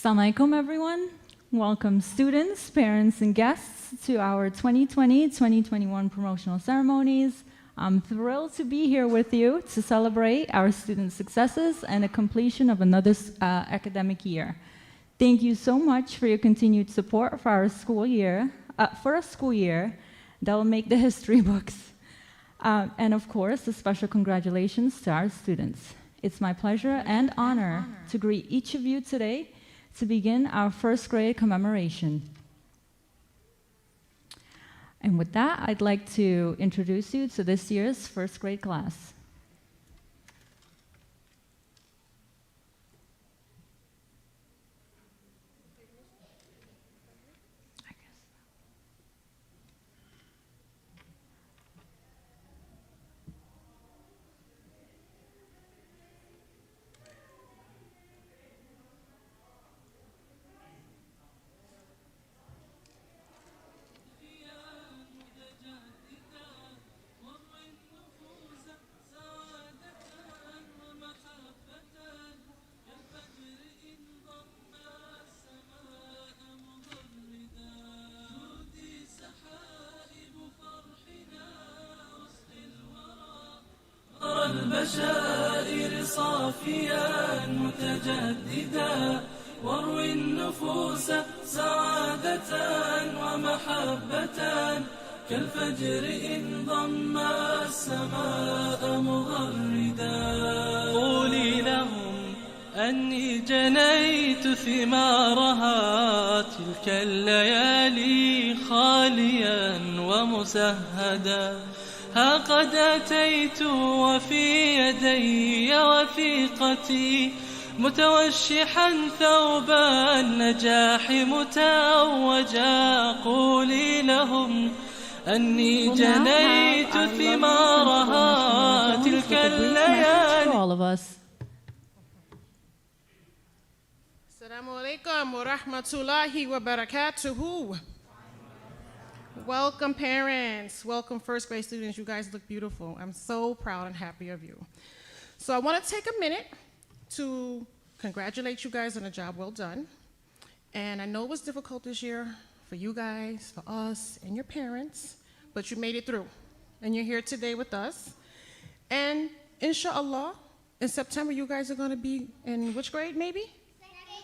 Assalamu alaikum, everyone. Welcome students, parents, and guests to our 2020-2021 promotional ceremonies. I'm thrilled to be here with you to celebrate our students' successes and the completion of another academic year. Thank you so much for your continued support for our school year, for a school year that will make the history books. And of course, a special congratulations to our students. It's my pleasure and honor to greet each of you today to begin our first grade commemoration. And with that, I'd like to introduce you to this year's first grade class. البشائر صافيا متجددا واروي النفوس سعادة ومحبة كالفجر إن ضم السماء مغردا قولي لهم أني جنيت ثمارها تلك الليالي خاليا ومسهدا ها قد أتيت وفي يدي وثيقتي متوشحا ثوب النجاح متوجا قولي لهم أني جنيت ثمارها تلك الليالي. Assalamu alaikum wa rahmatullahi wa barakatuhu. Welcome parents, welcome first grade students. You guys look beautiful. I'm so proud and happy of you. So I want to take a minute to congratulate you guys on a job well done. And I know it was difficult this year for you guys, for us, and your parents, but you made it through. And you're here today with us. And inshallah, in September you guys are going to be in which grade maybe?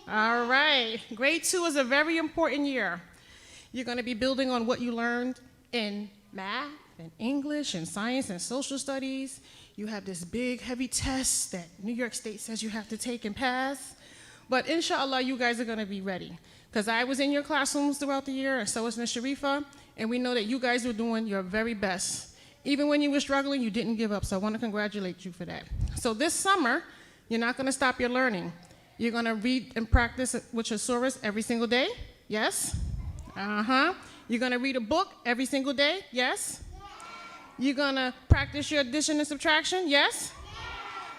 All right, grade 2 is a very important year. You're going to be building on what you learned in math and English and science and social studies. You have this big, heavy test that New York State says you have to take and pass. But inshallah, you guys are going to be ready. Because I was in your classrooms throughout the year, and so was Ms. Sharifa, and we know that you guys were doing your very best. Even when you were struggling, you didn't give up, so I want to congratulate you for that. So this summer, you're not going to stop your learning. You're going to read and practice with your surahs every single day, yes? You're going to read a book every single day, yes? You're going to practice your addition and subtraction, yes?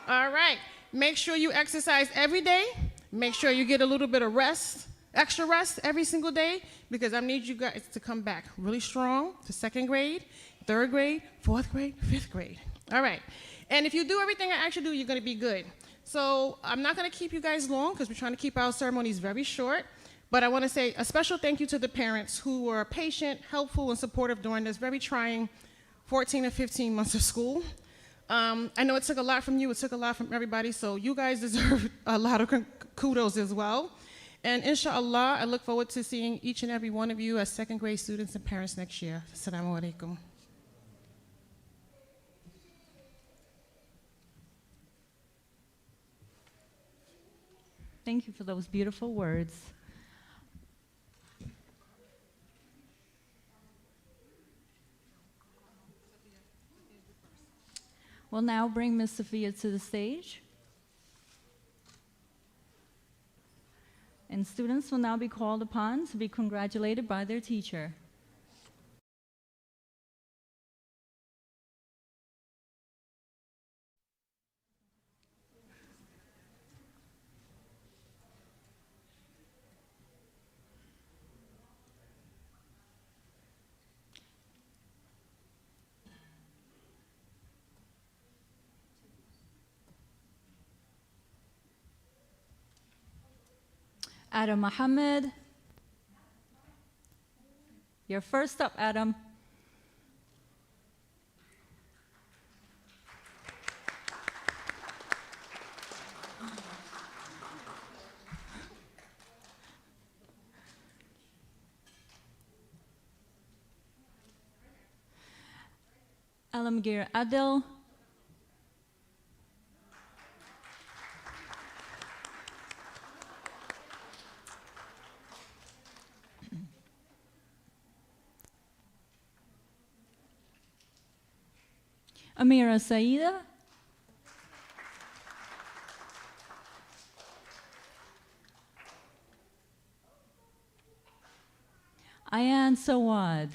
All right. Make sure you exercise every day. Make sure you get a little bit of rest, extra rest every single day, because I need you guys to come back really strong to second grade, third grade, fourth grade, fifth grade. All right. And if you do everything I ask you to do, you're going to be good. So I'm not going to keep you guys long because we're trying to keep our ceremonies very short. But I want to say a special thank you to the parents who were patient, helpful, and supportive during this very trying 14 or 15 months of school. I know it took a lot from you. It took a lot from everybody. So you guys deserve a lot of kudos as well. And inshallah, I look forward to seeing each and every one of you as second grade students and parents next year. Assalamu alaikum. Thank you for those beautiful words. We'll now bring Ms. Sophia to the stage. And students will now be called upon to be congratulated by their teacher. Adam Mohammed. You're first up, Adam. Alamgir Adil. Amira Saida. Ayan Sawad.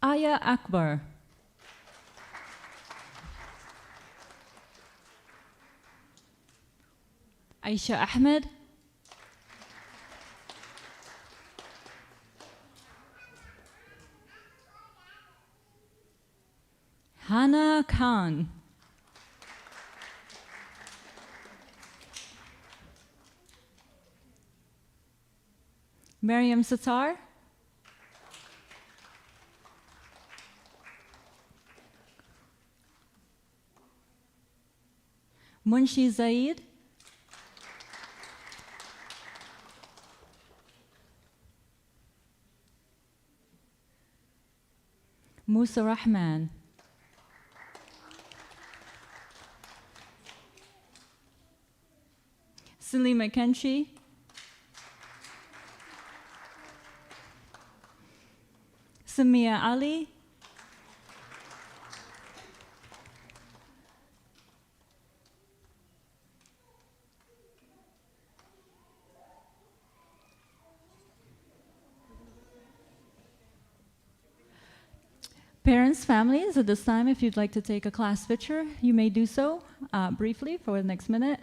Aya Akbar. Aisha Ahmed. Hana Khan. Maryam Sattar. Munshi Zaid. Musa Rahman. Salima Kenshi. Samia Ali. Parents, families, at this time, if you'd like to take a class picture, you may do so briefly for the next minute.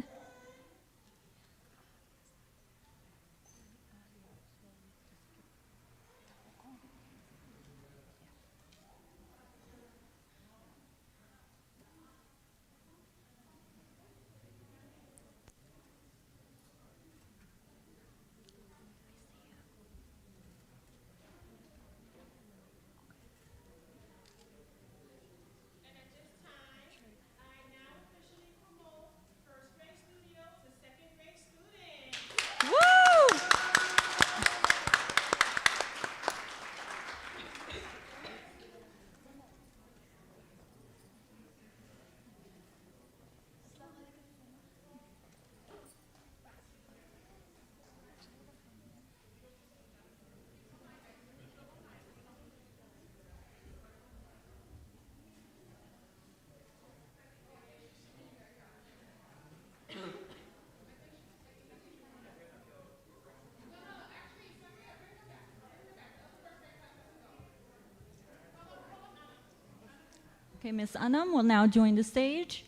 Okay, Ms. Anam will now join the stage.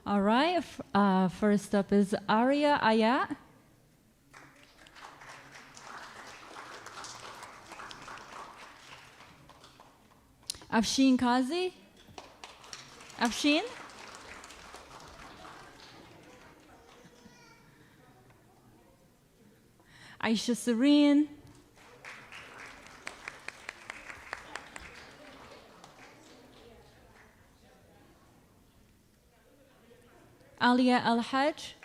All right, first up is Arya Ayat. Afshin Kazi. Afshin. Aisha Serene. Alia Al-Hajj.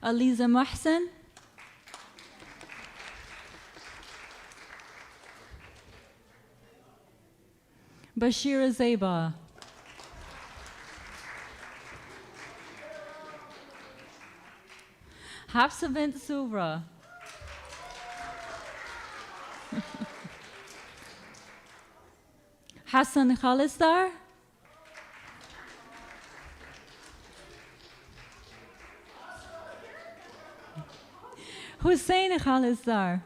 Aliza Mohsen. Bashira Zeba. Hafsa bint Subra. Hassan Khalisdar. Hussein Khalizdar.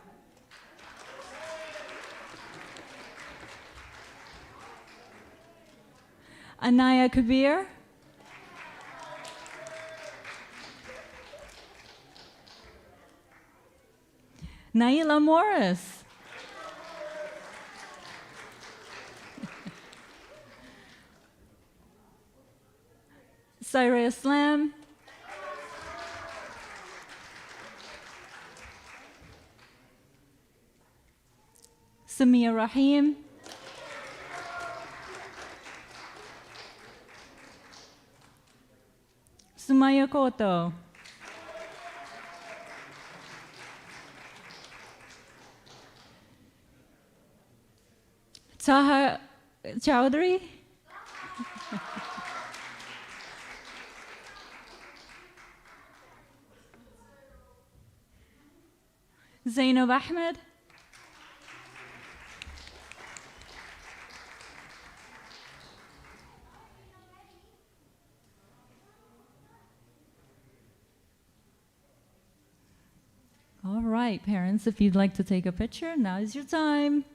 Anaya Kabir. Naila Morris. Syra Islam. Samia Rahim. Sumaya Koto. Taha Chowdhury. Zainab Ahmed. All right, parents, if you'd like to take a picture, now is your time.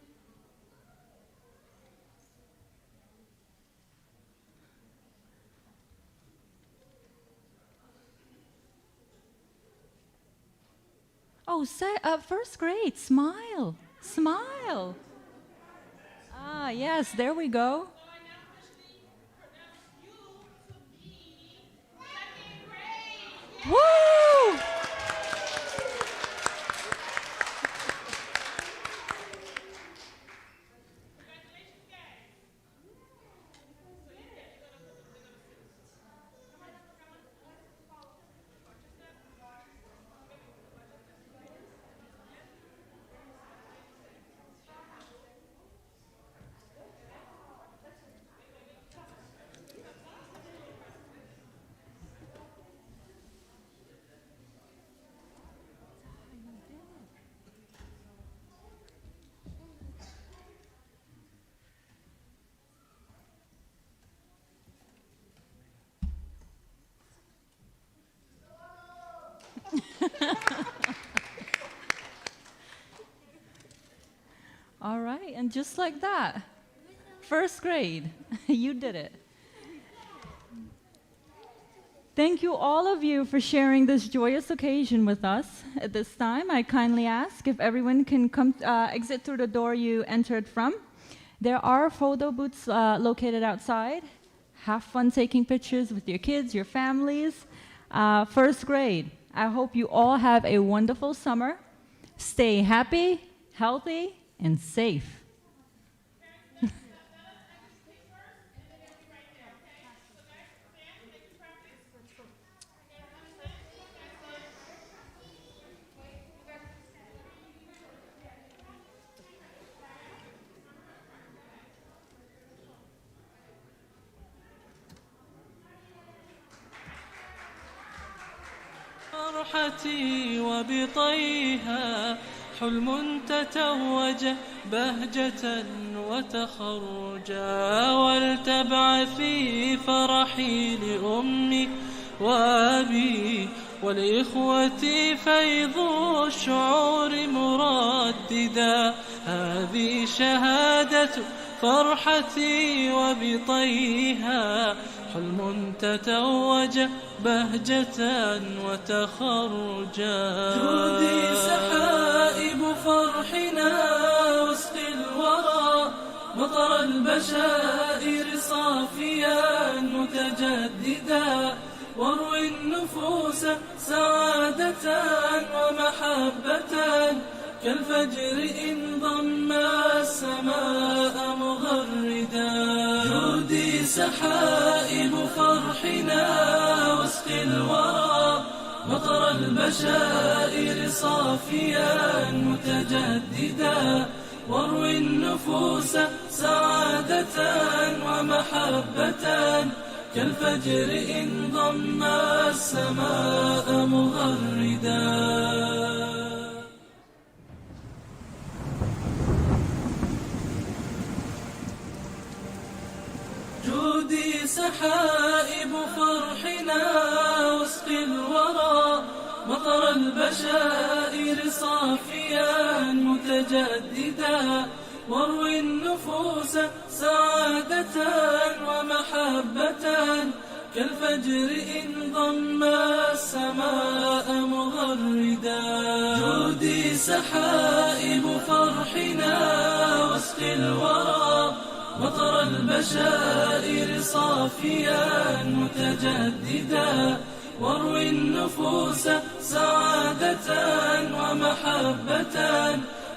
Oh, first grade, smile, smile. Ah, yes, there we go. Woo! All right, and just like that, first grade, you did it. Thank you, all of you, for sharing this joyous occasion with us. At this time, I kindly ask if everyone can come exit through the door you entered from. There are photo booths located outside. Have fun taking pictures with your kids, your families. First grade, I hope you all have a wonderful summer. Stay happy, healthy, and safe. فرحتي وبطيها حلم تتوج بهجة وتخرجا ولتبعثي فرحي لأمي وأبي ولإخوتي فيض الشعور مرددا هذه شهادة فرحتي وبطيها حلم تتوج بهجة وتخرجا جودي سحائب فرحنا واسقي الورى مطر البشائر صافيا متجددا واروي النفوس سعادة ومحبة كالفجر إن ضم السماء مغردا جودي سحائب فرحنا واسقي الورى مطر البشائر صافيا متجددا واروي النفوس سعادة ومحبة كالفجر إن ضم السماء مغردا سحائب فرحنا واسقي الورى مطر البشائر صافيا متجددا واروي النفوس سعادة ومحبة كالفجر إن ضم السماء مغردا جودي سحائب فرحنا واسق الورى مطر البشائر صافيا متجددا واروي النفوس سعادة ومحبة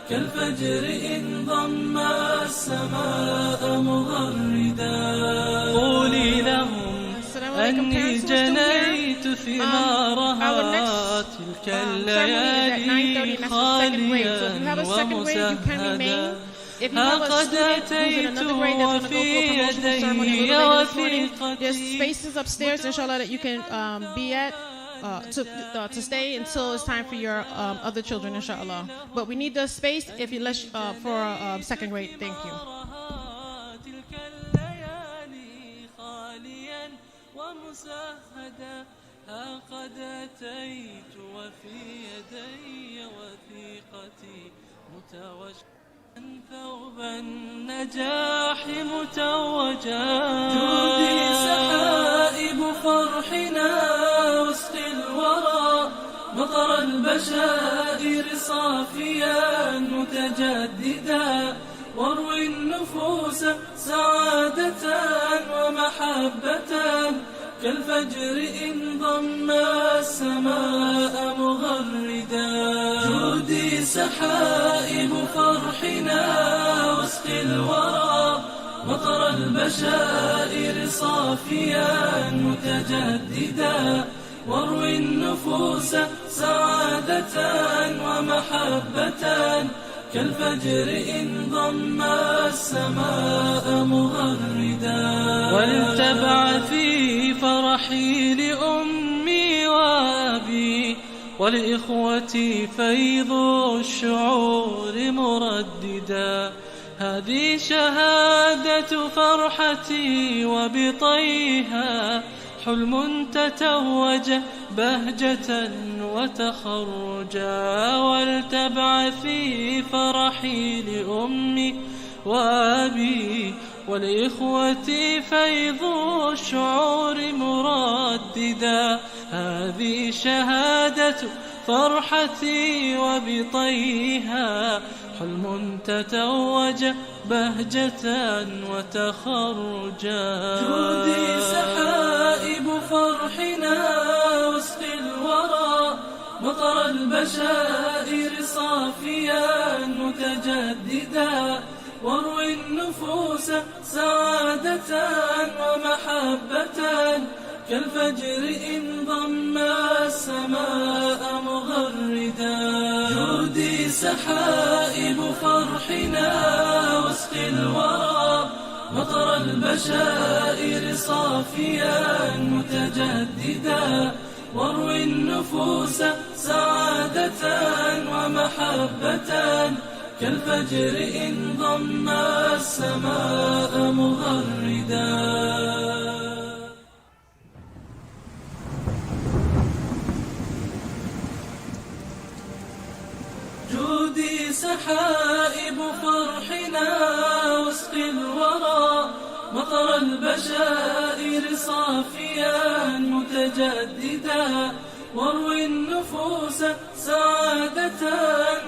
كالفجر إن ضم السماء مغردا قولي لهم أني جنيت ثمارها تلك الليالي خاليا ومسهدا لقد أتيت وفي يدي وثيقتي. There's spaces upstairs, inshallah, that you can be at to stay until it's time for your other children, inshallah. But we need the space if you for second grade. Thank you. قد أتيت وفي يدي وثيقتي متوجها ثوب النجاح متوجا جودي سحائب فرحنا وسط الورى مطر البشائر صافيا متجددا واروي النفوس سعادة ومحبة كالفجر إن ضم السماء مغردا جودي سحائب فرحنا واسق الورى مطر البشائر صافيا متجددا واروي النفوس سعادة ومحبة كالفجر إن ضم السماء مغردا ولتبعثي فرحي لأمي وأبي ولإخوتي فيض الشعور مرددا هذه شهادة فرحتي وبطيها حلم تتوج بهجة وتخرجا ولتبعثي فرحي لأمي وأبي ولإخوتي فيض الشعور مرددا هذه شهادة فرحتي وبطيها حلم تتوج بهجة وتخرجا جودي سحائب فرحنا وسق الورى مطر البشائر صافيا متجددا واروي النفوس سعادة ومحبة كالفجر إن ضم السماء مغردا جودي سحائب فرحنا وسق الورى مطر البشائر صافيا متجددا واروي النفوس سعادة ومحبة كالفجر إن ضم السماء مغردا جودي سحائب فرحنا وسق الورى مطر البشائر صافيا متجددا واروي النفوس سعادة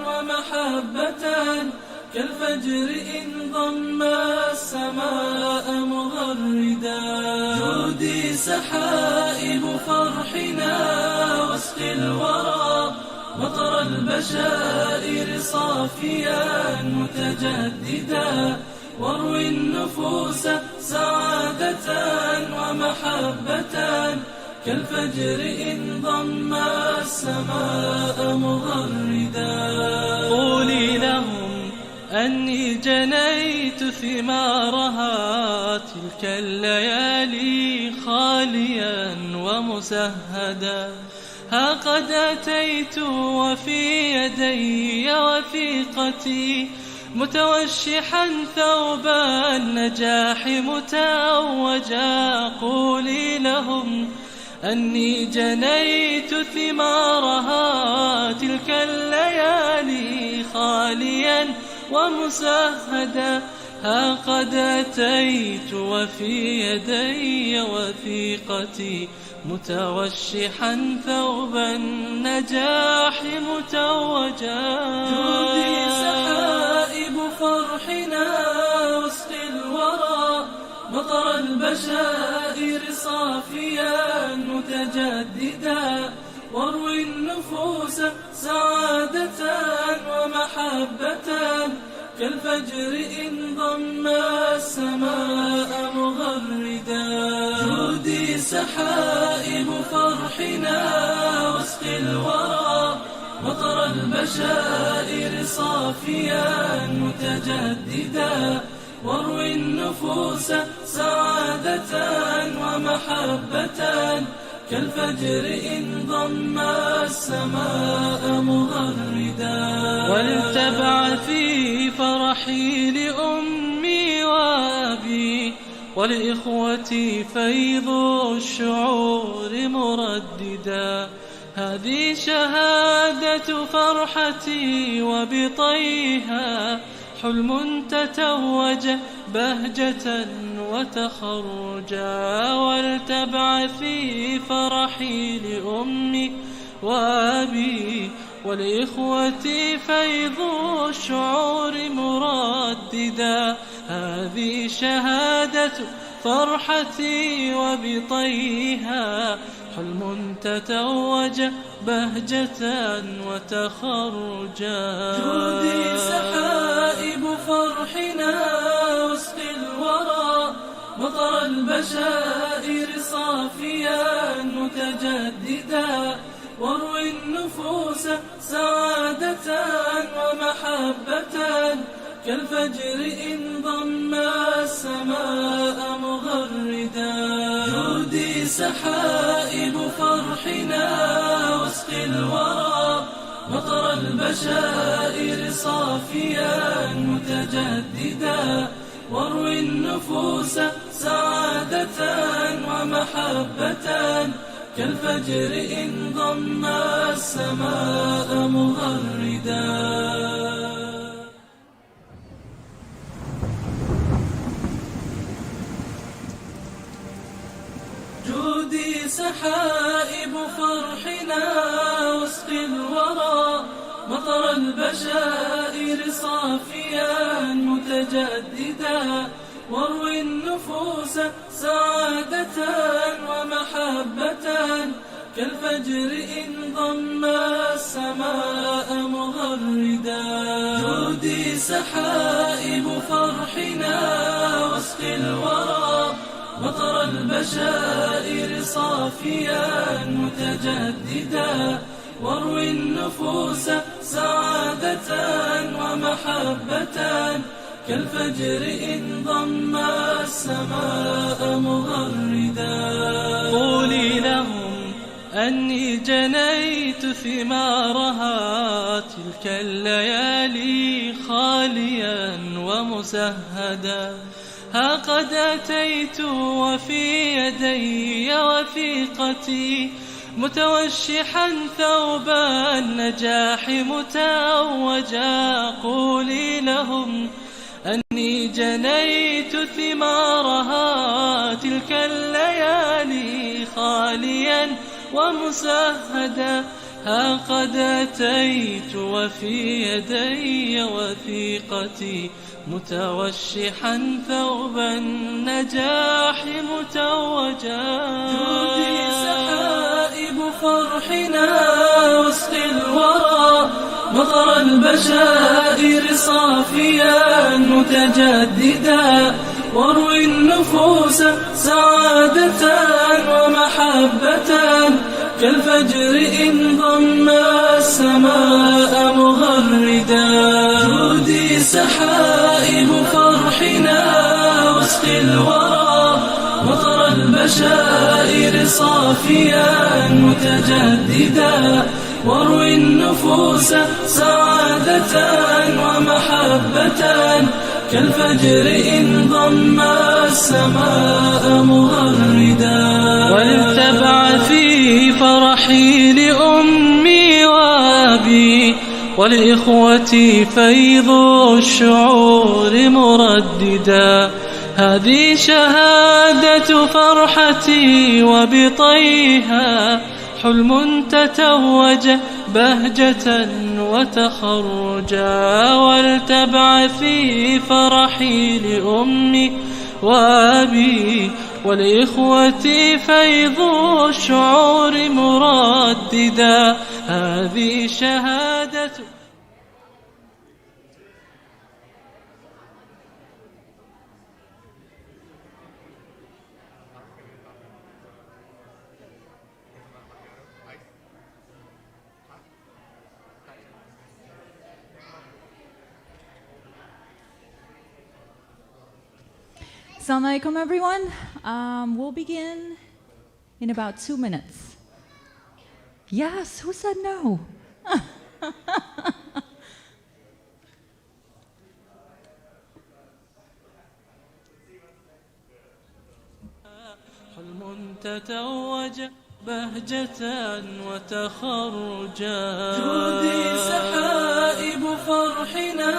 ومحبة كالفجر إن ضم السماء مغردا جودي سحائب فرحنا وسق الورى مطر البشائر صافيا متجددا واروي النفوس سعادة ومحبة كالفجر إن ضم السماء مغردا قولي لهم أني جنيت ثمارها تلك الليالي خاليا ومسهدا ها قد أتيت وفي يدي وثيقتي متوشحا ثوب النجاح متوجا قولي لهم أني جنيت ثمارها تلك الليالي خاليا ومسهدا. ها قد أتيت وفي يدي وثيقتي متوشحا ثوب النجاح متوجا. جودي سحائب فرحنا واسقي الورى مطر البشائر صافيا متجددا. واروي النفوس سعادة ومحبة كالفجر إن ضم السماء مغردا. جودي سحائب فرحنا واسقي الورى مطر البشائر صافيا متجددا. واروي النفوس سعادة ومحبة كالفجر إن ضم السماء مغردا. ولتبعثي فرحي لأمي وأبي ولإخوتي فيض الشعور مرددا. هذه شهادة فرحتي وبطيها حلم تتوج بهجة وتخرجا. ولتبعثي فرحي لأمي وأبي ولإخوتي فيض الشعور مرددا. هذه شهادة فرحتي وبطيها حلم تتوج بهجة وتخرجا. جودي سحائب فرحنا واسقي الورى مطر البشائر صافيا متجددا. واروي النفوس سعادة ومحبة كالفجر إن ضم السماء مغردا. جودي سحائب فرحنا واسقي الورى مطر البشائر صافيا متجددا. واروي النفوس سعادة ومحبة كالفجر إن ضم السماء مغردا. جودي سحائب فرحنا واسقي الورى مطر البشائر صافيا متجددا. واروي النفوس سعادة ومحبة كالفجر إن ضم السماء مغردا. جودي سحائب فرحنا واسقي الورى مطر البشائر صافيا متجددا. واروي النفوس سعادة ومحبة كالفجر إن ضم السماء مغردا. قولي لهم أني جنيت ثمارها تلك الليالي خاليا ومسهدا. ها قد أتيت وفي يدي وثيقتي متوشحا ثوب النجاح متوجا. قولي لهم أني جنيت ثمارها تلك الليالي خاليا ومسهدا. ها قد أتيت وفي يدي وثيقتي متوشحا ثوب النجاح متوجا. جودي سحائب فرحنا واسقي الورى مطر البشائر صافيا متجددا. واروي النفوس سعادة ومحبة كالفجر إن ضم السماء مغردا. جودي سحائب فرحنا واسقي الورى مطر البشائر صافيا متجددا. واروي النفوس سعادة ومحبة كالفجر إن ضم السماء مغردا. ولتبعثي في فرحي لأمي وأبي ولإخوتي فيض الشعور مرددا. هذه شهادة فرحتي وبطيها حلم تتوج بهجة وتخرجا. ولتبعثي فرحي لأمي وأبي ولإخوتي فيض الشعور مرددا. هذه شهادة Assalamu alaikum, everyone. We'll begin in about 2 minutes. Yes, who said no? حلم تتوج بهجة وتخرجا. جودي سحائب فرحنا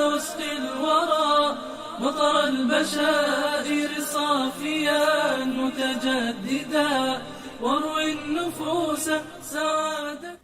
واسقي الورى مطر البشائر صافيا متجددا. واروي النفوس سعادة.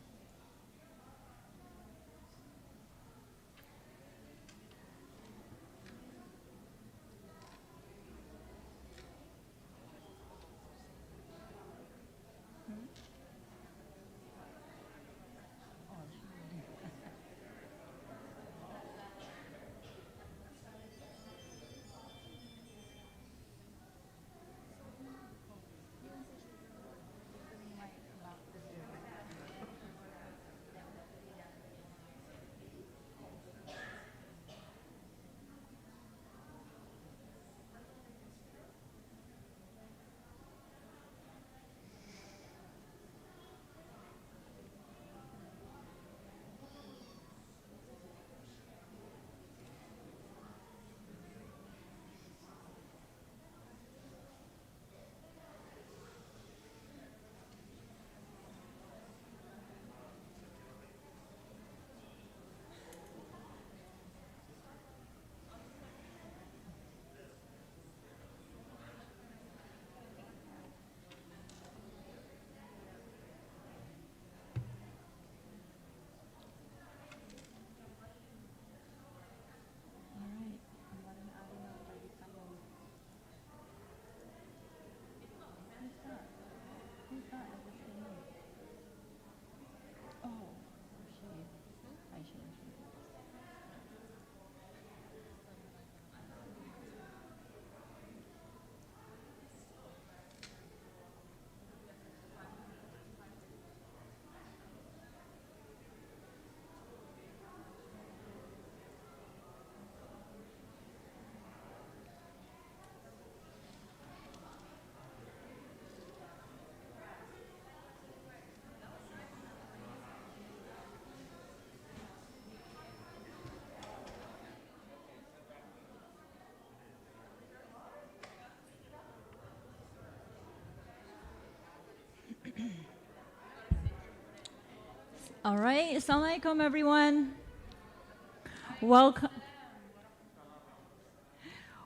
All right, assalamu alaikum, everyone.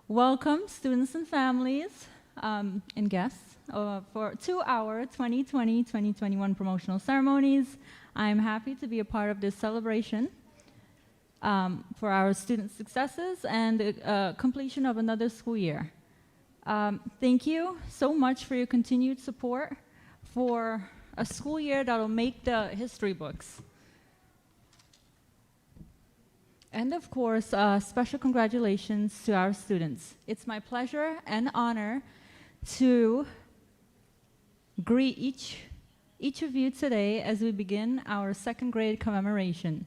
Welcome, students and families and guests to our 2020-2021 promotional ceremonies. I'm happy to be a part of this celebration for our students' successes and the completion of another school year. Thank you so much for your continued support for a school year that will make the history books. And of course, special congratulations to our students. It's my pleasure and honor to greet each of you today as we begin our second grade commemoration.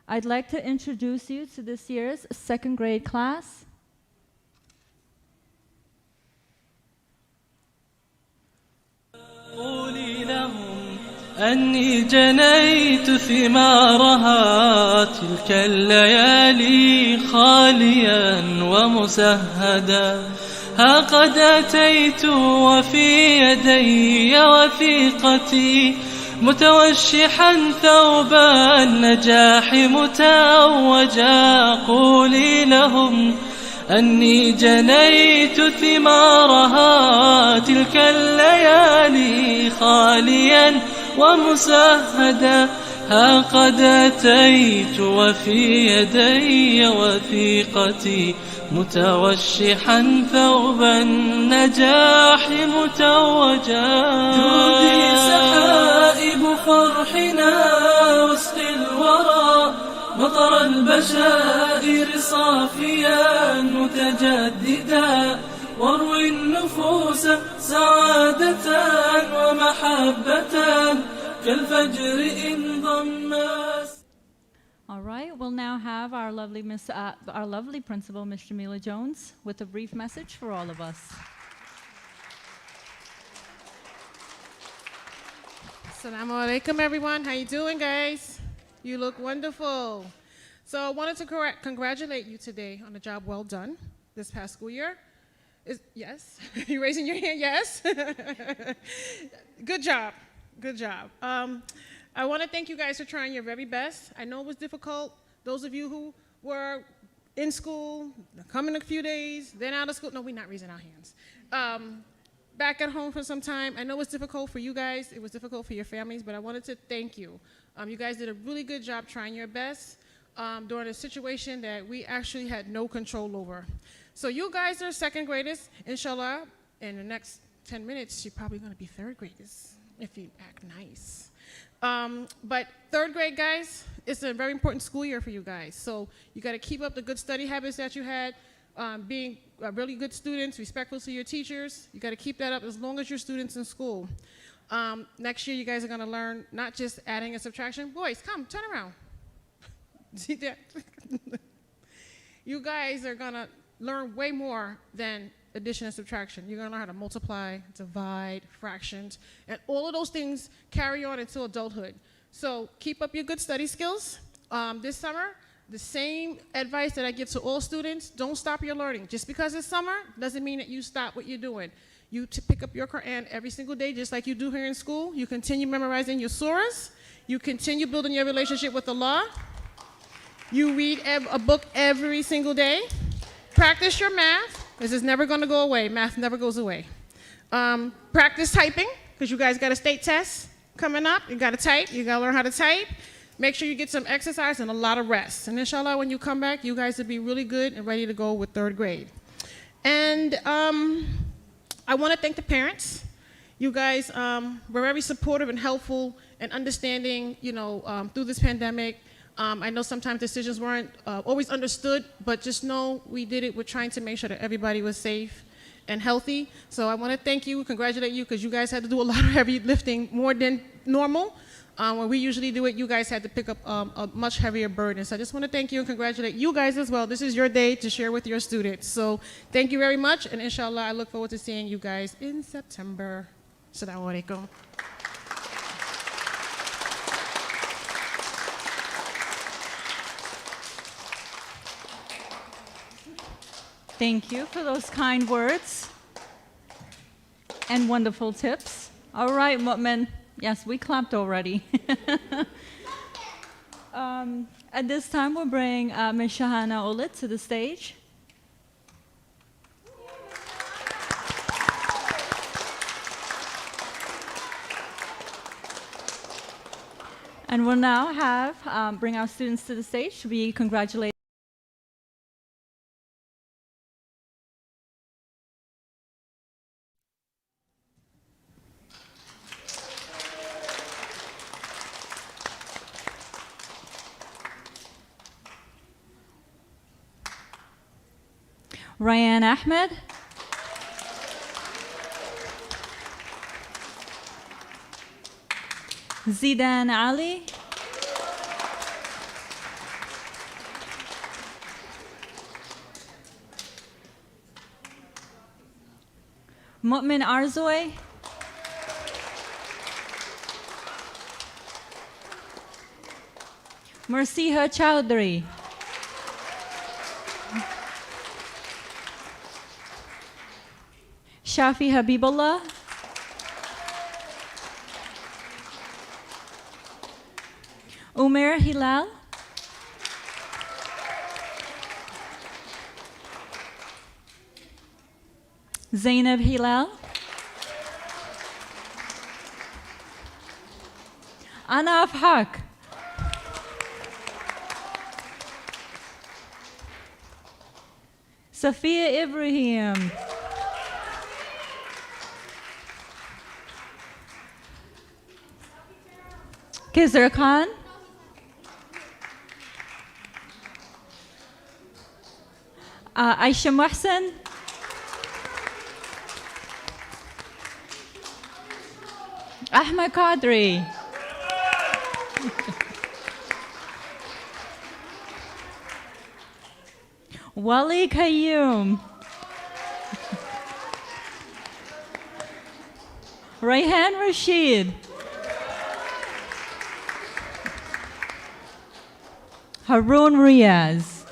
I'd like to introduce you to this year's second grade class. قولي لهم أني جنيت ثمارها تلك الليالي خاليا ومسهدا. ها قد أتيت وفي يدي وثيقتي متوشحا ثوب النجاح متوجا قولي لهم أني جنيت ثمارها تلك الليالي خاليا ومسهدا ها قد أتيت وفي يدي وثيقتي متوشحا ثوب النجاح متوجا جودي سحائب فرحنا وسط الورى مطر البشائر صافيا متجددا واروي النفوس سعادة ومحبة كالفجر إن ضمّت. All right, we'll now have our lovely principal, Miss Jamila Jones, with a brief message for all of us. Assalamu alaikum, everyone. How you doing, guys? You look wonderful. So I wanted to congratulate you today on a job well done this past school year. Yes? You raising your hand? Yes? Good job. Good job. I want to thank you guys for trying your very best. I know it was difficult. Those of you who were in school, coming a few days, then out of school. No, we're not raising our hands. Back at home for some time. I know it was difficult for you guys. It was difficult for your families, but I wanted to thank you. You guys did a really good job trying your best during a situation that we actually had no control over. So you guys are second graders, inshallah. In the next 10 minutes, you're probably going to be third graders if you act nice. But third grade, guys, it's a very important school year for you guys. So you got to keep up the good study habits that you had, being really good students, respectful to your teachers. You got to keep that up as long as you're students in school. Next year, you guys are going to learn not just adding and subtraction. Boys, come, turn around. See that? You guys are going to learn way more than addition and subtraction. You're going to learn how to multiply, divide, fractions, and all of those things carry on until adulthood. So keep up your good study skills. This summer, the same advice that I give to all students, don't stop your learning. Just because it's summer doesn't mean that you stop what you're doing. You pick up your Quran every single day just like you do here in school. You continue memorizing your surahs. You continue building your relationship with Allah. You read a book every single day. Practice your math. This is never going to go away. Math never goes away. Practice typing, because you guys got a state test coming up. You got to type. You got to learn how to type. Make sure you get some exercise and a lot of rest. And inshallah, when you come back, you guys will be really good and ready to go with third grade. And I want to thank the parents. You guys were very supportive and helpful and understanding, through this pandemic. I know sometimes decisions weren't always understood, but just know we did it. We're trying to make sure that everybody was safe and healthy. So I want to thank you, congratulate you, because you guys had to do a lot of heavy lifting, more than normal. When we usually do it, you guys had to pick up a much heavier burden. So I just want to thank you and congratulate you guys as well. This is your day to share with your students. So thank you very much, and inshallah, I look forward to seeing you guys in September. Assalamu alaikum. Thank you for those kind words and wonderful tips. All right, Mu'min. Yes, we clapped already. At this time, we'll bring Ms. Shahana Olit to the stage. And we'll now bring our students to the stage to be congratulated. Ryan Ahmed. Zidan Ali. Mu'min Arzoy. Mursiha Chowdhury. Shafi Habibullah. Umair Hilal. Zainab Hilal. Anaf Haq. Safia Ibrahim. Kizar Khan. Aisha Mohsen. Ahmed Qadri. Wali Qayyum. Rayhan Rashid. Haroon Riaz.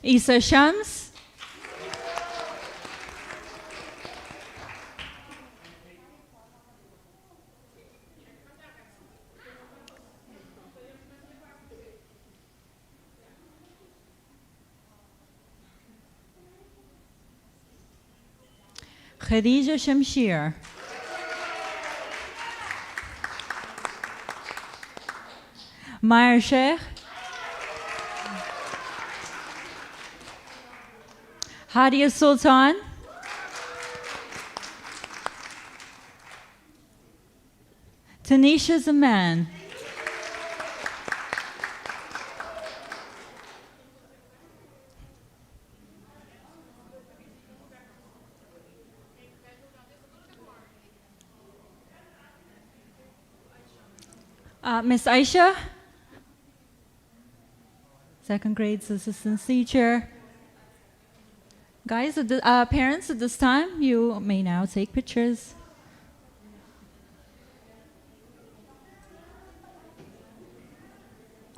Isa Shams. Khadija Shamshir. Maher Sheikh. Hadia Sultan. Tanisha Zaman. Miss Aisha, second grade assistant teacher. Guys, parents, at this time, you may now take pictures.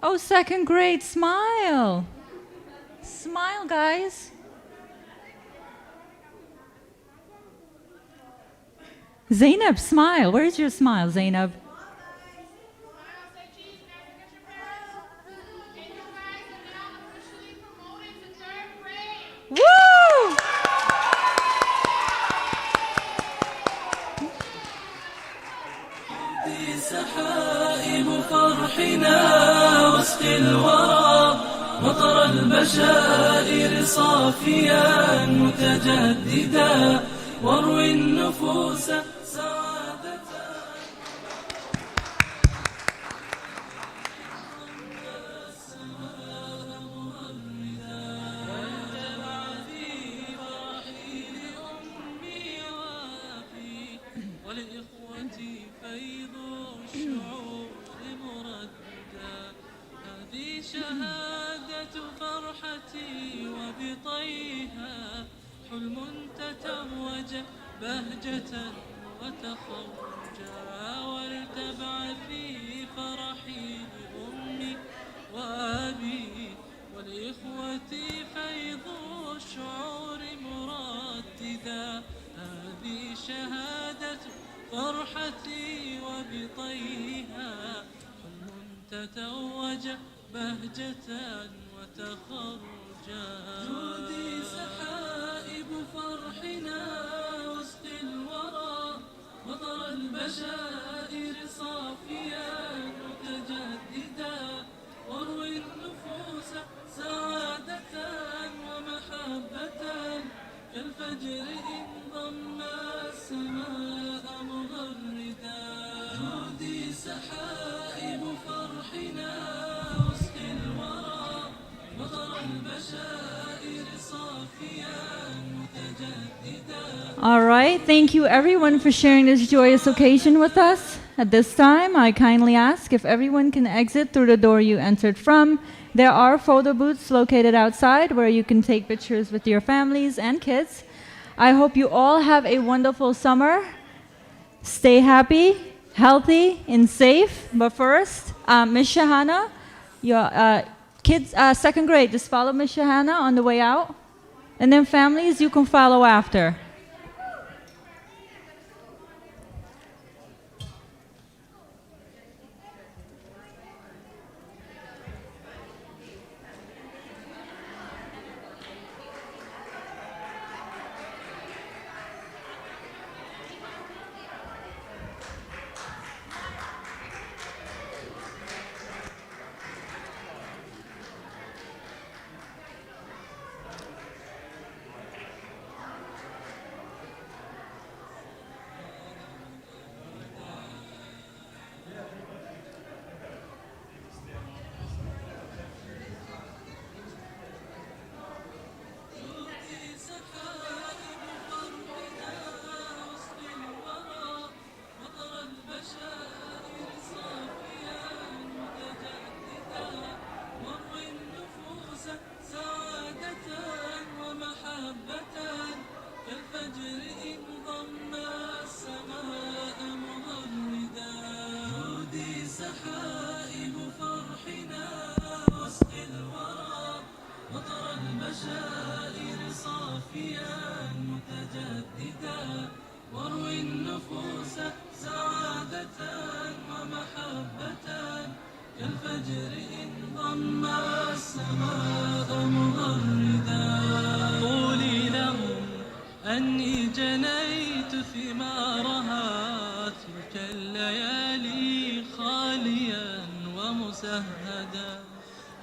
Oh, second grade, smile. Smile, guys. Zainab, smile. Where's your smile, Zainab? Woo! سحائب فرحنا وسط الورى مطر البشائر صافيا متجددا واروي النفوس سعادة ولإخوتي فيض الشعور مرددا هذه شهادة فرحتي وبطيها حلم تتوج بهجة وتخرجا ولتبع في فرحي لأمي وأبي ولإخوتي فيض الشعور مرددا هذه شهادة فرحتي وبطيها حلم تتوج بهجة وتخرجا جودي سحائب فرحنا وسط الورى مطر البشائر صافيا متجددا واروي النفوس سعادة ومحبة كالفجر إن ضم السماء مغردا جودي سحائب فرحنا وسط الورى مطر البشائر صافيا متجددا. All right, thank you everyone for sharing this joyous occasion with us. At this time, I kindly ask if everyone can exit through the door you entered from. There are photo booths located outside where you can take pictures with your families and kids. I hope you all have a wonderful summer. Stay happy, healthy, and safe. But first, Ms. Shahana, Kids, second grade, just follow Miss Shahana on the way out. And then families, you can follow after. قولي لهم أني جنيت ثمارها تلك الليالي خاليا ومسهدا.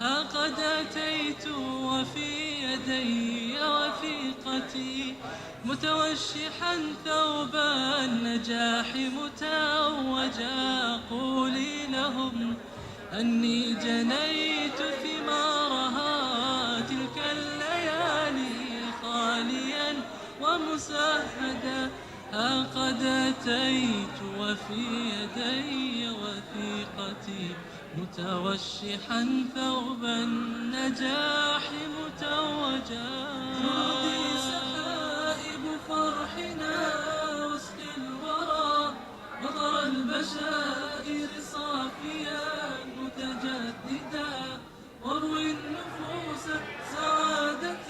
ها قد أتيت وفي يدي وثيقتي متوشحا ثوب النجاح متوجا. قولي لهم أني جنيت ثمارها تلك الليالي خاليا ومسهدا. ها قد أتيت وفي يدي وثيقتي متوشحا ثوب النجاح متوجا. جودي سحائب فرحنا وسط الورى مطر البشائر صافيا متجددا. واروي النفوس سعادة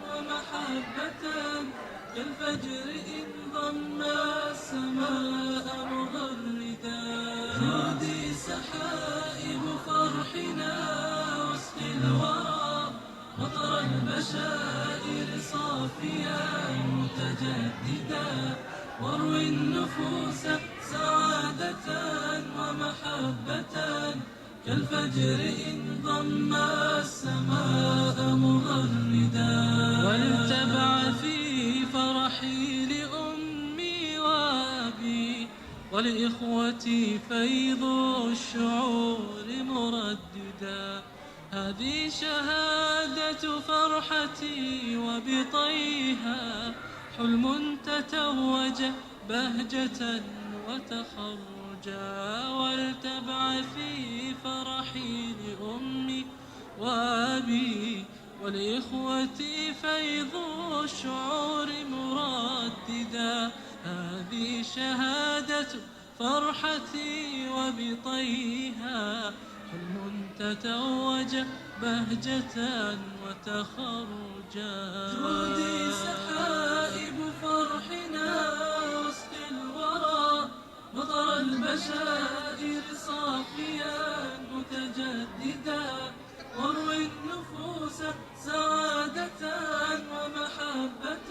ومحبة كالفجر إن ضم السماء مغردا. جودي سحائب فرحنا وسط الورى مطر البشائر صافيا متجددا. واروي النفوس سعادة ومحبة كالفجر إن ضم السماء مغردا. ولتبعثي فرحي لأمي وأبي ولإخوتي فيض الشعور مرددا. هذه شهادة فرحتي وبطيها حلم تتوج بهجة وتخرجا. ولتبعثي فرحي لأمي وأبي ولإخوتي فيض الشعور مرددا. هذه شهادة فرحتي وبطيها حلم تتوج بهجة وتخرجا. جودي سحائب فرحنا وسط الورى مطر البشائر صافيا متجددا. واروي النفوس سعادة ومحبة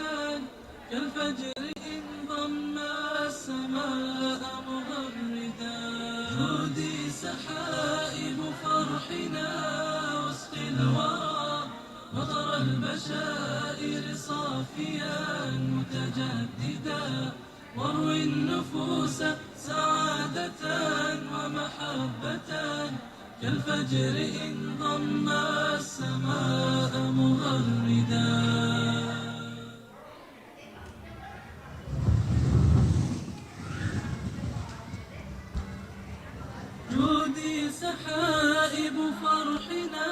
كالفجر إن ضم السماء مغردا. جودي سحائب فرحنا وسط الورى مطر البشائر صافيا متجددا. واروي النفوس سعادة ومحبة كالفجر إن ضم السماء مغردا. جودي سحائب فرحنا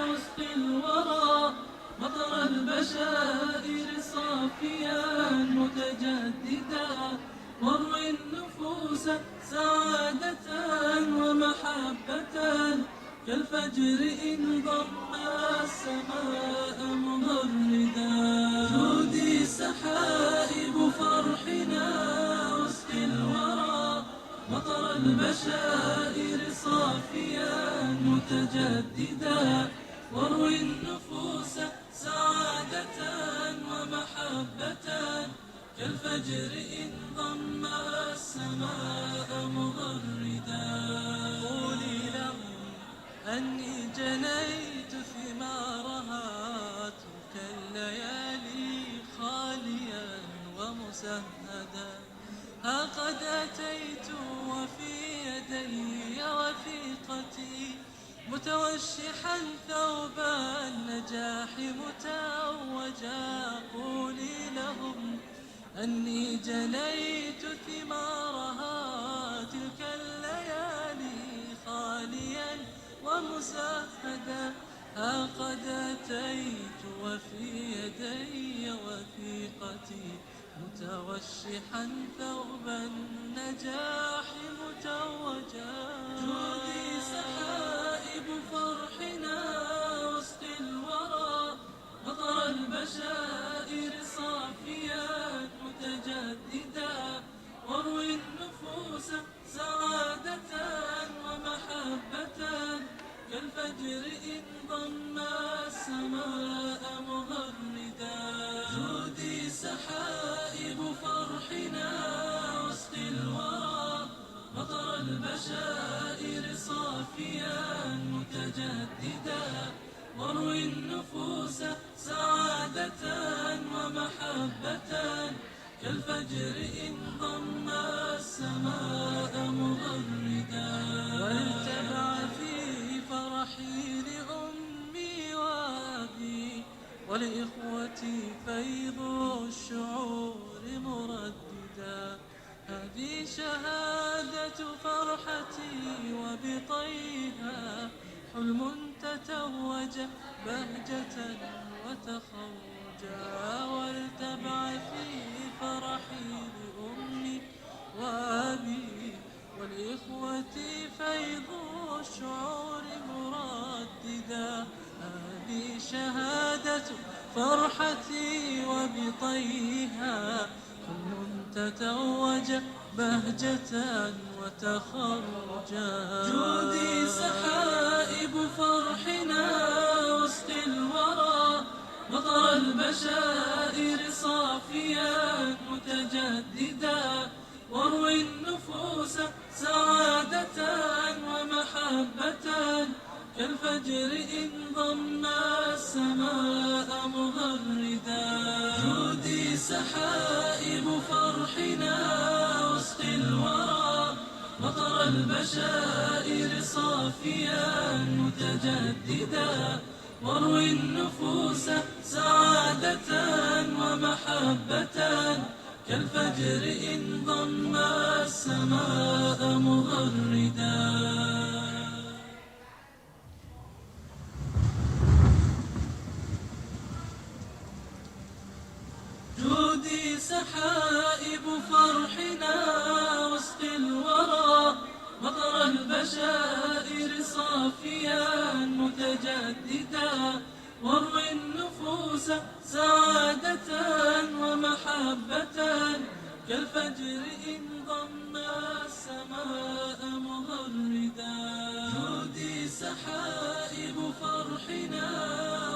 وسط الورى مطر البشائر صافيا متجددا. واروي النفوس سعادة ومحبة كالفجر كالفجر إن ضم السماء مغردا. جودي سحائب فرحنا واسقي الورى مطر البشائر صافيا متجددا. واروي النفوس سعادة ومحبة كالفجر إن ضم السماء مغردا. قولي لهم أني جنيت ثمارها تلك الليالي خاليا ومسهدا. ها قد أتيت وفي يدي وثيقتي متوشحا ثوب النجاح متوجا. قولي لهم أني جنيت ثمارها تلك الليالي خاليا ومسهدا. ها قد أتيت وفي يدي وثيقتي متوشحا ثوب النجاح متوجا. جودي سحائب فرحنا واسقي الورى مطر البشائر صافيا متجددا. واروي النفوس سعادة ومحبة كالفجر إن ضم السماء مغردا. جودي سحائب فرحنا واسقي الورى مطر البشائر صافيا متجددا. واروي النفوس سعادة ومحبة كالفجر إن ضم السماء مغردا. ولتبع في فرحي لأمي وأبي ولإخوتي فيض الشعور مرددا. هذه شهادة فرحتي وبطيها حلم تتوج بهجة وتخرجا. ولتبع في فرحي لأمي وأبي ولإخوتي فيض الشعور مرددا. هذه شهادة فرحتي وبطيها حلم تتوج بهجة وتخرجا. جودي سحائب فرحنا واسقي الورى مطر البشائر صافيا متجددا. واروي النفوس سعادة ومحبة كالفجر إن ضم السماء مغردا. جودي سحائب فرحنا واسقي الورى مطر البشائر صافيا متجددا. واروي النفوس سعادة ومحبة كالفجر إن ضم السماء مغردا. جودي سحائب فرحنا واسقي الورى مطر البشائر صافيا متجددا. واروي النفوس سعادة ومحبة كالفجر إن ضم السماء مغردا. جودي سحائب فرحنا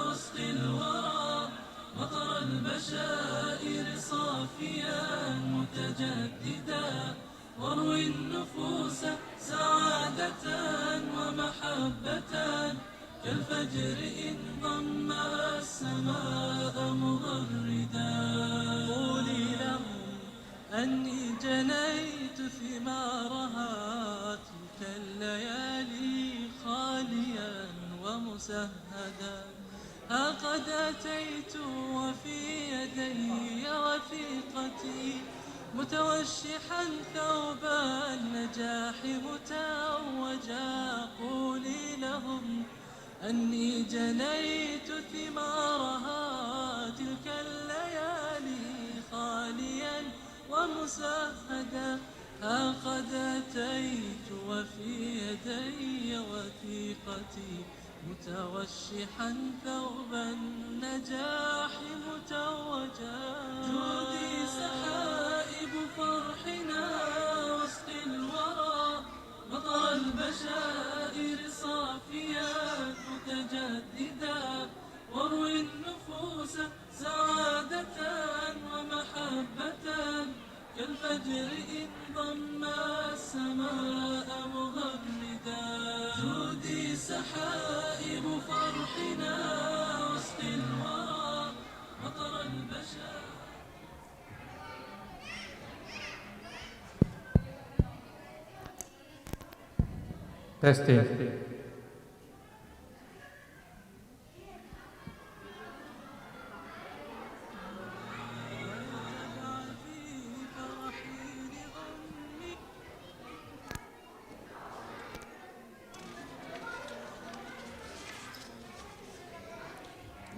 واسقي الورى مطر البشائر صافيا متجددا. واروي النفوس سعادة ومحبة كالفجر إن ضم السماء مغردا. قولي لهم أني جنيت ثمارها تلك الليالي خاليا ومسهدا. ها قد أتيت وفي يدي وثيقتي متوشحا ثوب النجاح متوجا. قولي لهم أني جنيت ثمارها تلك الليالي خاليا ومسهدا. ها قد أتيت وفي يدي وثيقتي متوشحا ثوب النجاح متوجا. جودي سحائب فرحنا وسط الورى، مطر البشائر صافيا متجددا، واروي النفوس سعادة ومحبة، كالفجر إن ضم السماء مغردا. جودي سحائب فرحنا وسط الورى، مطر البشائر. Testing.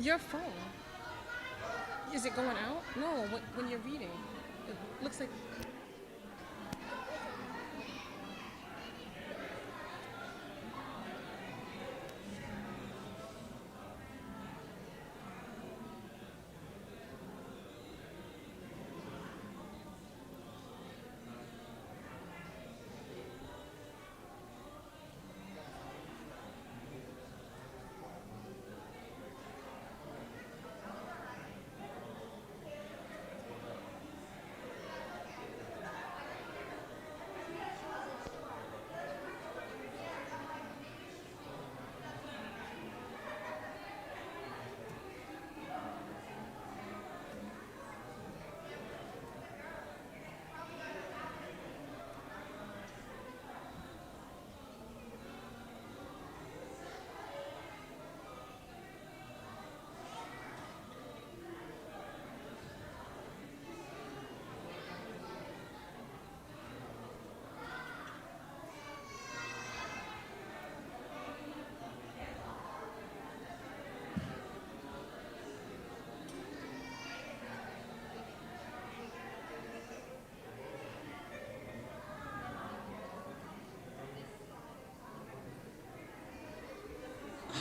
Your phone. Is it going out? No, when you're reading. It looks like.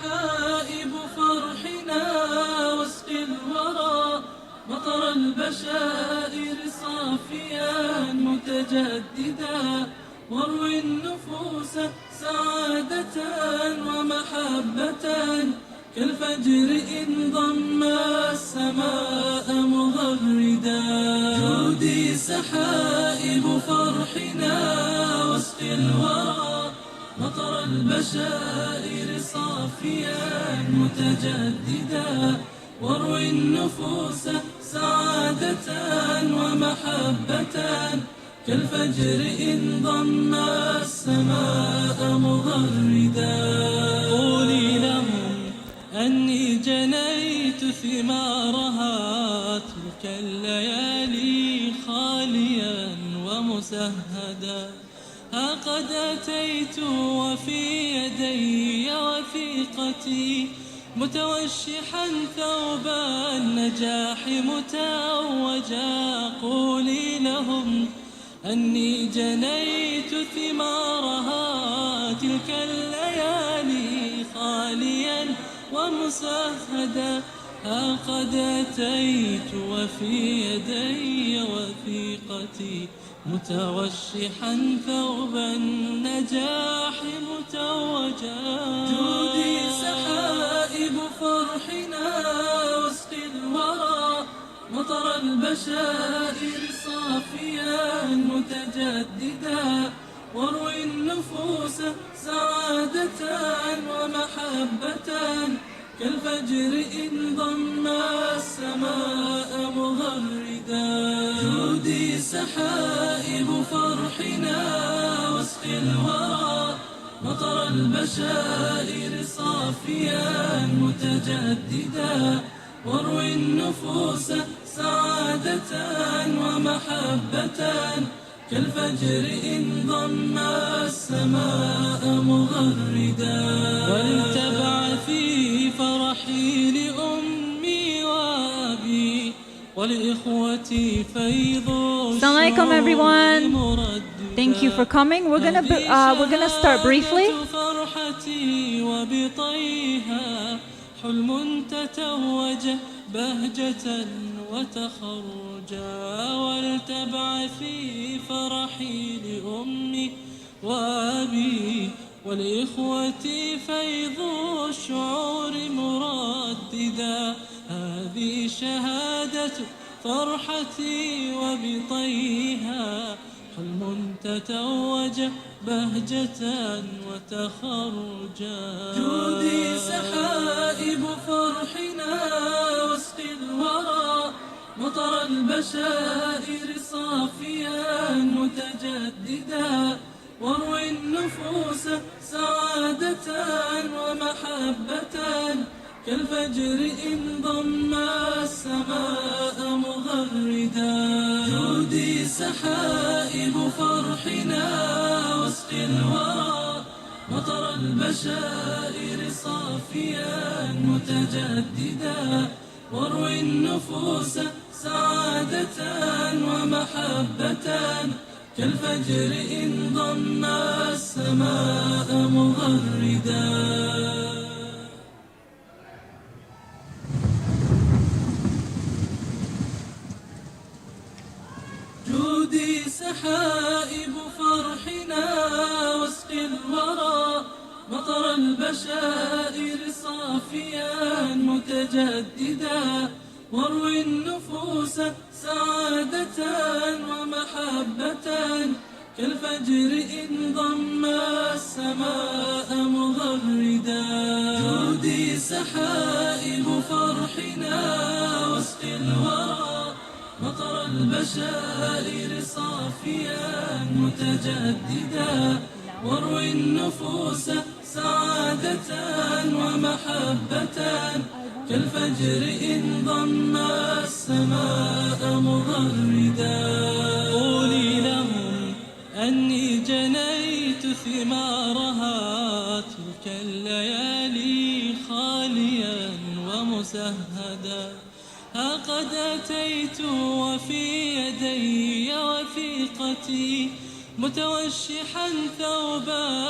حائب فرحنا وسق الورى، مطر البشائر صافيا متجددا، واروي النفوس سعادة ومحبة، كالفجر إن ضم السماء مغردا. جودي سحائب فرحنا وسق الورى، مطر البشائر صافيا متجددا، واروي النفوس سعادة ومحبة، كالفجر إن ضم السماء مغردا. قولي لهم أني جنيت ثمارها تلك الليالي خاليا ومسهدا. ها قد أتيت وفي يدي وثيقتي، متوشحا ثوب النجاح متوجا. قولي لهم أني جنيت ثمارها تلك الليالي خاليا ومسهدا. ها قد أتيت وفي يدي وثيقتي، متوشحا ثوب النجاح متوجا. جودي سحائب فرحنا وسق الورى، مطر البشائر صافيا متجددا، واروي النفوس سعادة ومحبة، كالفجر إن ضم السماء مغردا. جودي سحائب فرحنا وسق الورى، مطر البشائر صافيا متجددا، واروي النفوس سعادة ومحبة، كالفجر إن ضم السماء مغردا. ولتبعثي فرحي لأمي وأبي ولإخوتي فيض. Assalamu alaikum, everyone. Thank you for coming. We're gonna start briefly. فرحتي وبطيها حلم تتوج بهجة وتخرجا ولتبعثي فرحي لأمي وأبي ولإخوتي فيض الشعور مرددا هذه شهادة فرحتي وبطيها حلم تتوج بهجة وتخرجا جودي سحائب فرحنا واسقي الورى مطر البشائر صافيا متجددا واروي النفوس سعادة ومحبة كالفجر إن ضم السماء مغردا جودي سحائب فرحنا واسقي الورى مطر البشائر صافيا متجددا واروي النفوس سعادة ومحبة كالفجر إن ضم السماء مغردا جودي سحائب فرحنا واسقي الورى مطر البشائر صافيا متجددا واروي النفوس سعادة ومحبة كالفجر إن ضم السماء مغردا جودي سحائب فرحنا واسقي الورى مطر البشائر صافيا متجددا واروي النفوس سعادة ومحبة كالفجر إن ضم السماء مغردا قولي لهم أني جنيت ثمارها تلك الليالي خاليا ومسهدا ها قد أتيت وفي يدي وثيقتي متوشحا ثوب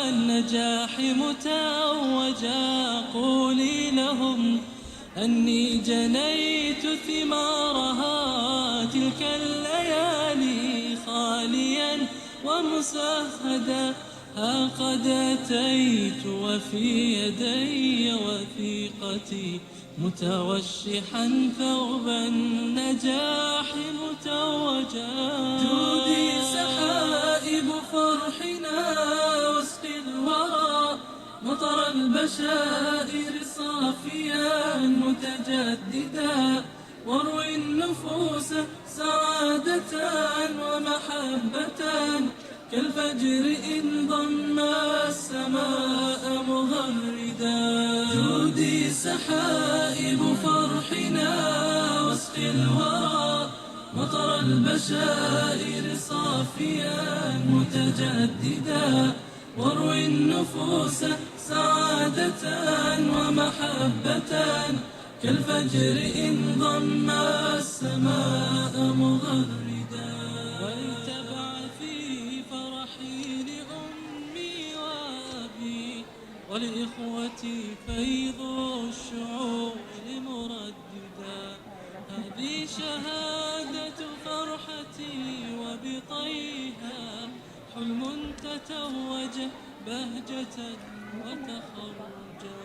النجاح متوجا قولي لهم أني جنيت ثمارها تلك الليالي خاليا ومسهدا ها قد أتيت وفي يدي وثيقتي متوشحا ثوب النجاح متوجا جودي سحائب فرحنا واسقي الورى مطر البشائر صافيا متجددا واروي النفوس سعادة ومحبة كالفجر إن ضم السماء مغردا جودي سحائب فرحنا واسقي الورى مطر البشائر صافيا متجددا واروي النفوس سعادة ومحبة كالفجر إن ضم السماء مغردا ولتبعثي فرحي لأمي وأبي ولإخوتي فيض الشعور مرددا هذه شهادة فرحتي وبطيها حلم تتوج بهجة وتخرجا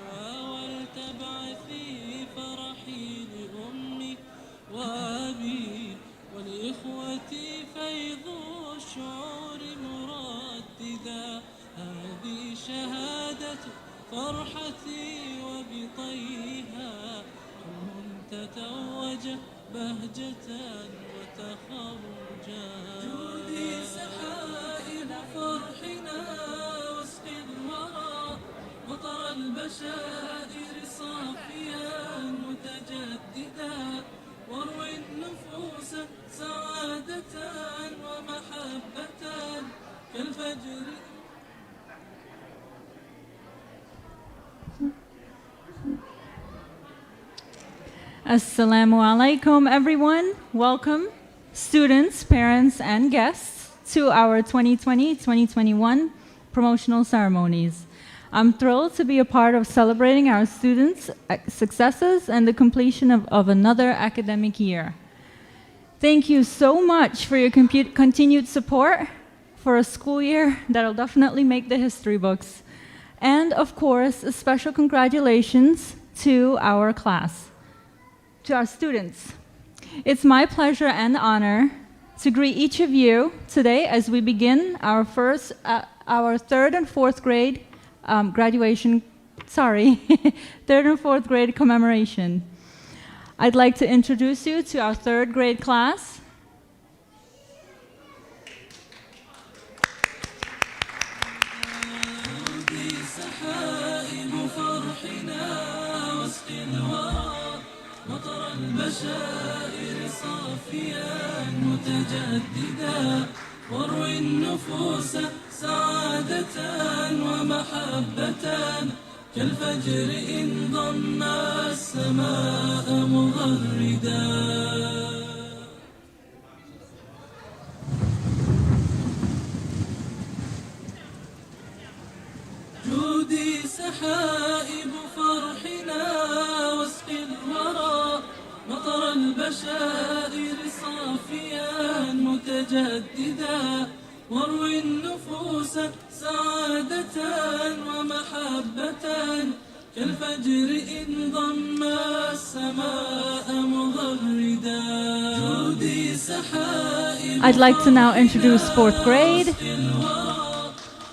ولتبعثي فرحي لأمي وأبي ولإخوتي فيض الشعور مرددا هذه شهادة فرحتي وبطيها حلم تتوج بهجة وتخرجا جودي سحائب فرحنا واسقي الورى مطر البشائر صافيا متجددا واروي النفوس سعادة ومحبة كالفجر Assalamu alaikum, everyone. Welcome, students, parents, and guests, to our 2020-2021 promotional ceremonies. I'm thrilled to be a part of celebrating our students' successes and the completion of another academic year. Thank you so much for your continued support for a school year that'll definitely make the history books. And of course, a special congratulations to our class, to our students. It's my pleasure and honor to greet each of you today as we begin our third and fourth grade third and fourth grade commemoration. I'd like to introduce you to our third grade class. البشائر صافيا متجددا واروي النفوس سعادة ومحبة كالفجر إن ضم السماء مغردا جودي سحائب فرحنا واسقي الورى مطر البشائر صافيا متجددا واروي النفوس سعادة ومحبة كالفجر إن ضم السماء مغردا جودي سحائب I'd like to now introduce fourth grade.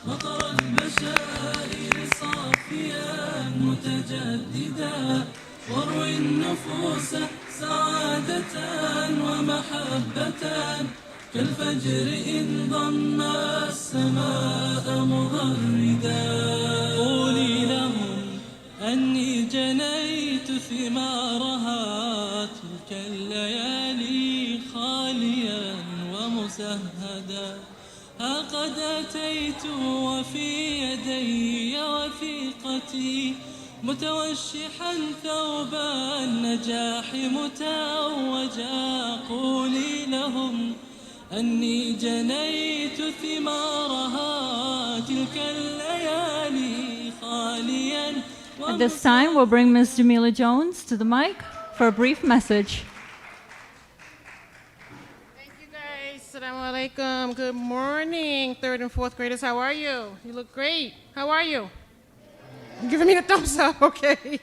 مطر البشائر صافيا متجددا واروي النفوس سعادة ومحبة كالفجر إن ضم السماء مغردا قولي لهم أني جنيت ثمارها تلك الليالي خاليا ومسهدا ها قد أتيت وفي يدي وثيقتي متوشحا ثوب النجاح متوجا قولي لهم أني جنيت ثمارها تلك الليالي خاليا. At this time, we'll bring Ms. Jamila Jones to the mic for a brief message. Thank you guys. Assalamu alaikum. Good morning, third and fourth graders. How are you? You look great. How are you? You're giving me a thumbs up, okay.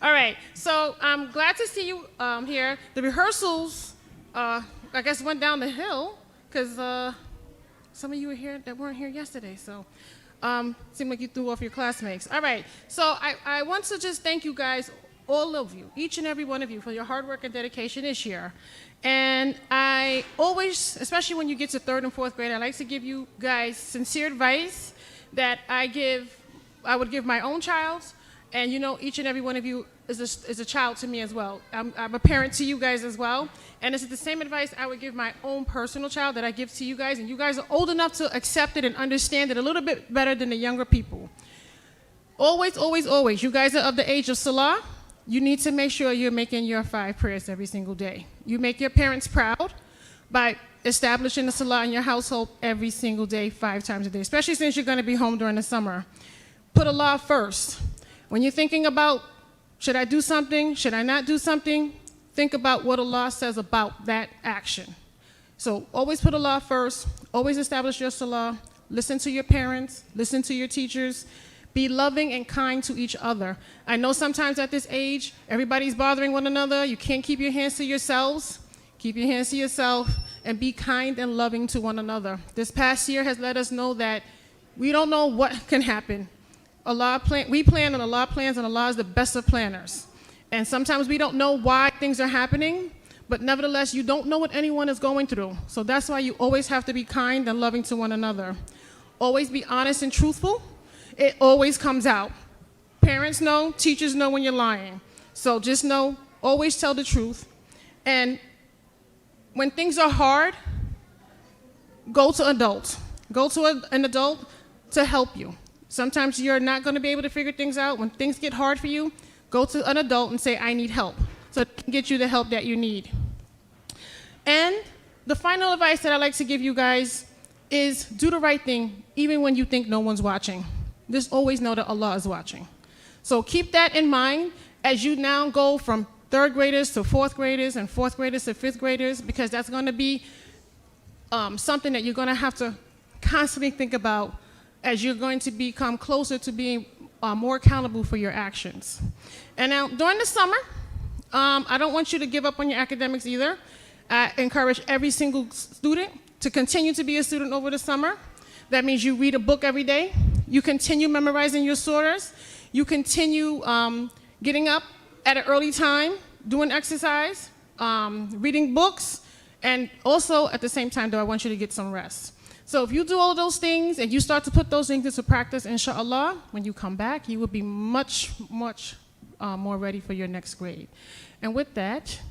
All right, so I'm glad to see you here. The rehearsals, I guess, went down the hill because some of you were here that weren't here yesterday, so seemed like you threw off your classmates. All right, so I want to just thank you guys, all of you, each and every one of you, for your hard work and dedication this year. And I always, especially when you get to third and fourth grade, I like to give you guys sincere advice that I would give my own child, and you know, each and every one of you is a child to me as well. I'm a parent to you guys as well, and this is the same advice I would give my own personal child that I give to you guys, and you guys are old enough to accept it and understand it a little bit better than the younger people. Always, always, always, you guys are of the age of Salah. You need to make sure you're making your 5 prayers every single day. You make your parents proud by establishing the Salah in your household every single day, 5 times a day, especially since you're going to be home during the summer. Put Allah first. When you're thinking about, should I do something, should I not do something, think about what Allah says about that action. So always put Allah first, always establish your Salah, listen to your parents, listen to your teachers, be loving and kind to each other. I know sometimes at this age, everybody's bothering one another. You can't keep your hands to yourselves. Keep your hands to yourself and be kind and loving to one another. This past year has let us know that we don't know what can happen. We plan and Allah plans, and Allah is the best of planners. And sometimes we don't know why things are happening, but nevertheless, you don't know what anyone is going through. So that's why you always have to be kind and loving to one another. Always be honest and truthful. It always comes out. Parents know, teachers know when you're lying. So just know, always tell the truth. And when things are hard, go to adults. Go to an adult to help you. Sometimes you're not going to be able to figure things out. When things get hard for you, go to an adult and say, I need help, so it can get you the help that you need. And the final advice that I like to give you guys is do the right thing, even when you think no one's watching. just always know that Allah is watching. So keep that in mind as you now go from third graders to fourth graders and fourth graders to fifth graders, because that's going to be something that you're going to have to constantly think about as you're going to become closer to being more accountable for your actions. And now, during the summer, I don't want you to give up on your academics either. I encourage every single student to continue to be a student over the summer. That means you read a book every day. You continue memorizing your surahs. You continue getting up at an early time, doing exercise, reading books, and also at the same time, though, I want you to get some rest. So if you do all of those things and you start to put those things into practice, inshallah, when you come back, you will be much, much more ready for your next grade. And with that,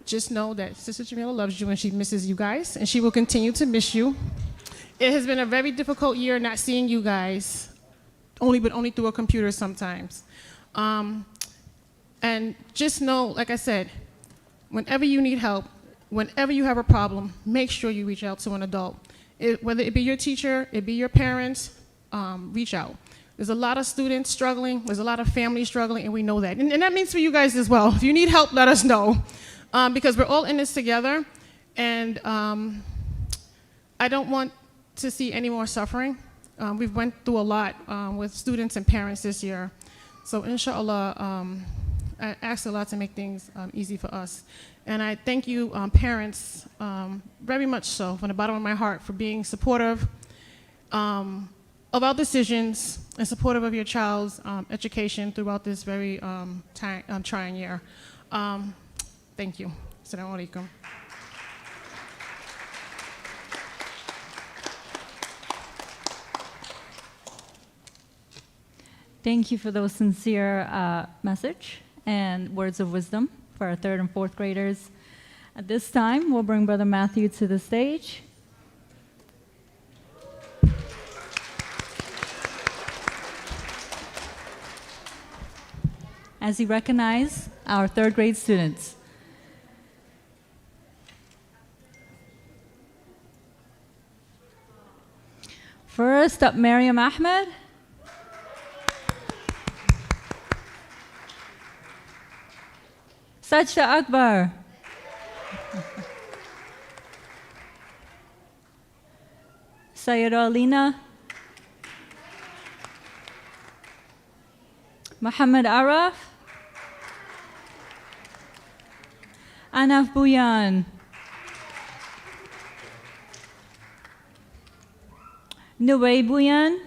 just know that Sister Jamila loves you and she misses you guys, and she will continue to miss you. It has been a very difficult year not seeing you guys, only through a computer sometimes. And just know, like I said, whenever you need help, whenever you have a problem, make sure you reach out to an adult. Whether it be your teacher, it be your parents, reach out. There's a lot of students struggling, there's a lot of families struggling, and we know that. And that means for you guys as well. If you need help, let us know, because we're all in this together, and I don't want to see any more suffering. We've went through a lot with students and parents this year. So inshallah, I ask Allah to make things easy for us. And I thank you, parents, very much so, from the bottom of my heart, for being supportive of our decisions and supportive of your child's education throughout this very trying year. Thank you. Assalamu alaikum. Thank you for those sincere message and words of wisdom for our third and fourth graders. At this time, we'll bring Brother Matthew to the stage. As he recognizes our third grade students. First up, Mariam Ahmed. Sajda Akbar. Sayyida Alina. Muhammad Araf. Anaf Buyan. Nuway Buyan.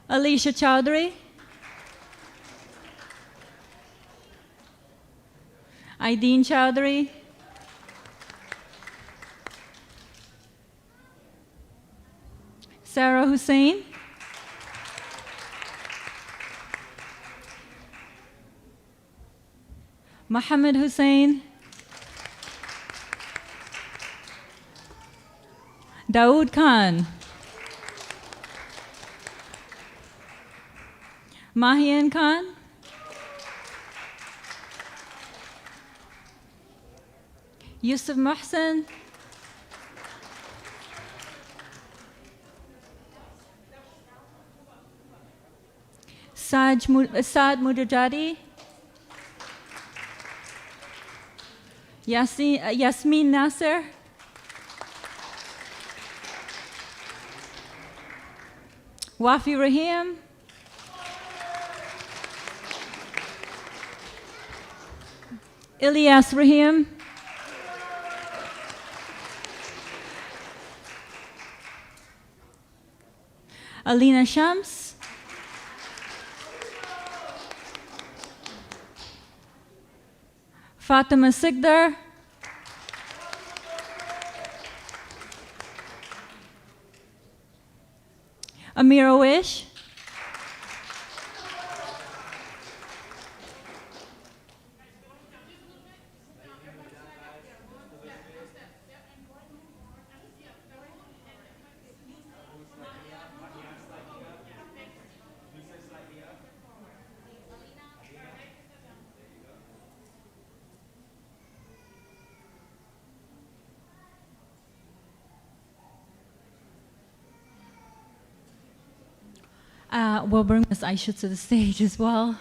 Alicia Chowdhury. Aideen Chowdhury. Sarah Hussain. Muhammad Hussain. Daoud Khan. Mahian Khan. Yusuf Mohsen. Saad Mudajadi. Yasmin Nasser. Wafi Rahim. Ilyas Rahim. Alina Shams. Fatima Sigdar. Amira Wish. We'll bring Miss Aisha to the stage as well,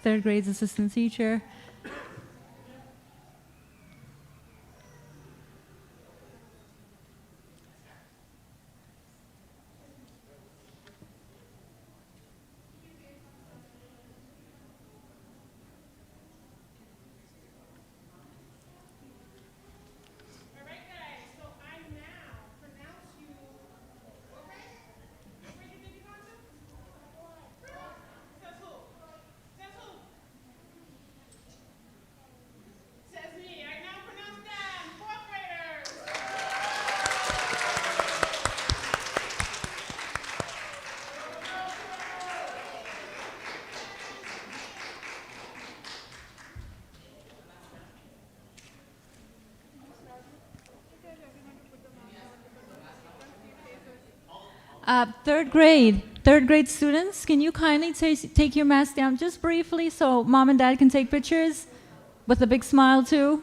third grade's assistant teacher. Third grade students, can you kindly take your mask down just briefly so mom and dad can take pictures with a big smile too?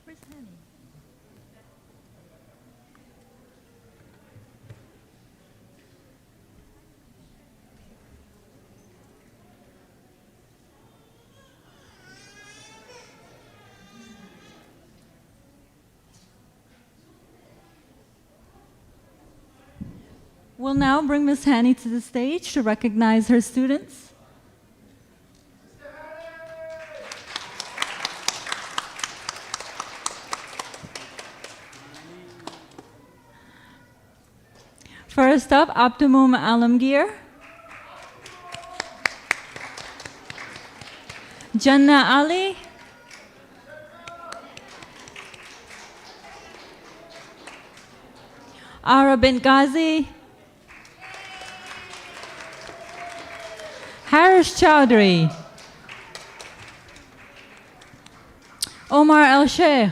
Where's Henny? We'll now bring Miss Hanny to the stage to recognize her students. First up, Abdumum Alamgir, Jannah Ali, Ara bint Ghazi, Harish Chowdhury, Omar El Sheikh,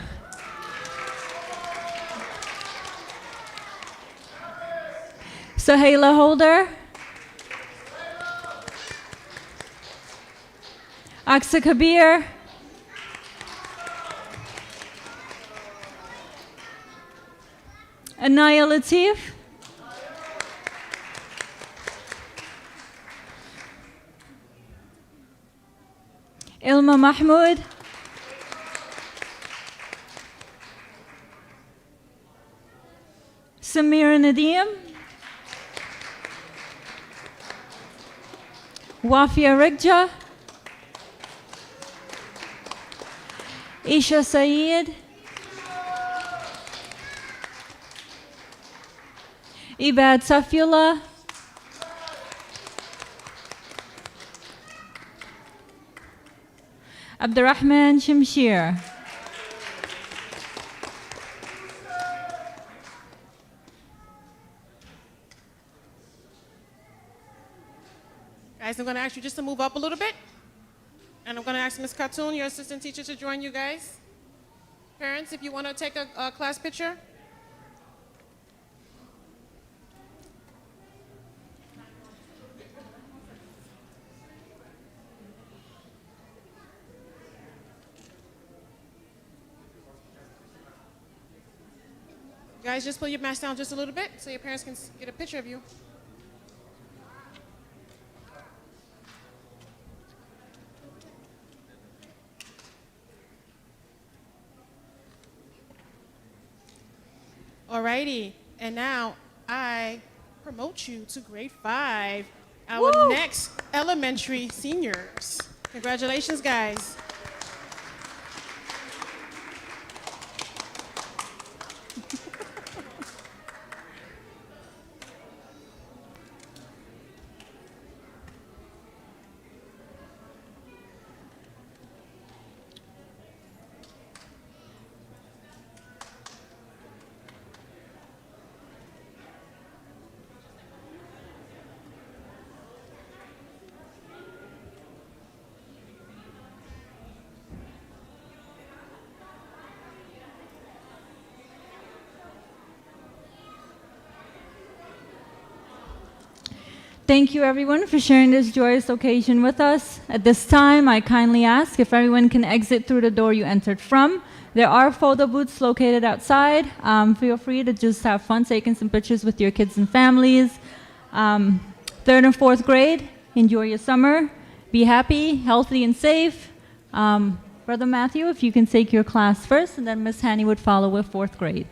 Sahela Holder, Aksa Kabir, Anaya Latif, Ilma Mahmoud, Samira Nadim, Wafia Rigja, Isha Saeed, Ibad Safullah, Abdurrahman Shamshir, Guys, I'm going to ask you just to move up a little bit. And I'm going to ask Ms. Khatun, your assistant teacher, to join you guys. Parents, if you want to take a class picture. Guys, just pull your mask down just a little bit so your parents can get a picture of you. Alrighty, and now I promote you to grade 5, our Woo! next elementary seniors. Congratulations, guys. Thank you, everyone, for sharing this joyous occasion with us. At this time, I kindly ask if everyone can exit through the door you entered from. There are photo booths located outside. Feel free to just have fun taking some pictures with your kids and families. Third and fourth grade, enjoy your summer. Be happy, healthy, and safe. Brother Matthew, if you can take your class first, and then Miss Hanny would follow with fourth grade.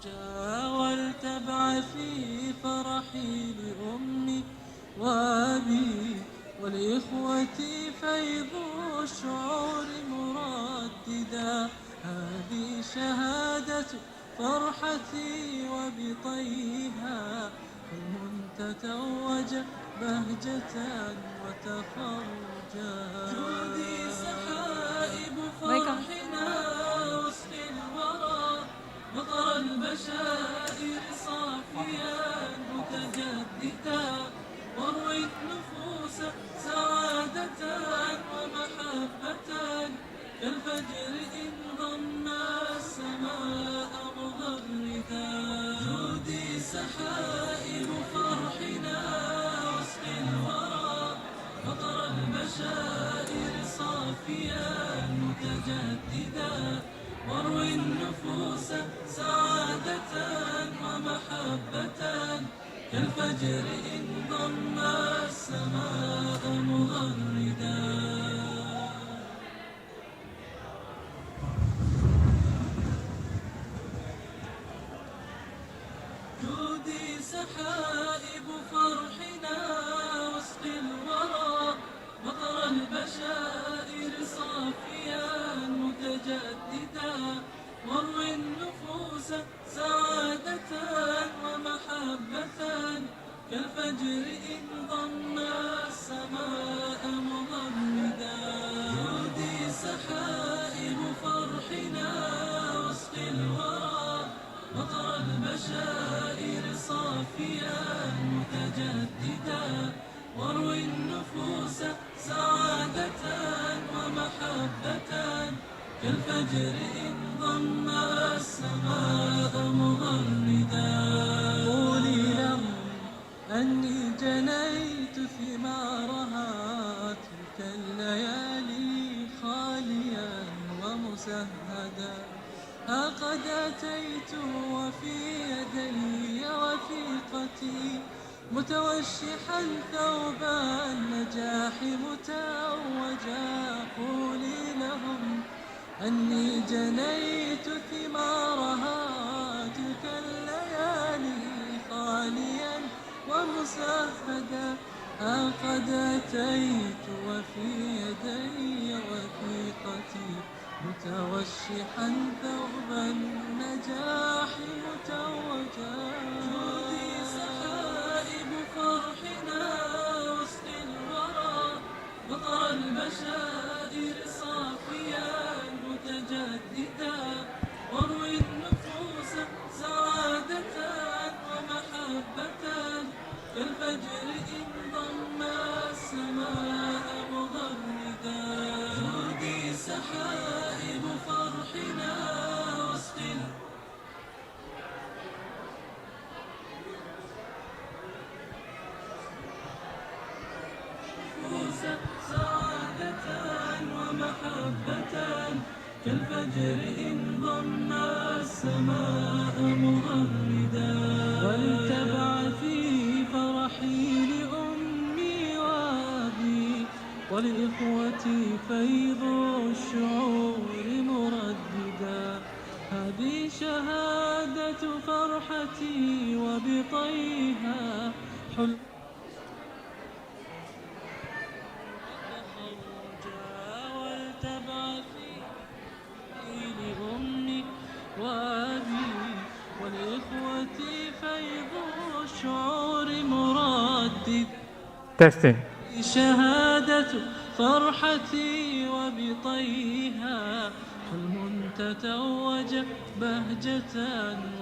جاولت بعثي فرحي لأمي وأبي ولإخوتي فيض الشعور مرددا هذه شهادة فرحتي وبطيها حلم تتوج بهجة وتخرجا جودي سحائب فرحنا وسط الورى مطر البشائر صافيا متجددا واروي النفوس سعادة ومحبة كالفجر إن ضم السماء مغردا جودي سحائب فرحنا وسط الورى مطر البشائر صافيا متجددا واروي النفوس سعادة ومحبة كالفجر إن ضم السماء مغردا جودي سحائب فرحنا وسط الورى مطر البشائر صافيا متجددا واروي النفوس سعادة ومحبة كالفجر إن ضم السماء مغردا جودي سحائب فرحنا وسط الورى مطر البشائر صافيا متجددا واروي النفوس سعادة ومحبة كالفجر إن ضم السماء مغردا قولي لهم أني جنيت ثمارها تلك الليالي خاليا ومسهدا ها قد أتيت وفي يدي وثيقتي متوشحا ثوب النجاح متوجا قولي لهم أني جنيت ثمارها تلك الليالي خاليا ومسهدا ها قد أتيت وفي يدي وثيقتي متوشحا ثوب النجاح متوجا. جودي سحائب فرحنا واسقي الورى مطر البشائر صافيا متجددا واروي النفوس سعادة ومحبة كالفجر إن ضم السماء مغردا. جودي سحائب فرحنا واسقي النفوس سعادة ومحبة كالفجر إن ضم السماء مغردا. ولتبعثي فرحي لأمي وأبي ولإخوتي فيض الشعور مرددا. هذه شهادة فرحتي وبطيها حلم لأمي وأبي ولإخوتي فيض الشعور مردد. Testing. شهادة فرحتي وبطيها حلم تتوج بهجة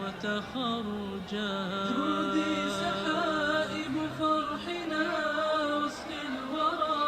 وتخرجا. جودي سحائب فرحنا واسقي الورى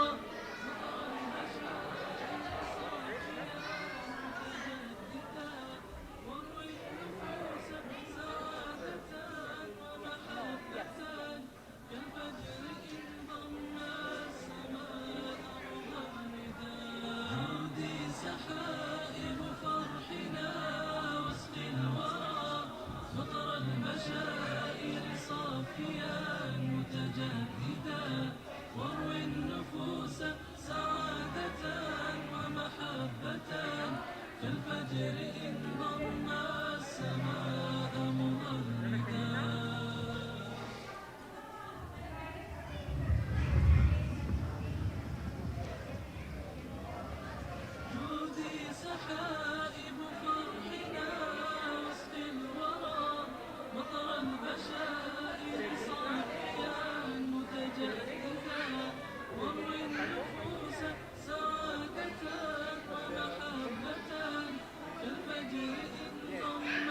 متجددا واروي النفوس سعادة ومحبة كالفجر إن ضم السماء مغردا. جودي سحائب فرحنا واسقي الورى مطر البشائر صافيا متجددا واروي النفوس سعادة ومحبة كالفجر إن ضم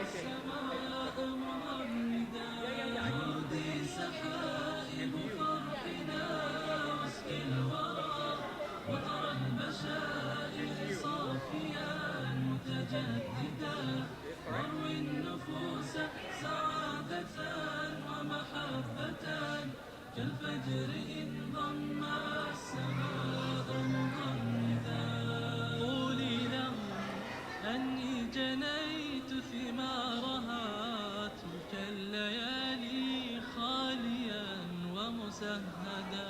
السماء مغردا. جودي سحائب فرحنا واسقي الورى مطر البشائر صافيا متجددا واروي النفوس سعادة ومحبة كالفجر إن ضم السماء مغردا. قولي لهم أني جنيت ثمارها تلك الليالي خاليا ومسهدا.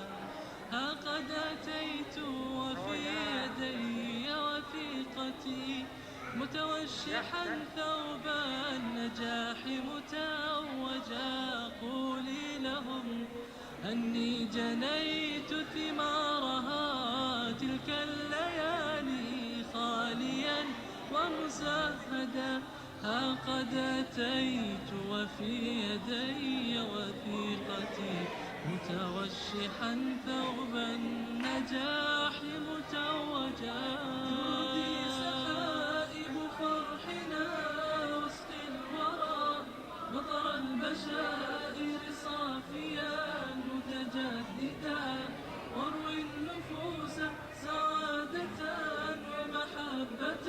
ها قد أتيت وفي يدي وثيقتي متوشحا ثوب النجاح متوجا. قولي لهم أني جنيت ثمارها تلك الليالي خاليا ومسهدا. ها قد أتيت وفي يدي وثيقتي متوشحا ثوب النجاح متوجا. جودي سحائب فرحنا واسقي الورى مطر البشائر صافيا متجددا واروي النفوس سعادة ومحبة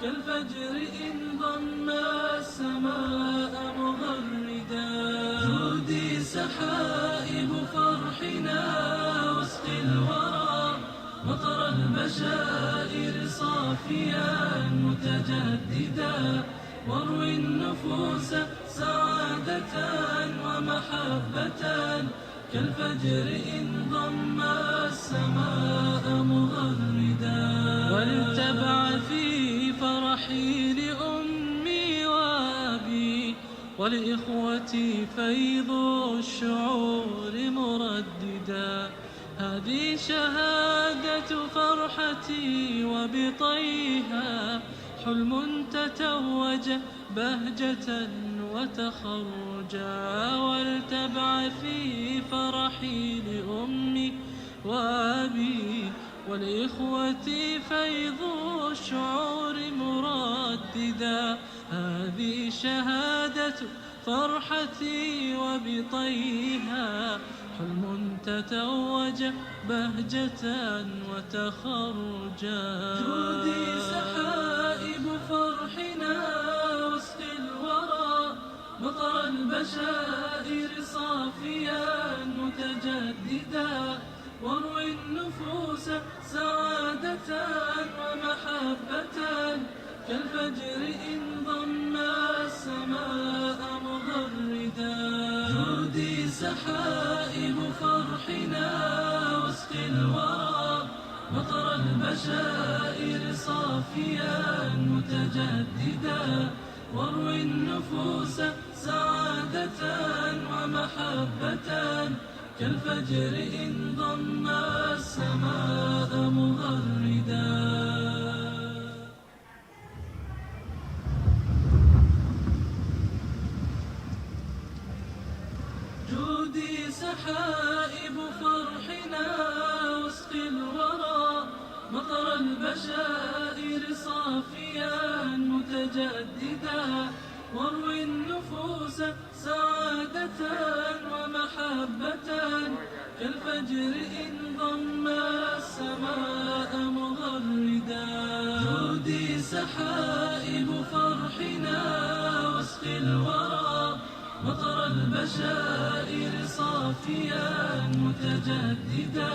كالفجر إن ضم السماء مغردا. جودي سحائب فرحنا واسقي الورى مطر البشائر صافيا متجددا واروي النفوس سعادة ومحبة كالفجر إن ضم السماء مغردا. ولتبعثي فرحي لأمي وأبي ولإخوتي فيض الشعور مرددا. هذه شهادة فرحتي وبطيها حلم تتوج بهجة وتخرجا. ولتبعثي فرحي لأمي وأبي ولإخوتي فيض الشعور مرددا. هذه شهادة فرحتي وبطيها حلم تتوج بهجة وتخرجا. جودي سحائب فرحنا واسقي الورى مطر البشائر صافيا متجددا. واروي النفوس سعادة ومحبة كالفجر إن ضم السماء مغردا. جودي سحائب فرحنا واسقي الورى مطر البشائر صافيا متجددا. واروي النفوس سعادة ومحبة كالفجر إن ضم السماء مغردا. جودي سحائب فرحنا واسقي الورى مطر البشائر صافيا متجددا. واروي النفوس سعادة ومحبة كالفجر إن ضم السماء مغردا. جودي سحائب فرحنا واسقي الورى مطر البشائر صافيا متجددا.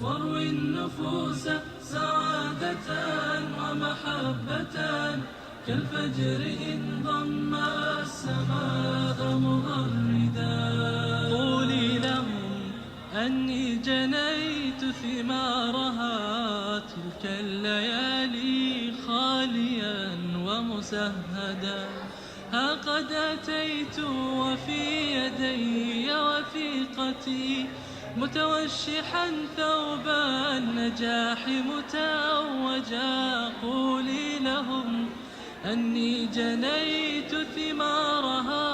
واروي النفوس سعادة ومحبة كالفجر إن ضم السماء مغردا. قولي لهم أني جنيت ثمارها تلك الليالي خاليا ومسهدا. ها قد أتيت وفي يدي وثيقتي متوشحا ثوب النجاح متوجا. قولي لهم أني جنيت ثمارها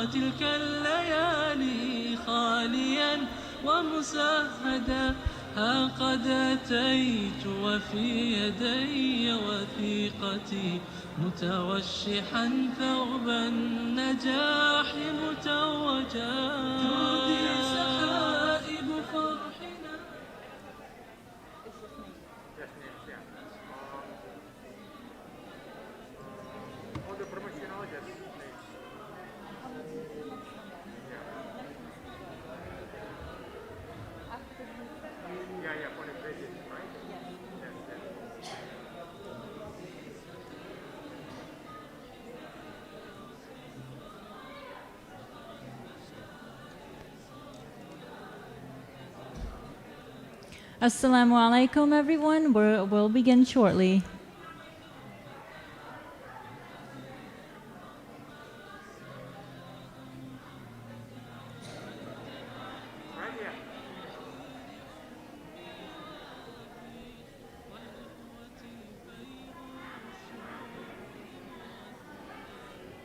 تلك الليالي خاليا ومسهدا. ها قد أتيت وفي يدي وثيقتي متوشحا ثوب النجاح متوجا. جودي سحائب فرحنا. On the promotional, yes, please. Yeah, for the credit, right? Yes, yes. Assalamu alaikum, everyone. We'll begin shortly. Right, yeah.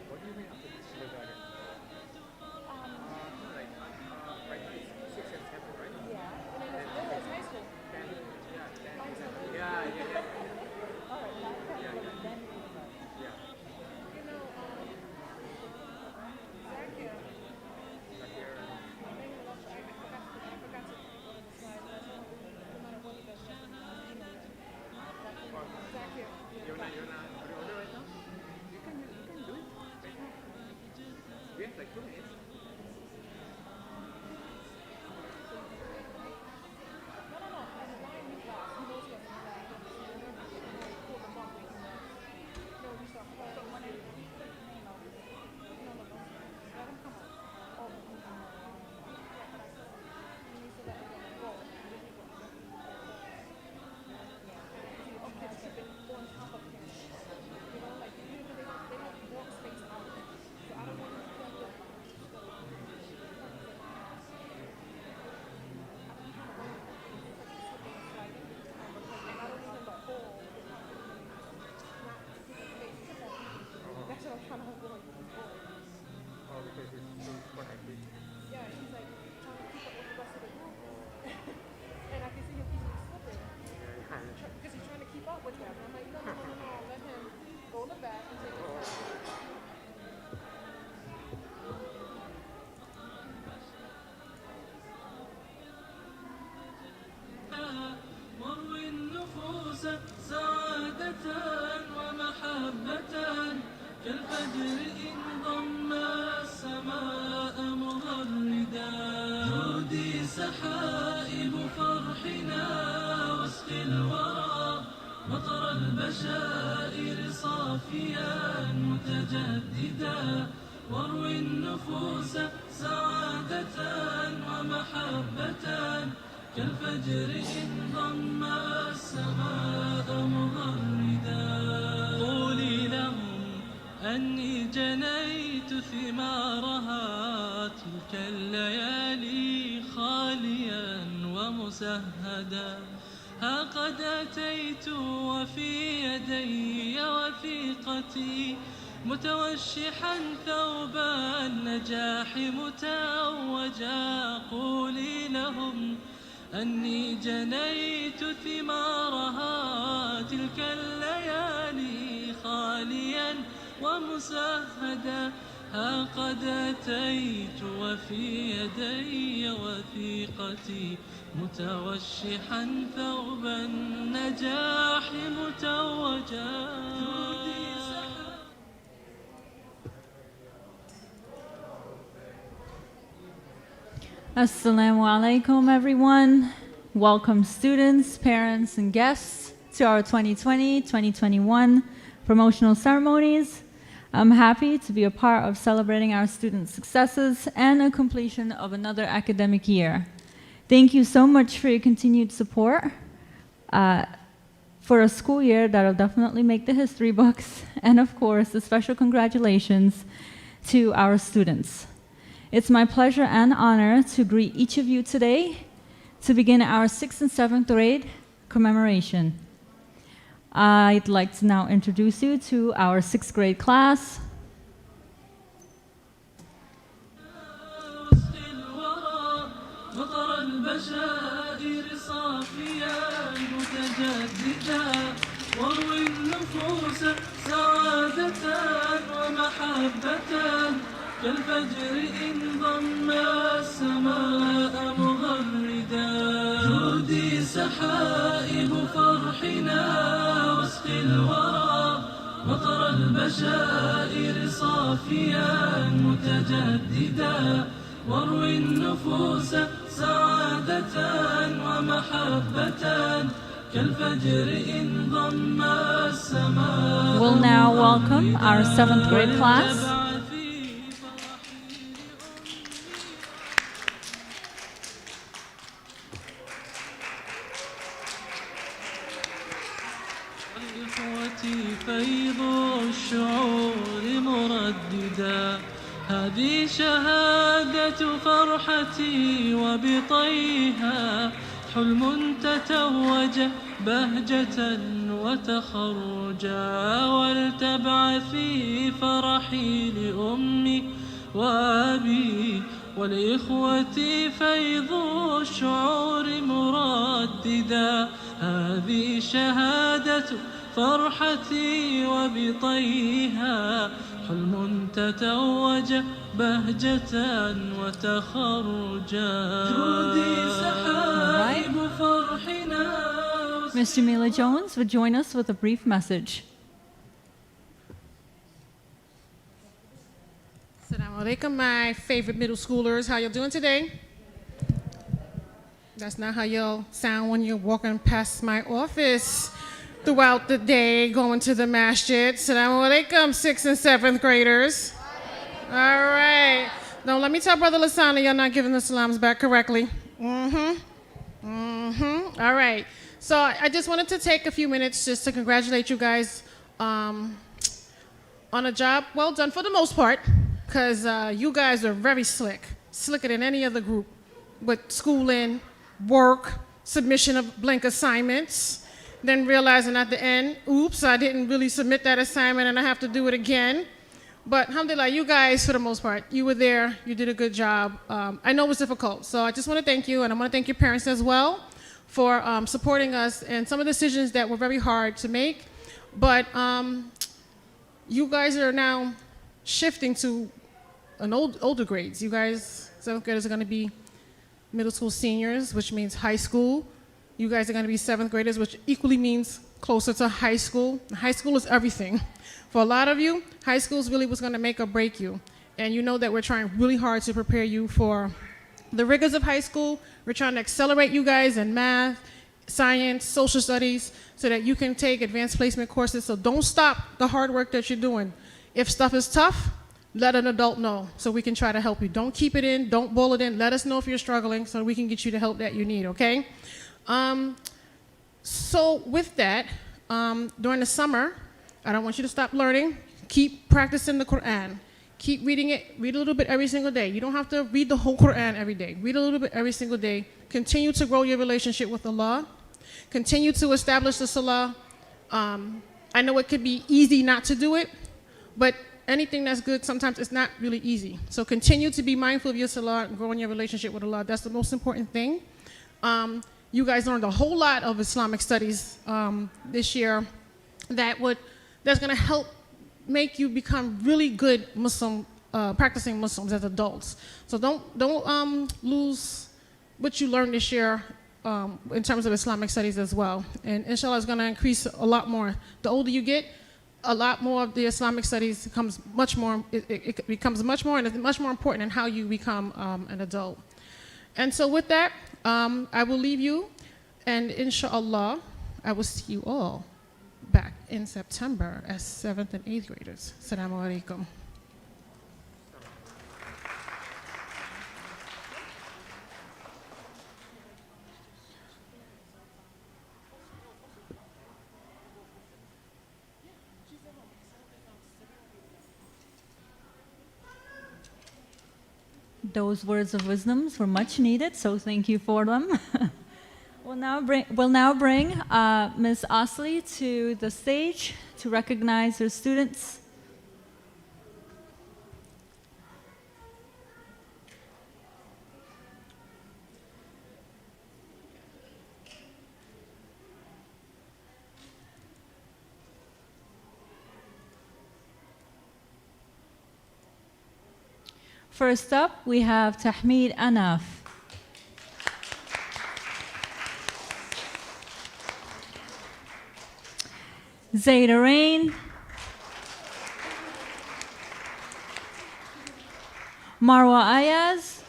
What do you mean after this kindergarten? Like, right, 6 and 7, right? Yeah, and then it's high school. 10, yeah, 10, 11. Yeah. All right, that's kind Yeah, of yeah. then. Yeah. You know, Zach, Like here, maybe I forgot to put on the slide. That's one no matter what he does, Zach here. you're not order right now? You can do it right now. We have like 2 minutes. No, and the line you last, he knows what's in the line. Pull the bump. No, you stop. No, let him come on. Oh, he needs to let him go. Kids keep it on top of him. You know, like usually they have more space out. So I don't want to البشائر صافيا متجددا واروي النفوس سعادة ومحبة كالفجر إن ضم السماء مغردا قولي لهم أني جنيت ثمارها تلك الليالي خاليا ومسهدا ها قد أتيت وفي يدي وثيقتي متوشحا ثوب النجاح متوجا قولي لهم أني جنيت ثمارها تلك الليالي خاليا ومسهدا ها قد أتيت وفي يدي وثيقتي متوشحا ثوب النجاح متوجا Assalamu alaikum, everyone. Welcome students, parents, and guests to our 2020-2021 promotional ceremonies. I'm happy to be a part of celebrating our students' successes and the completion of another academic year. Thank you so much for your continued support for a school year that'll definitely make the history books, and of course, a special congratulations to our students. It's my pleasure and honor to greet each of you today to begin our 6th and 7th grade commemoration. I'd like to now introduce you to our 6th grade class. مطر البشائر صافيا متجددا واروي النفوس سعادة ومحبة كالفجر إن ضم السماء مغردا جودي سحائب فرحنا واسقي الورى مطر البشائر صافيا متجددا واروي النفوس سعادة ومحبة كالفجر إن ضم السماء. We'll now welcome our 7th grade class. فيض الشعور مرددا هذه شهادة فرحتي وبطيها حلم تتوج بهجة وتخرجا ولتبعثي فرحي لأمي وأبي ولإخوتي فيض الشعور مرددا هذه شهادة فرحتي وبطيها حلم تتوج بهجة وتخرجا جودي سحائب فرحنا. Ms. Jamila Jones would join us with a brief message. Assalamu alaikum, my favorite middle schoolers. How y'all doing today? That's not how y'all sound when you're walking past my office throughout the day, going to the masjid. Assalamu alaikum, 6th and 7th graders. All right. Now, let me tell Brother Lasana, you're not giving the salams back correctly. All right. So I just wanted to take a few minutes just to congratulate you guys on a job well done for the most part, because you guys are very slick, slicker than any other group with schooling, work, submission of blank assignments, then realizing at the end, oops, I didn't really submit that assignment and I have to do it again. But alhamdulillah, you guys, for the most part, you were there, you did a good job. I know it was difficult, so I just want to thank you, and I want to thank your parents as well for supporting us in some of the decisions that were very hard to make. But you guys are now shifting to an older grades. You guys, 7th graders, are going to be middle school seniors, which means high school. You guys are going to be 7th graders, which equally means closer to high school. High school is everything. For a lot of you, high school is really what's going to make or break you. And you know that we're trying really hard to prepare you for the rigors of high school. We're trying to accelerate you guys in math, science, social studies, so that you can take advanced placement courses. So don't stop the hard work that you're doing. If stuff is tough, let an adult know so we can try to help you. Don't keep it in, don't bowl it in. Let us know if you're struggling so we can get you the help that you need, okay? So with that, during the summer, I don't want you to stop learning. Keep practicing the Quran. Keep reading it. Read a little bit every single day. You don't have to read the whole Quran every day. Read a little bit every single day. Continue to grow your relationship with Allah. Continue to establish the Salah. I know it could be easy not to do it, but anything that's good, sometimes it's not really easy. So continue to be mindful of your Salah and growing your relationship with Allah. That's the most important thing. You guys learned a whole lot of Islamic studies this year that's going to help make you become really good Muslim, practicing Muslims as adults. So don't lose what you learned this year in terms of Islamic studies as well. And inshallah, it's going to increase a lot more. The older you get, a lot more of the Islamic studies becomes much more, it becomes much more, and it's much more important in how you become an adult. And so with that, I will leave you, and inshallah, I will see you all back in September as 7th and 8th graders. Assalamu alaikum. Those words of wisdom were much needed, so thank you for them. We'll now bring Ms. Osley to the stage to recognize her students. First up, we have Tahmid Anaf. Zayda Rain. Marwa Ayaz.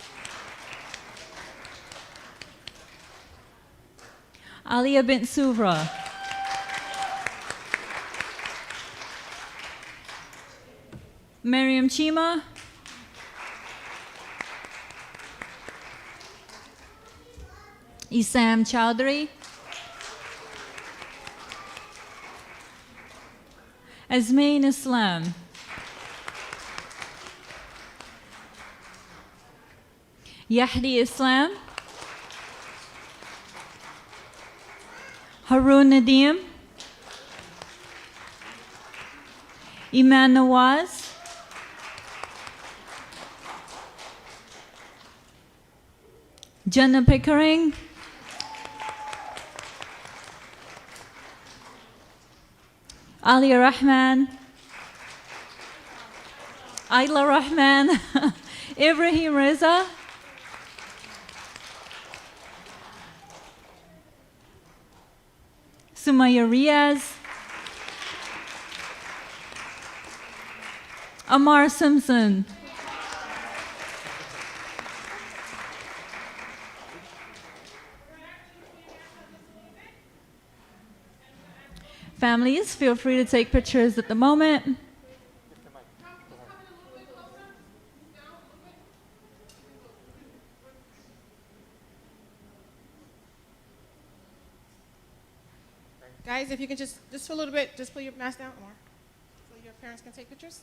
Aliyah bint Suvra. Miriam Chima. Isam Chowdhury. Azmain Islam. Yahdi Islam. Harun Nadim. Iman Nawaz. Jannah Pickering. Alia Rahman, Ayla Rahman, Ibrahim Reza, Sumaya Riaz, Amar Simpson, families, feel free to take pictures at the moment. Guys, if you can just for a little bit, just pull your mask down, Omar, so your parents can take pictures.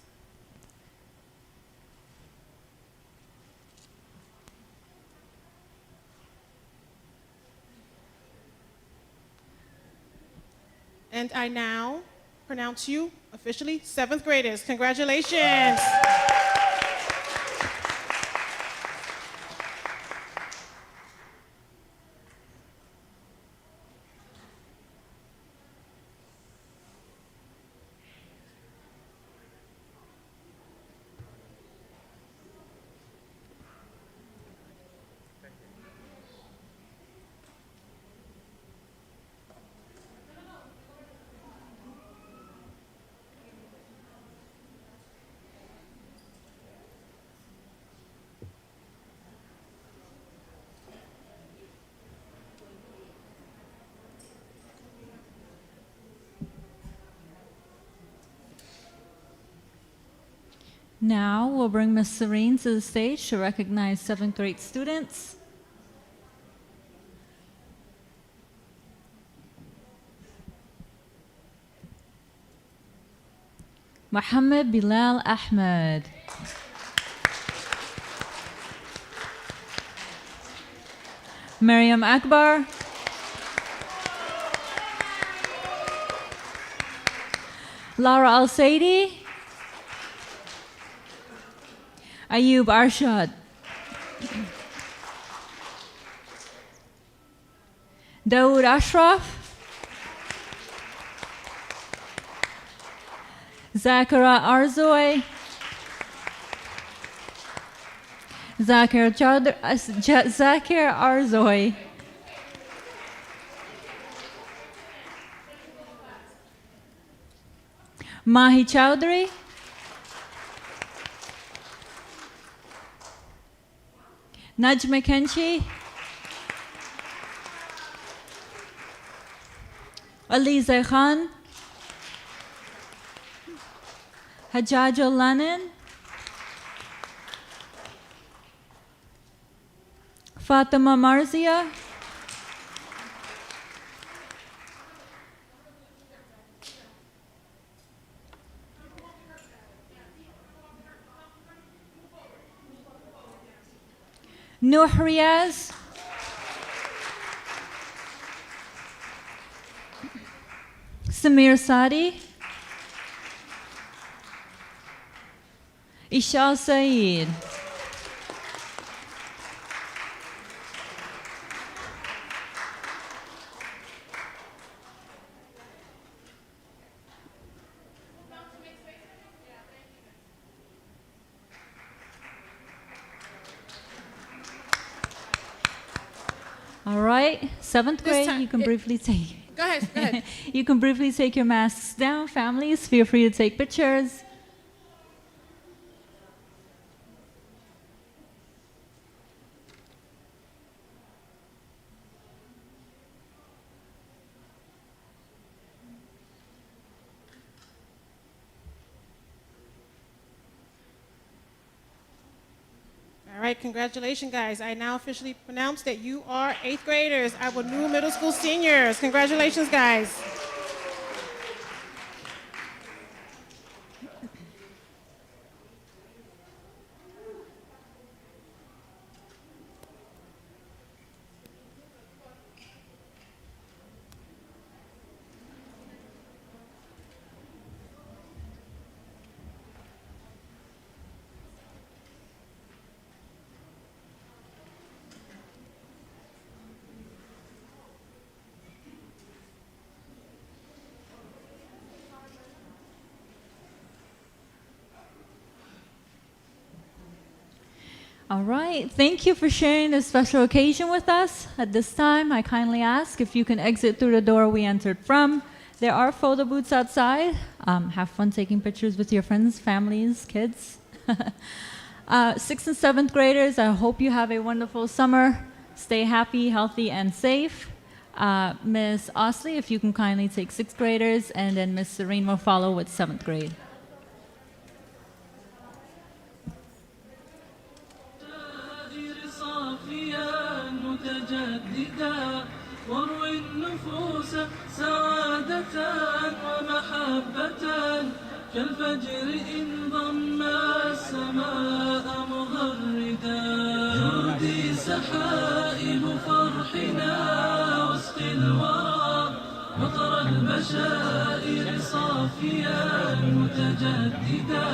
And I now pronounce you officially 7th graders. Congratulations. Now we'll bring Miss Serene to the stage to recognize 7th grade students. Muhammad Bilal Ahmed. Maryam Akbar. Lara Al-Saidi. Ayub Arshad. Dawood Ashraf. Zakira Arzoy. Zakir Arzoy. Mahi Chowdhury. Najma Kenchi. Aliza Khan. Hajjaj Al-Lanin. Fatima Marzia. Nuh Riaz. Samir Sadi. Isha Saeed. All right, 7th grade, you can briefly take. Go ahead. You can briefly take your masks down. Families, feel free to take pictures. All right, congratulations, guys. I now officially pronounce that you are 8th graders, our new middle school seniors. Congratulations, guys. All right, thank you for sharing this special occasion with us. At this time, I kindly ask if you can exit through the door we entered from. There are photo booths outside. Have fun taking pictures with your friends, families, kids. 6th and 7th graders, I hope you have a wonderful summer. Stay happy, healthy, and safe. Ms. Osley, if you can kindly take 6th graders, and then Ms. Serene will follow with 7th grade. متجددا واروي النفوس سعادة ومحبة كالفجر إن ضم السماء مغردا جودي سحائب فرحنا وسط الورى مطر البشائر صافيا متجددا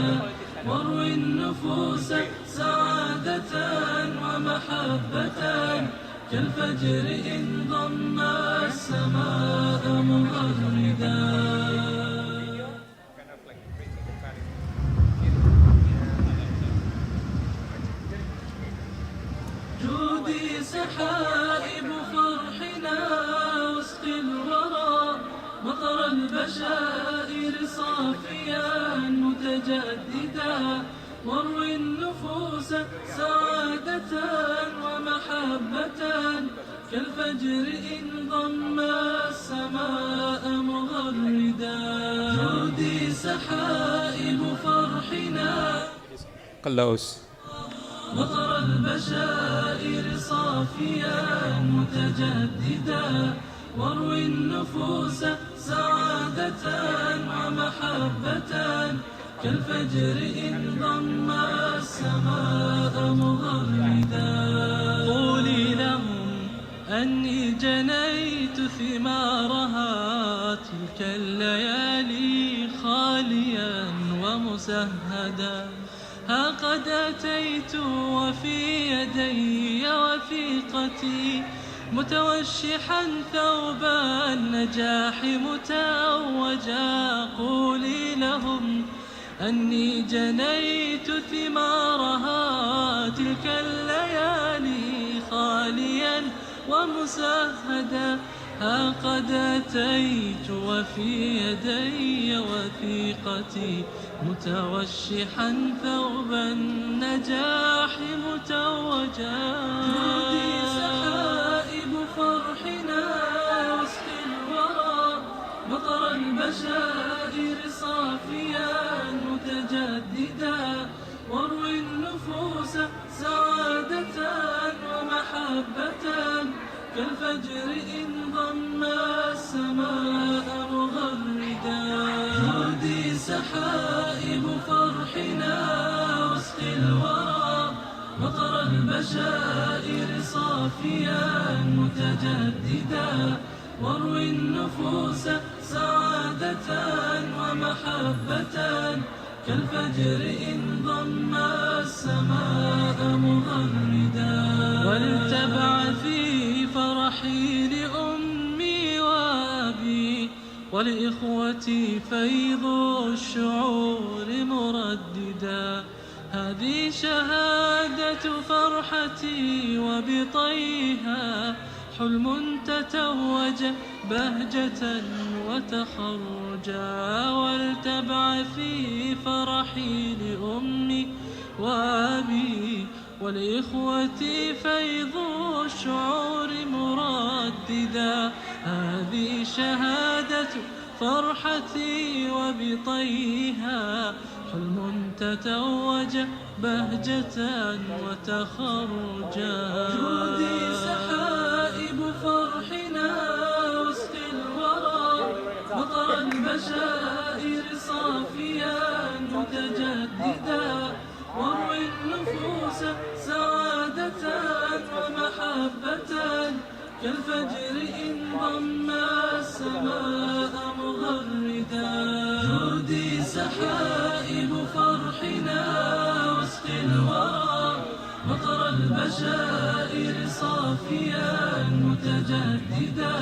واروي النفوس سعادة ومحبة كالفجر إن ضم السماء مغردا جودي سحائب فرحنا وسط الورى مطر البشائر صافيا متجددا واروي النفوس سعادة ومحبة كالفجر إن ضم السماء مغردا جودي سحائب فرحنا close. مطر البشائر صافيا متجددا واروي النفوس سعادة ومحبة كالفجر إن ضم السماء مغردا. قولي لهم أني جنيت ثمارها تلك الليالي خاليا ومسهدا. ها قد أتيت وفي يدي وثيقتي متوشحا ثوب النجاح متوجا. قولي لهم أني جنيت ثمارها تلك الليالي خاليا ومسهدا. ها قد أتيت وفي يدي وثيقتي متوشحا ثوب النجاح متوجا. جودي سحائب فرحنا واسقي الورى مطر البشائر صافيا متجددا واروي النفوس سعادة ومحبة كالفجر إن ضم السماء مغردا. جودي سحائب فرحنا واسقي الورى مطر البشائر صافيا متجددا واروي النفوس سعادة ومحبة كالفجر إن ضم السماء مغردا. ولتبعثي فرحي لأمي وأبي ولإخوتي فيض الشعور مرددا. هذه شهادة فرحتي وبطيها حلم تتوج بهجة وتخرجا. ولتبعثي فرحي لأمي وأبي ولإخوتي فيض الشعور مرددا. هذه شهادة فرحتي وبطيها حلم تتوج بهجة وتخرجا. جودي سحائب فرحنا واسقي الورى مطر البشائر صافيا متجددا واروي النفوس سعادة ومحبة كالفجر إن ضم السماء مغردا. جودي سحائب فرحنا واسقي الورى مطر البشائر صافيا متجددا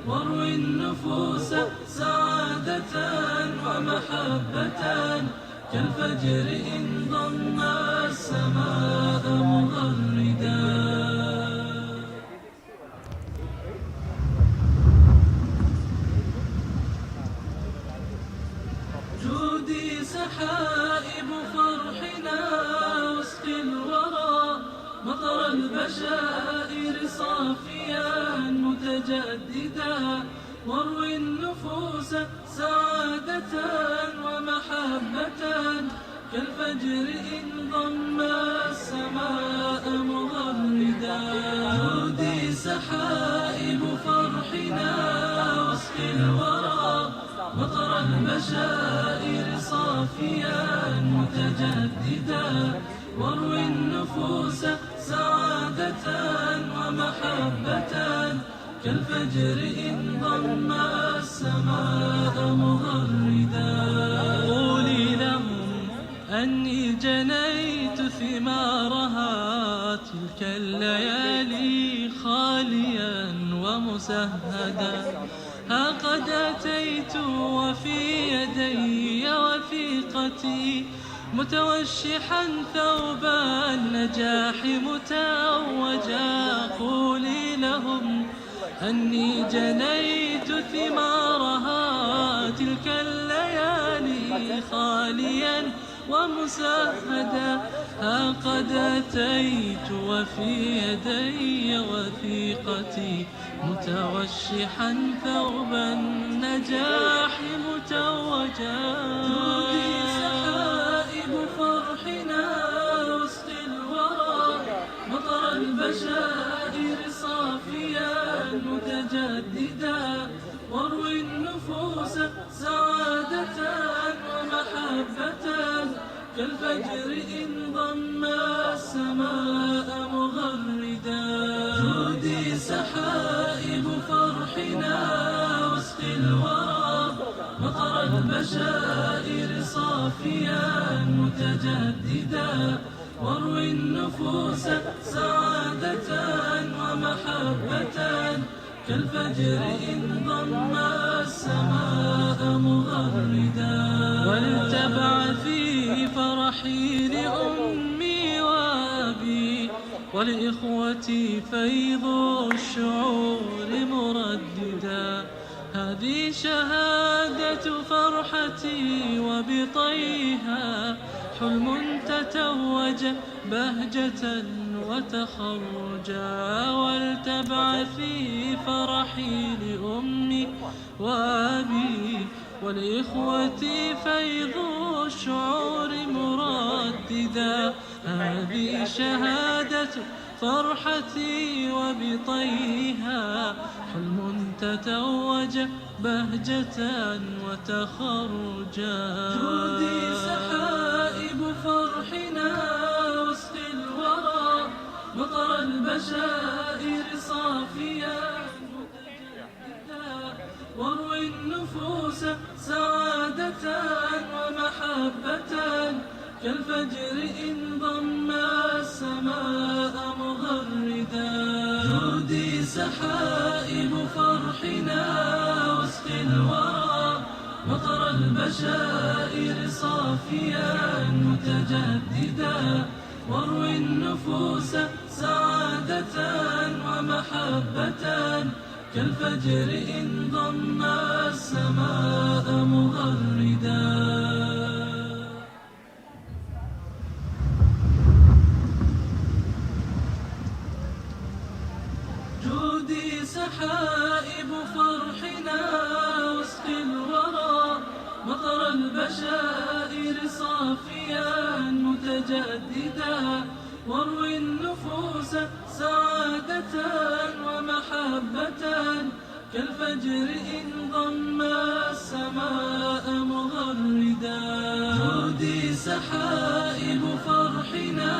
واروي النفوس سعادة ومحبة كالفجر إن ضم السماء مغردا. جودي سحائب فرحنا واسقي الورى مطر البشائر صافيا متجددا واروي النفوس سعادة ومحبة كالفجر إن ضم السماء مغردا. جودي سحائب فرحنا واسقي الورى مطر البشائر صافيا متجددا واروي النفوس سعادة ومحبة كالفجر إن ضم السماء مغردا. قولي لهم أني جنيت ثمارها تلك الليالي خاليا ومسهدا. ها قد أتيت وفي يدي وثيقتي متوشحا ثوب النجاح متوجا. قولي لهم أني جنيت ثمارها تلك الليالي خاليا ومسهدا. ها قد أتيت وفي يدي وثيقتي متوشحا ثوب النجاح متوجا. جودي سحائب فرحنا وسط الورى مطر البشائر صافيا متجددا واروي النفوس سعادة ومحبة كالفجر إن ضم السماء مغردا جودي سحائب فرحنا وسط الورى مطر البشائر صافيا متجددا واروي النفوس سعادة ومحبة كالفجر إن ضم السماء مغردا ولتبع في فرحي لأمي وأبي ولإخوتي فيض الشعور مرددا هذه شهادة فرحتي وبطيها حلم تتوج بهجة وتخرجا ولتبع في فرحي لأمي وأبي ولإخوتي فيض الشعور مرددا هذه شهادة فرحتي وبطيها حلم تتوج بهجة وتخرجا جودي سحائب فرحنا وسط الورى مطر البشائر صافيا متجددا واروي النفوس سعادة ومحبة كالفجر إن ضم السماء مغردا جودي سحائب فرحنا وسط الورى مطر البشائر صافيا متجددا واروي النفوس سعادة ومحبة كالفجر إن ضم السماء مغردا جودي سحائب فرحنا وسط الورى مطر البشائر صافيا متجددا واروي النفوس سعادة ومحبة كالفجر إن ضم السماء مغردا جودي سحائب فرحنا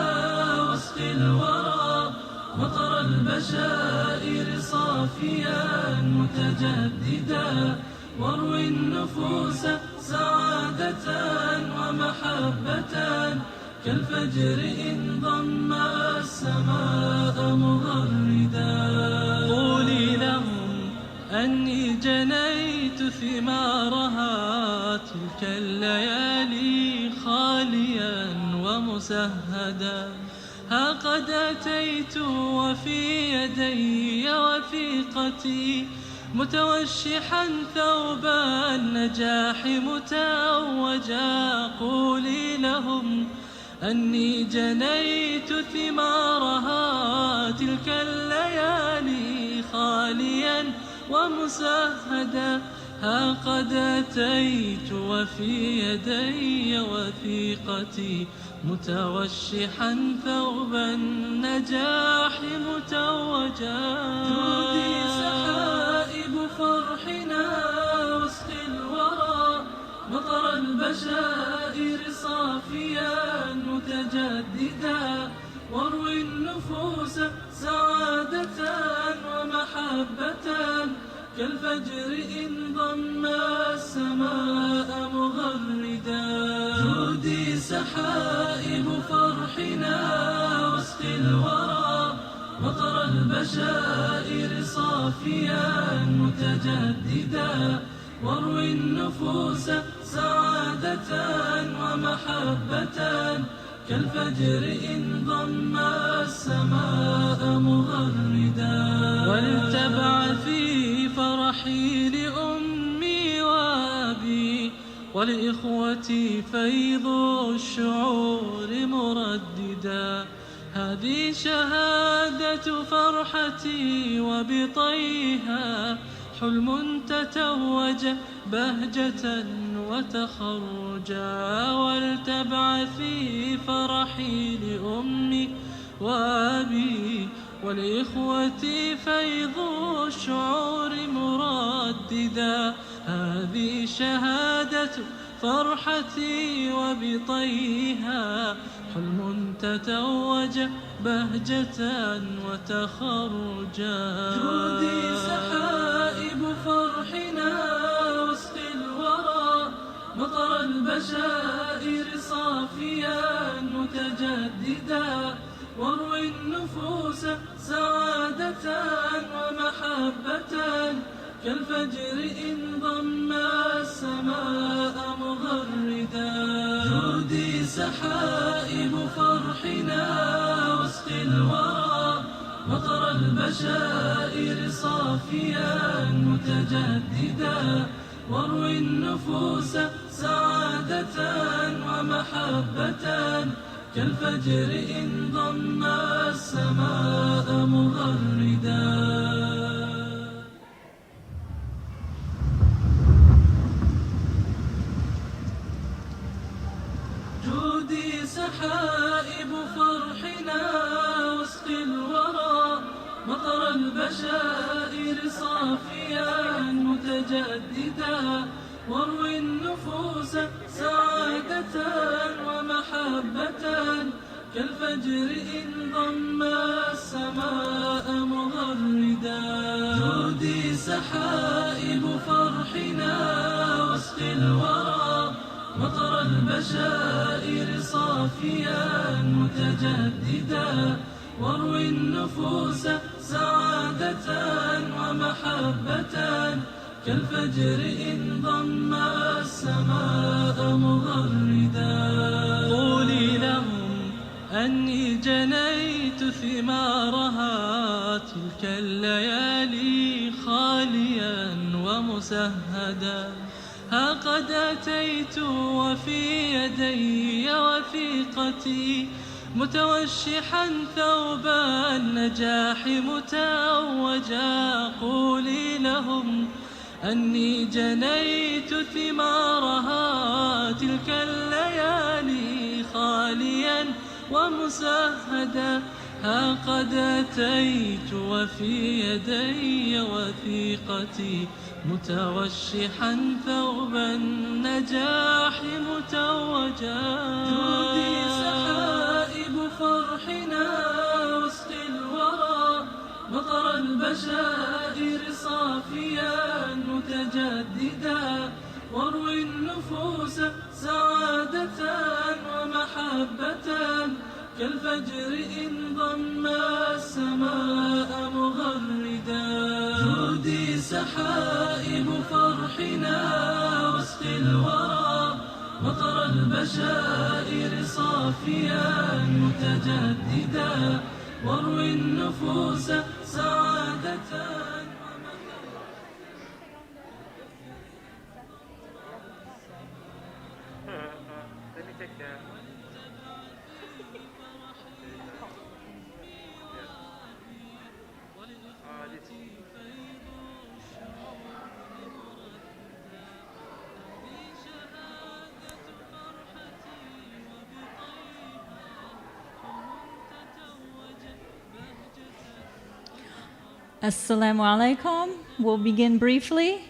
وسط الورى مطر البشائر صافيا متجددا واروي النفوس سعادة ومحبة كالفجر إن ضم السماء مغردا قولي لهم أني جنيت ثمارها تلك الليالي خاليا ومسهدا ها قد أتيت وفي يدي وثيقتي متوشحا ثوب النجاح متوجا قولي لهم أني جنيت ثمارها تلك الليالي خاليا ومسهدا ها قد أتيت وفي يدي وثيقتي متوشحا ثوب النجاح متوجا جودي سحائب فرحنا وسط الورى مطر البشائر صافيا متجددا واروي النفوس سعادة ومحبة كالفجر إن ضم السماء مغردا جودي سحائب فرحنا وسط الورى مطر البشائر صافيا متجددا واروي النفوس سعادة ومحبة كالفجر إن ضم السماء مغردا ولتبع في فرحي لأمي وأبي ولإخوتي فيض الشعور مرددا هذه شهادة فرحتي وبطيها حلم تتوج بهجة وتخرجا ولتبعثي فرحي لأمي وأبي ولإخوتي فيض الشعور مرددا هذه شهادة فرحتي وبطيها حلم تتوج بهجة وتخرجا جودي سحائب فرحنا واسقي الورى مطر البشائر صافيا متجددا واروي النفوس سعادة ومحبة كالفجر إن ضم السماء مغردا جودي سحائب فرحنا واسقي الورى مطر البشائر صافيا متجددا واروي النفوس سعادة ومحبة كالفجر إن ضم السماء مغردا جودي سحائب فرحنا واسقي الورى مطر البشائر صافيا متجددا واروي النفوس سعادة ومحبة كالفجر إن ضم السماء مغردا جودي سحائب فرحنا واسقي الورى مطر البشائر صافيا متجددا واروي النفوس سعادة ومحبة كالفجر إن ضم السماء مغردا قولي لهم أني جنيت ثمارها تلك الليالي خاليا ومسهدا ها قد أتيت وفي يدي وثيقتي متوشحا ثوب النجاح متوجا قولي لهم أني جنيت ثمارها تلك الليالي خاليا ومسهدا ها قد أتيت وفي يدي وثيقتي متوشحا ثوب النجاح متوجا جودي سحائب فرحنا واسقي الورى مطر البشائر صافيا متجددا واروي النفوس سعادة ومحبة كالفجر إن ضم السماء مغردا جودي سحائب فرحنا واسقي الورى مطر البشائر صافيا متجددا واروي النفوس سعادة Let me take that. Assalamu alaikum. We'll begin briefly.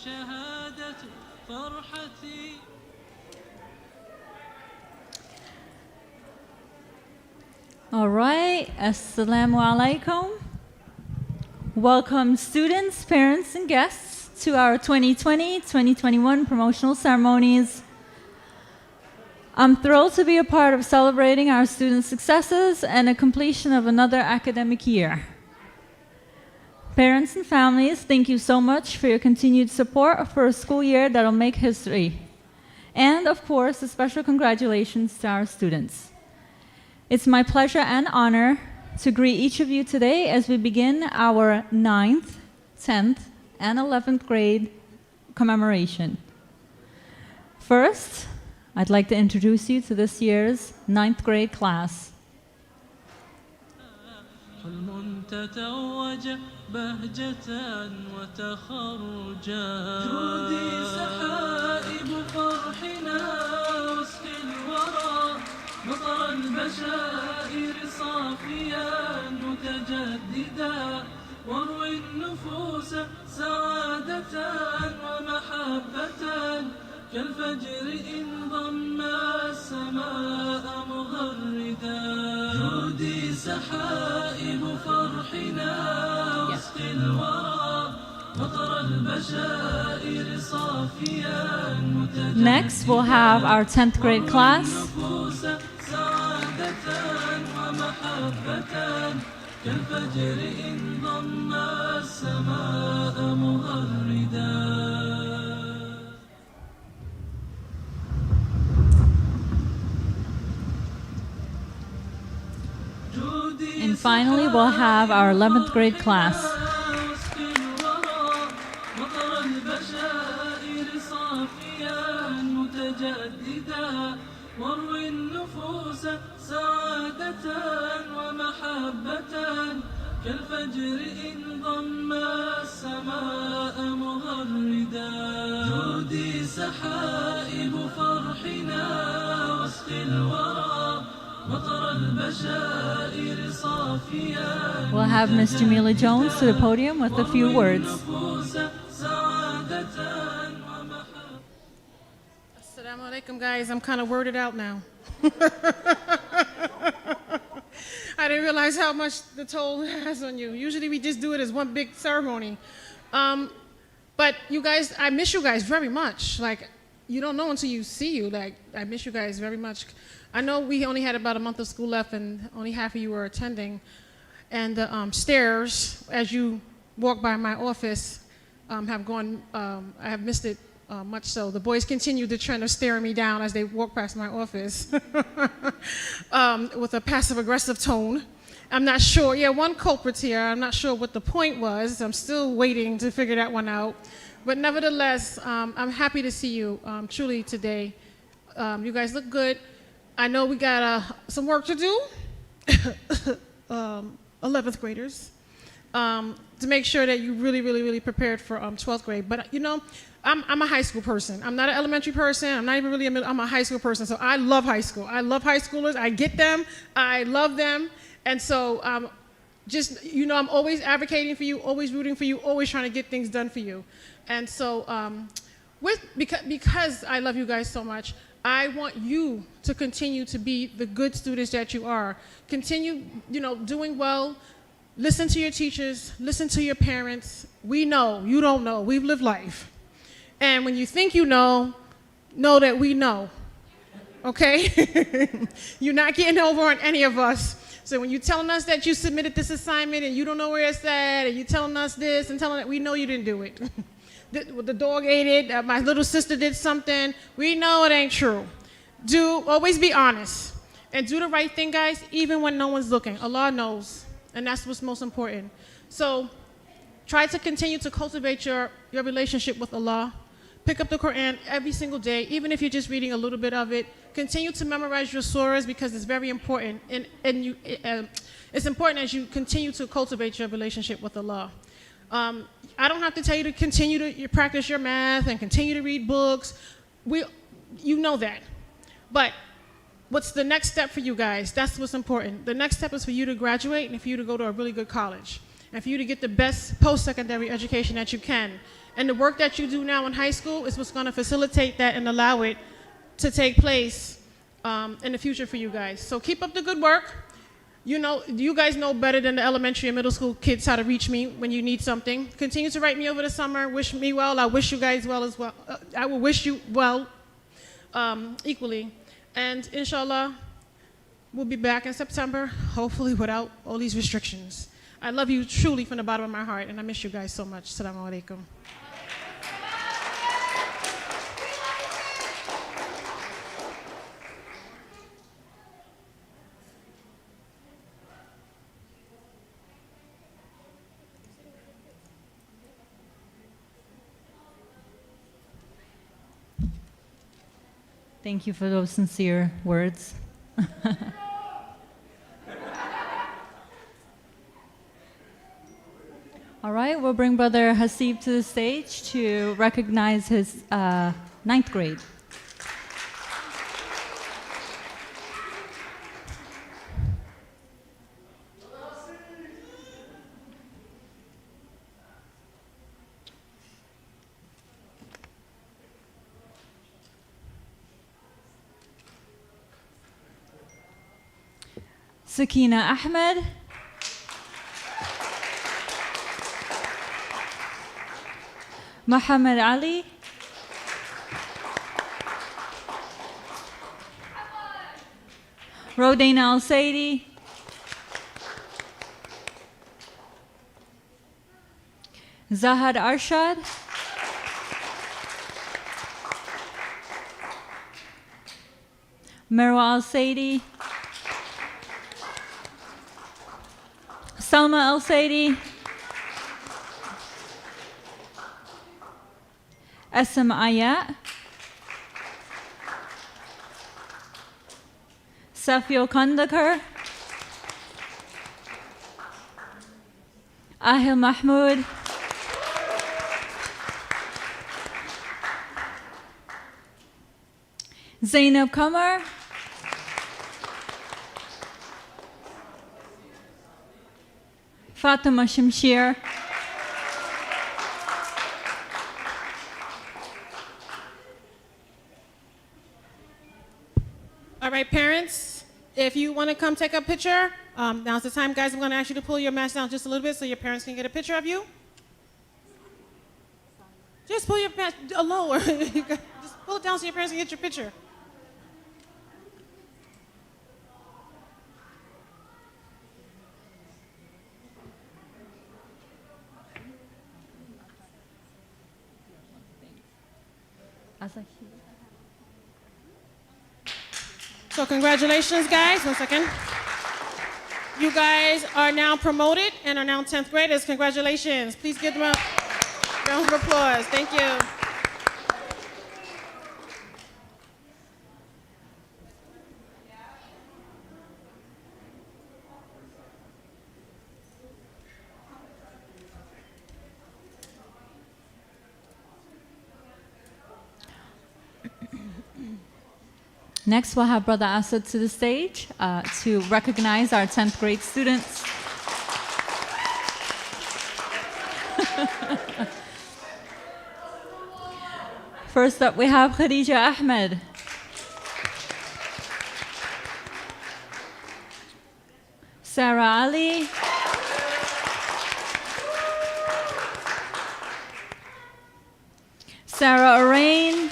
والشهادة فرحتي. All right, Assalamu alaikum. Welcome students, parents, and guests to our 2020-2021 promotional ceremonies. I'm thrilled to be a part of celebrating our students' successes and the completion of another academic year. Parents and families, thank you so much for your continued support for a school year that'll make history. And of course, a special congratulations to our students. It's my pleasure and honor to greet each of you today as we begin our 9th, 10th, and 11th grade commemoration. First, I'd like to introduce you to this year's 9th grade class. حلم تتوج بهجة وتخرجا. جودي سحائب فرحنا واسقي الورى مطر البشائر صافيا متجددا واروي النفوس سعادة ومحبة كالفجر إن ضم السماء مغردا. جودي سحائب فرحنا واسقي الورى مطر البشائر صافيا متجددا. Next, we'll have our 10th grade class. سعادة ومحبة كالفجر إن ضم السماء مغردا. And finally, we'll have our 11th grade class. مطر البشائر صافيا متجددا واروي النفوس سعادة ومحبة كالفجر إن ضم السماء مغردا. جودي سحائب فرحنا واسقي الورى مطر البشائر صافيا. We'll have Ms. Jamila Jones to the podium with a few words. Assalamu alaikum, guys. I'm kind of worded out now. I didn't realize how much the toll has on you. Usually we just do it as one big ceremony. But you guys, I miss you guys very much. Like, you don't know until you see you. Like, I miss you guys very much. I know we only had about a month of school left and only half of you were attending. And the stairs, as you walk by my office, have gone, I have missed it much so. The boys continue the trend of staring me down as they walk past my office with a passive-aggressive tone. I'm not sure. Yeah, one culprit here. I'm not sure what the point was. I'm still waiting to figure that one out. But nevertheless, I'm happy to see you truly today. You guys look good. I know we got some work to do, 11th graders, to make sure that you really prepared for 12th grade. But you know, I'm a high school person. I'm not an elementary person. I'm not even really I'm a high school person. So I love high school. I love high schoolers. I get them. I love them. And so just, you know, I'm always advocating for you, always rooting for you, always trying to get things done for you. And so because I love you guys so much, I want you to continue to be the good students that you are. Continue, you know, doing well. Listen to your teachers. Listen to your parents. We know. You don't know. We've lived life. And when you think you know that we know. Okay? You're not getting over on any of us. So when you're telling us that you submitted this assignment and you don't know where it's at, and you're telling us this and telling that we know you didn't do it. The dog ate it, my little sister did something. We know it ain't true. Always be honest. And do the right thing, guys, even when no one's looking. Allah knows. And that's what's most important. So try to continue to cultivate your relationship with Allah. Pick up the Quran every single day, even if you're just reading a little bit of it. Continue to memorize your surahs because it's very important. And it's important as you continue to cultivate your relationship with Allah. I don't have to tell you to continue to practice your math and continue to read books. You know that. But what's the next step for you guys? That's what's important. The next step is for you to graduate and for you to go to a really good college. and for you to get the best post-secondary education that you can. And the work that you do now in high school is what's going to facilitate that and allow it to take place in the future for you guys. So keep up the good work. You guys know better than the elementary and middle school kids how to reach me when you need something. Continue to write me over the summer. Wish me well. I wish you guys well as well. I will wish you well equally. And inshallah, we'll be back in September, hopefully without all these restrictions. I love you truly from the bottom of my heart, and I miss you guys so much. Assalamu alaikum. Thank you for those sincere words. All right, we'll bring Brother Hasib to the stage to recognize his ninth grade. Sakina Ahmed. Muhammad Ali. Rodina Al-Saidi. Zahad Arshad. Marwa Al-Saidi. Salma Al-Saidi. Esam Ayat. Safio Kandakar. Ahil Mahmoud. Zainab Kamar. Fatima Shamshir. All right, parents, if you want to come take a picture, now's the time, guys. I'm going to ask you to pull your mask down just a little bit so your parents can get a picture of you. Just pull your mask lower. Just pull it down so your parents can get your picture. So congratulations, guys. 1 second. You guys are now promoted and are now 10th graders. Congratulations. Please give them a round of applause. Thank you. Next, we'll have Brother Asad to the stage to recognize our 10th grade students. First up, we have Khadija Ahmed. Sarah Ali. Sarah Arain.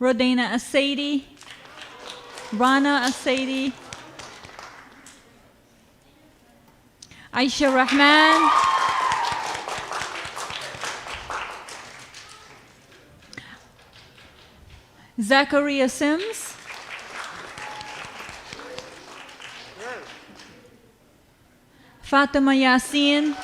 Rodina Asaidi, Rana Asaidi, Aisha Rahman, Zachariah Sims, Fatima Yasin,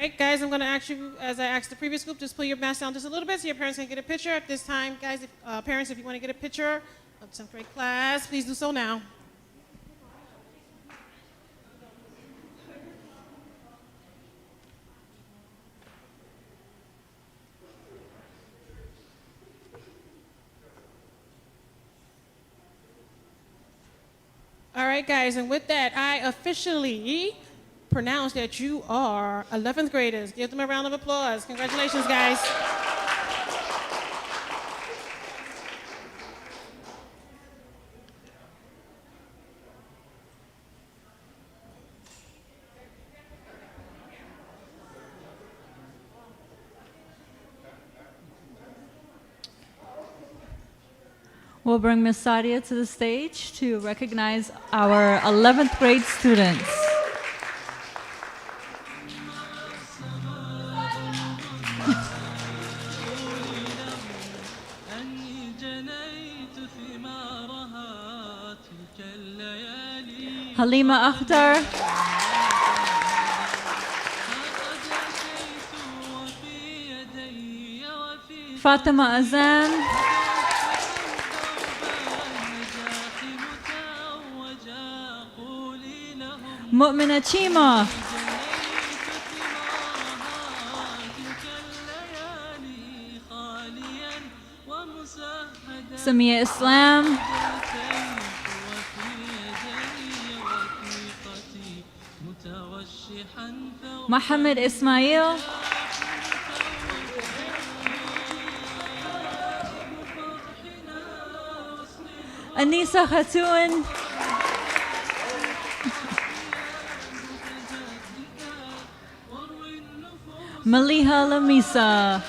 All right, guys, I'm going to ask you, as I asked the previous group, just pull your mask down just a little bit so your parents can get a picture. At this time, guys, parents, if you want to get a picture 10th grade class, please do so now. All right, guys, and with that, I officially pronounce that you are 11th graders. Give them a round of applause. Congratulations, guys. We'll bring Ms. Sadia to the stage to recognize our 11th grade students. Halima Akhtar, Fatima Azam, Mu'mina Chima, Samia Islam, Mohammed Ismail, Anisa Khatoon, Maliha Lamisa,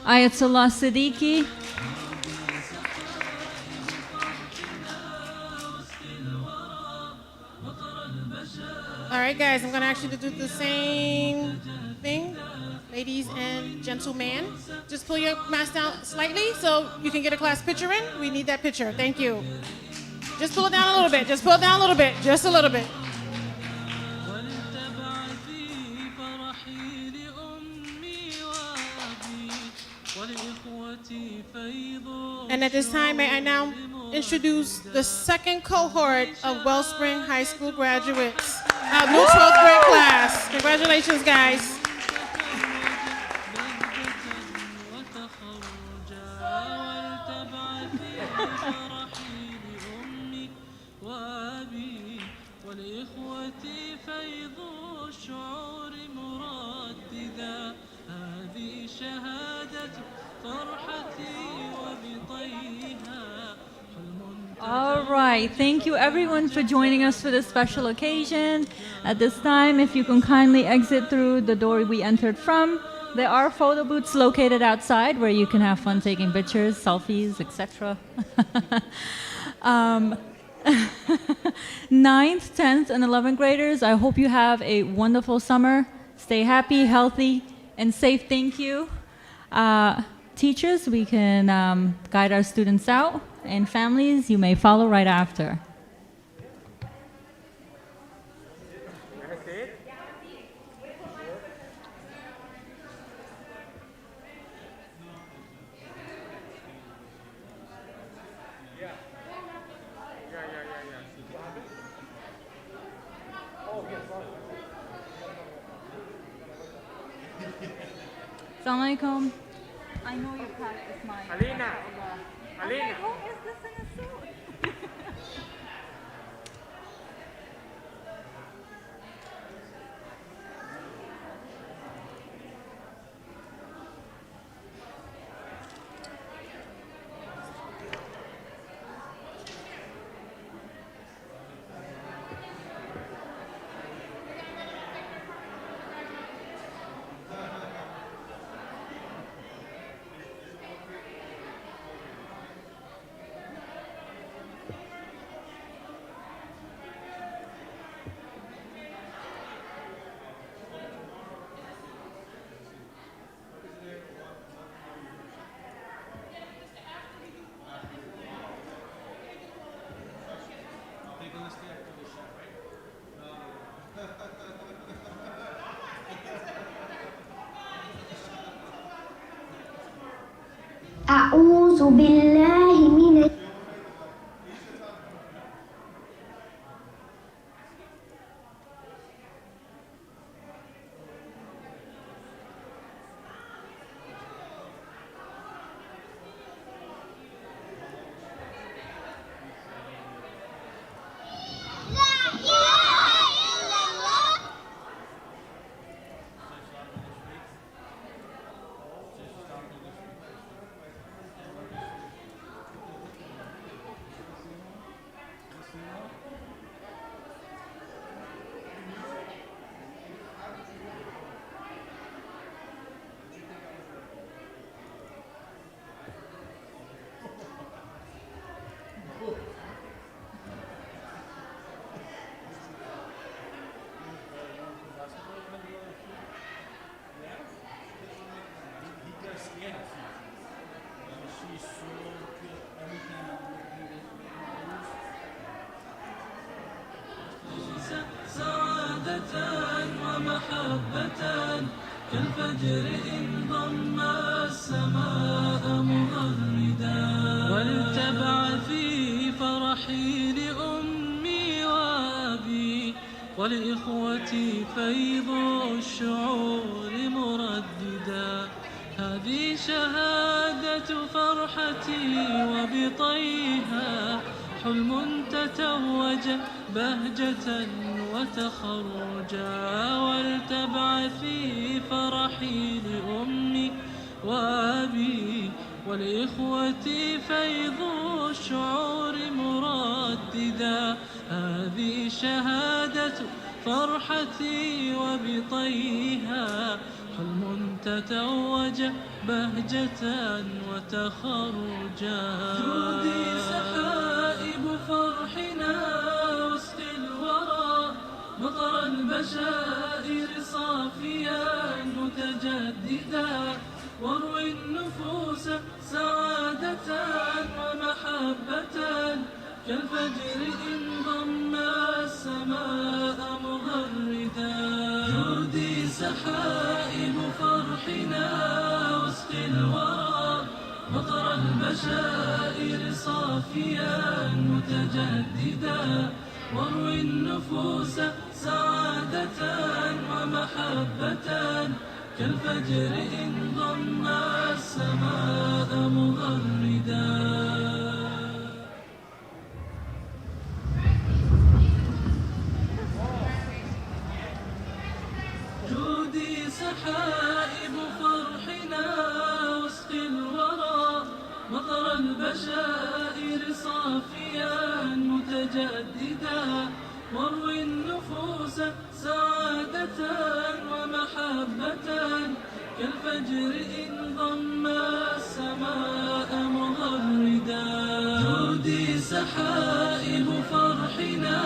Ayatollah Siddiqui, All right, guys, I'm going to ask you to do the same thing. Ladies and gentlemen, just pull your mask down slightly so you can get a class picture in. We need that picture. Thank you. Just pull it down a little bit. Just pull it down a little bit. Just a little bit. And at this time, may I now introduce the second cohort of Wellspring High School graduates, our new 12th grade class. Congratulations, guys. All right, thank you everyone for joining us for this special occasion. At this time, if you can kindly exit through the door we entered from, there are photo booths located outside where you can have fun taking pictures, selfies, etc. 9th, 10th, and 11th graders, I hope you have a wonderful summer. Stay happy, healthy, and safe. Thank you. Teachers, we can guide our students out, and families, you may follow right after. Assalamu alaikum. I know you practice my... Alina! Alina! Who is this in a suit? أعوذ بالله من ومحبة كالفجر إن ضم السماء مغردا ولتبعثي فرحي لأمي وأبي ولإخوتي فيض الشعور مرددا هذه شهادة فرحتي وبطيها حلم تتوج بهجة وتخرجا ولتبعثي فرحي لأمي وأبي ولإخوتي فيض الشعور مرددا هذه شهادة فرحتي وبطيها حلم تتوج بهجة وتخرجا جودي سحائب فرحنا وسط الورى مطر البشائر صافيا متجددا واروي النفوس سعادة ومحبة كالفجر إن ضم السماء مغردا جودي سحائب فرحنا وسط الورى مطر البشائر صافيا متجددا واروي النفوس سعادة ومحبة كالفجر إن ضم السماء مغردا جودي سحائب فرحنا وسط الورى مطر البشائر صافيا متجددا واروي النفوس سعادة ومحبة كالفجر إن ضم السماء مغردا جودي سحائب فرحنا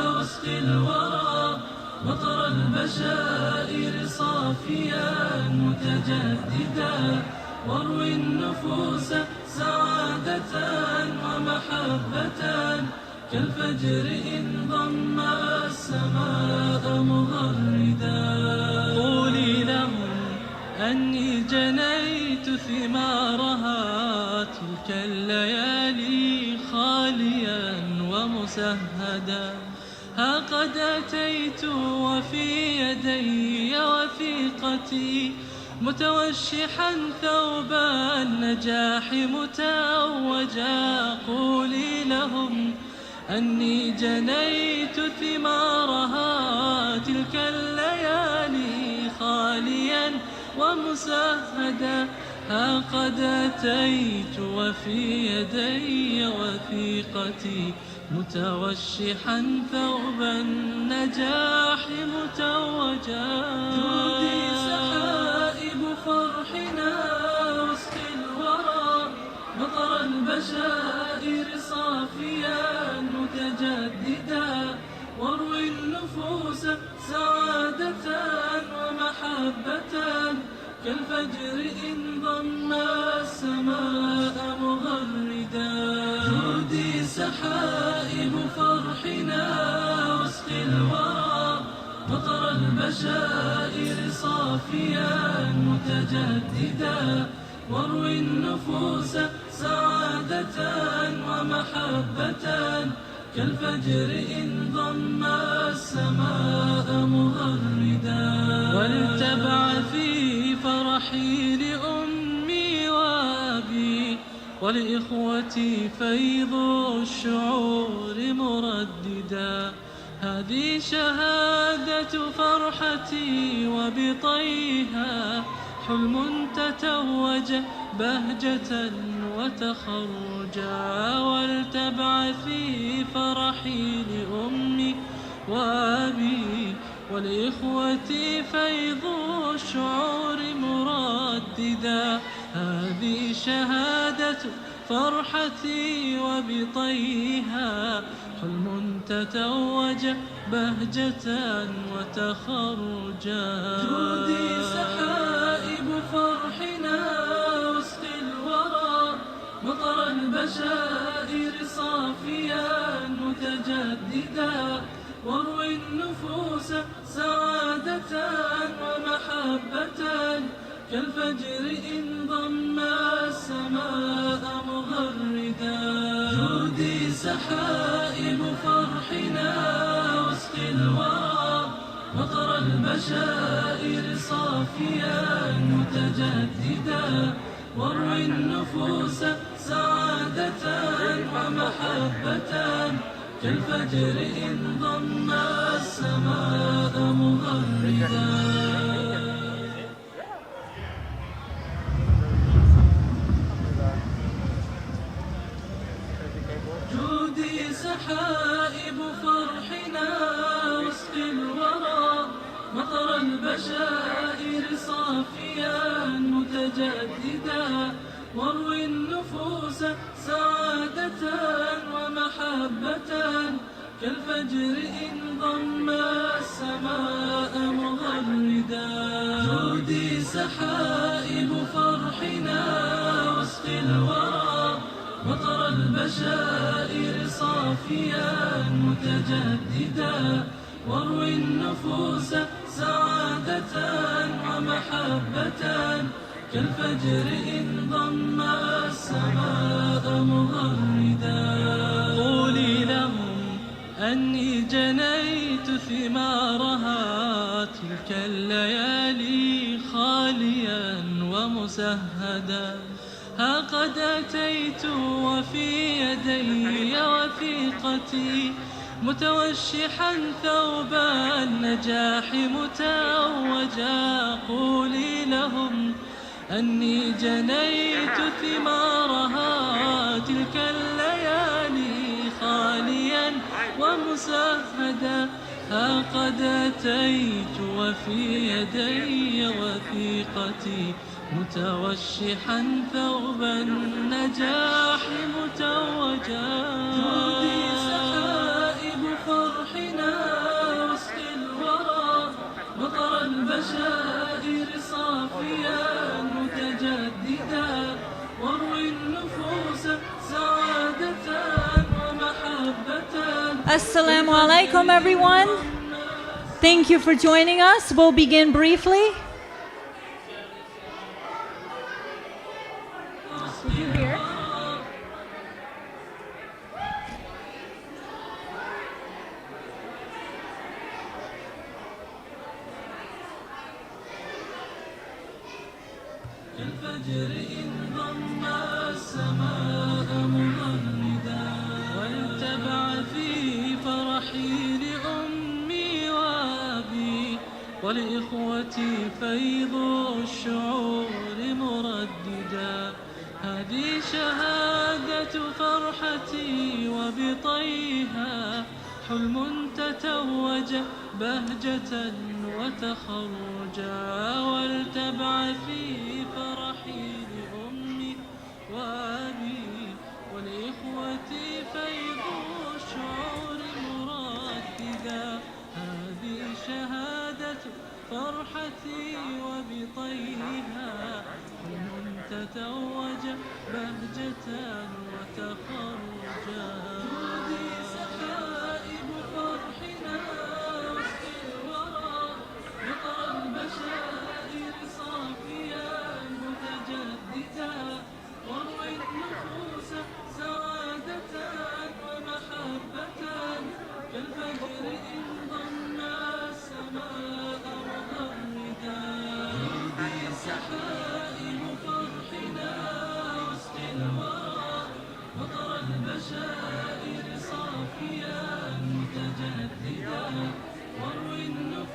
وسط الورى مطر البشائر صافيا متجددا واروي النفوس سعادة ومحبة كالفجر إن ضم السماء مغردا قولي لهم أني جنيت ثمارها تلك الليالي خاليا ومسهدا ها قد أتيت وفي يدي وثيقتي متوشحا ثوب النجاح متوجا قولي لهم أني جنيت ثمارها تلك الليالي خاليا ومسهدا ها قد أتيت وفي يدي وثيقتي متوشحا ثوب النجاح متوجا جودي سحائب فرحنا وسط الورى مطر البشائر صافيا متجددا واروي النفوس سعادة ومحبة كالفجر إن ضم السماء مغردا جودي سحائب فرحنا وسط الورى مطر البشائر صافيا متجددا واروي النفوس سعادة ومحبة كالفجر إن ضم السماء مغردا ولتبعثي فرحي لأمي وأبي ولإخوتي فيض الشعور مرددا هذه شهادة فرحتي وبطيها حلم تتوج بهجة وتخرجا ولتبعثي فرحي لأمي وأبي ولإخوتي فيض الشعور مرددا هذه شهادة فرحتي وبطيها حلم تتوج بهجة وتخرجا جودي سحائب فرحنا واسقي الورى مطر البشائر صافيا متجددا واروي النفوس سعادة ومحبة كالفجر إن ضم السماء مغردا جودي سحائب فرحنا واسقي الورى مطر البشائر صافيا متجددا واروي النفوس سعادة ومحبة كالفجر إن ضم السماء مغردا جودي سحائب فرحنا واسقي الورى مطر البشائر صافيا متجددا واروي النفوس سعادة ومحبة كالفجر إن ضم السماء مغردا جودي سحائب فرحنا واسقي الورى مطر البشائر صافيا متجددا واروي النفوس سعادة ومحبة كالفجر إن ضم السماء مغردا قولي لهم أني جنيت ثمارها تلك الليالي خاليا ومسهدا ها قد أتيت وفي يدي وثيقتي متوشحا ثوب النجاح متوجا قولي لهم أني جنيت ثمارها تلك الليالي خاليا ومسهدا ها قد أتيت وفي يدي وثيقتي متوشحا ثوب النجاح متوجا جودي سحائب فرحنا واسقي الورى مطر البشائر صافيا متجددا واروي النفوس سعادة ومحبة Assalamu alaikum, everyone. Thank you for joining us. We'll begin briefly. كالفجر إن ضم السماء مغردا ولتبعثي فرحي لأمي وأبي ولإخوتي فيض الشعور مرددا هذه شهادة فرحتي وبطيها حلم تتوج بهجة وتخرجا ولتبعثي فرحي لأمي وأبي ولإخوتي فيض الشعور مرددا هذه شهادة فرحتي وبطيها حلم تتوج بهجة وتخرجا جودي سحائب فرحنا واسقي الورى مطر البشائر صافيا متجددا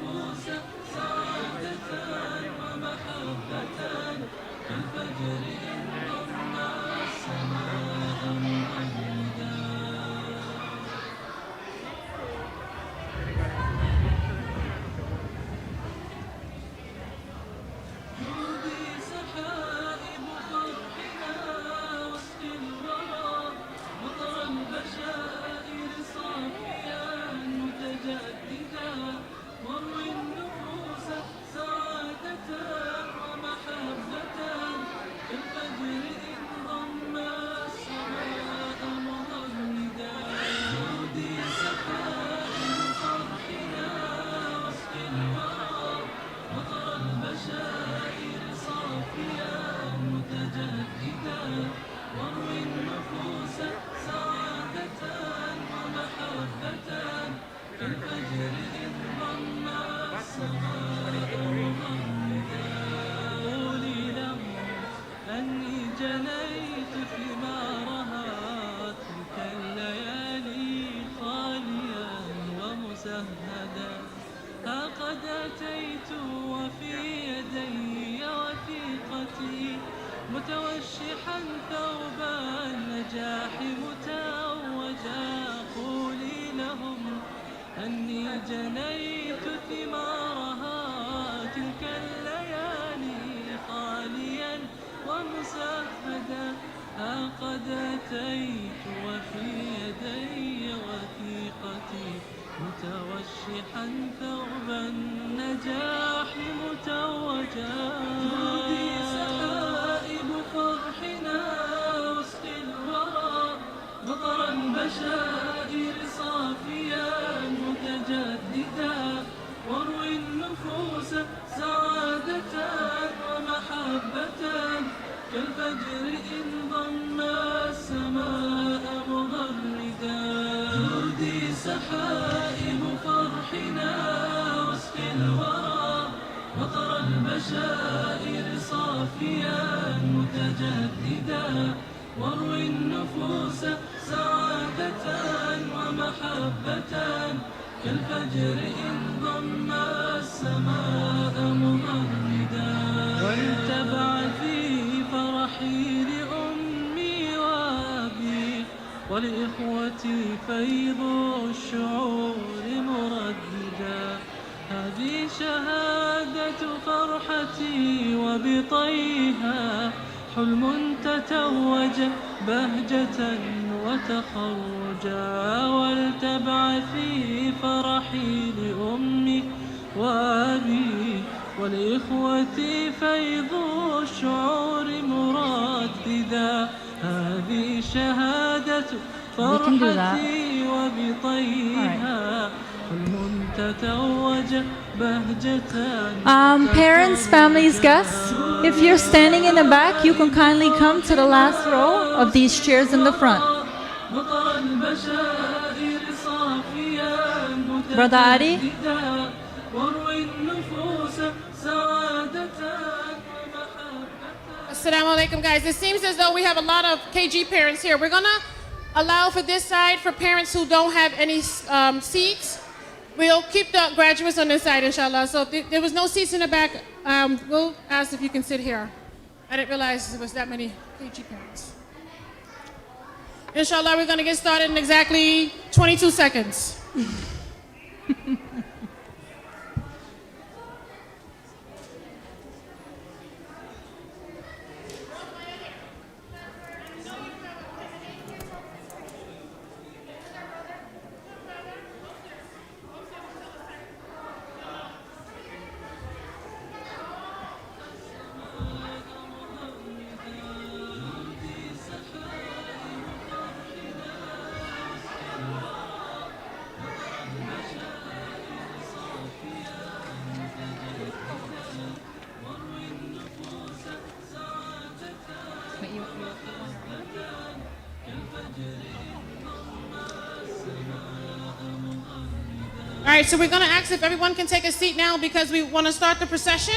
النفوس سعادة ومحبة كالفجر إن ضم السماء مغردا. جودي سحائب فرحنا واسقي الورى مطر البشائر صافيا متجددا واروي النفوس سعادة ومحبة كالفجر إن ضم السماء مغردا. جودي سحائب فرحنا واسقي الورى مطر البشائر صافيا متجددا واروي النفوس سعادة ومحبة كالفجر إن ضم السماء مغردا. قولي له أني جنيت ثمارها تلك الليالي خاليا ومسهدا. ها قد أتيت وفي يدي وثيقتي متوشحا ثوب النجاح متوجا. قولي لهم أني جنيت ثمارها تلك الليالي خاليا ومسهدا. ها قد أتيت وفي يدي وثيقتي متوشحا ثوب النجاح متوجا. جودي سحائب فرحنا واسقي الورى مطر البشائر صافيا متجددا واروي النفوس سعادة ومحبة كالفجر إن ضم السماء مغردا. جودي سحائب فرحنا واسقي الورى مطر البشائر صافيا متجددا واروي النفوس سعادة ومحبة كالفجر إن ضم السماء مغردا. ولتبعثي فرحي لأمي وأبي ولإخوتي فيض الشعور مرددا. هذه شهادة فرحتي وبطيها حلم تتوج بهجة وتخرجا. ولتبعثي فرحي لأمي وأبي ولإخوتي فيض الشعور مرددا. هذه شهادة فرحتي وبطيها حلم تتوج بهجة. Parents, families, guests, if you're standing in the back, you can kindly come to the last row of these chairs in the front. Brother Adi. Assalamu alaikum, guys. It seems as though we have a lot of KG parents here. We're going to allow for this side for parents who don't have any seats. We'll keep the graduates on this side, inshallah. So if there was no seats in the back, we'll ask if you can sit here. I didn't realize there was that many KG parents. Inshallah, we're going to get started in exactly 22 seconds. All right, so we're going to ask if everyone can take a seat now because we want to start the procession.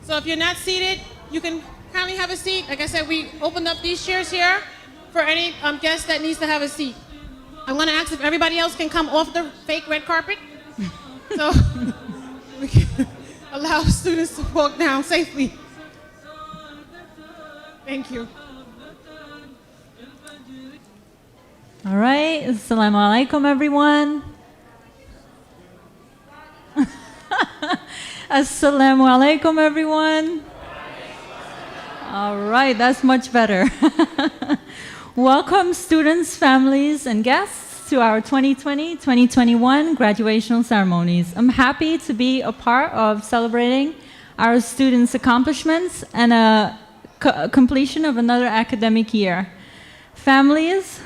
So if you're not seated, you can kindly have a seat. Like I said, we opened up these chairs here for any guest that needs to have a seat. I'm going to ask if everybody else can come off the fake red carpet. So we can allow students to walk down safely. Thank you. All right. Assalamu alaikum, everyone. Assalamu alaikum, everyone. All right, that's much better. Welcome, students, families, and guests to our 2020-2021 graduation ceremonies. I'm happy to be a part of celebrating our students' accomplishments and a completion of another academic year. Families,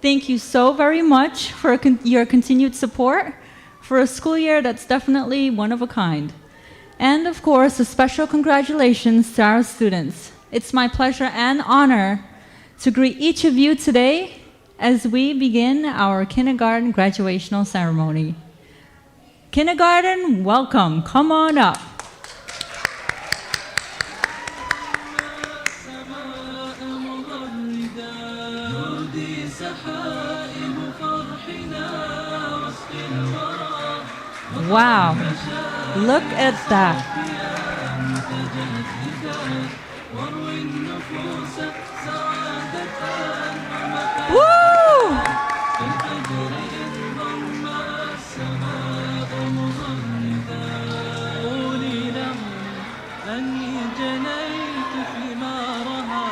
thank you so very much for your continued support for a school year that's definitely one of a kind. And of course, a special congratulations to our students. It's my pleasure and honor to greet each of you today as we begin our kindergarten graduational ceremony. Kindergarten, welcome. Come on up. Wow, look at that. Woo! قولي له أني جنيت ثمارها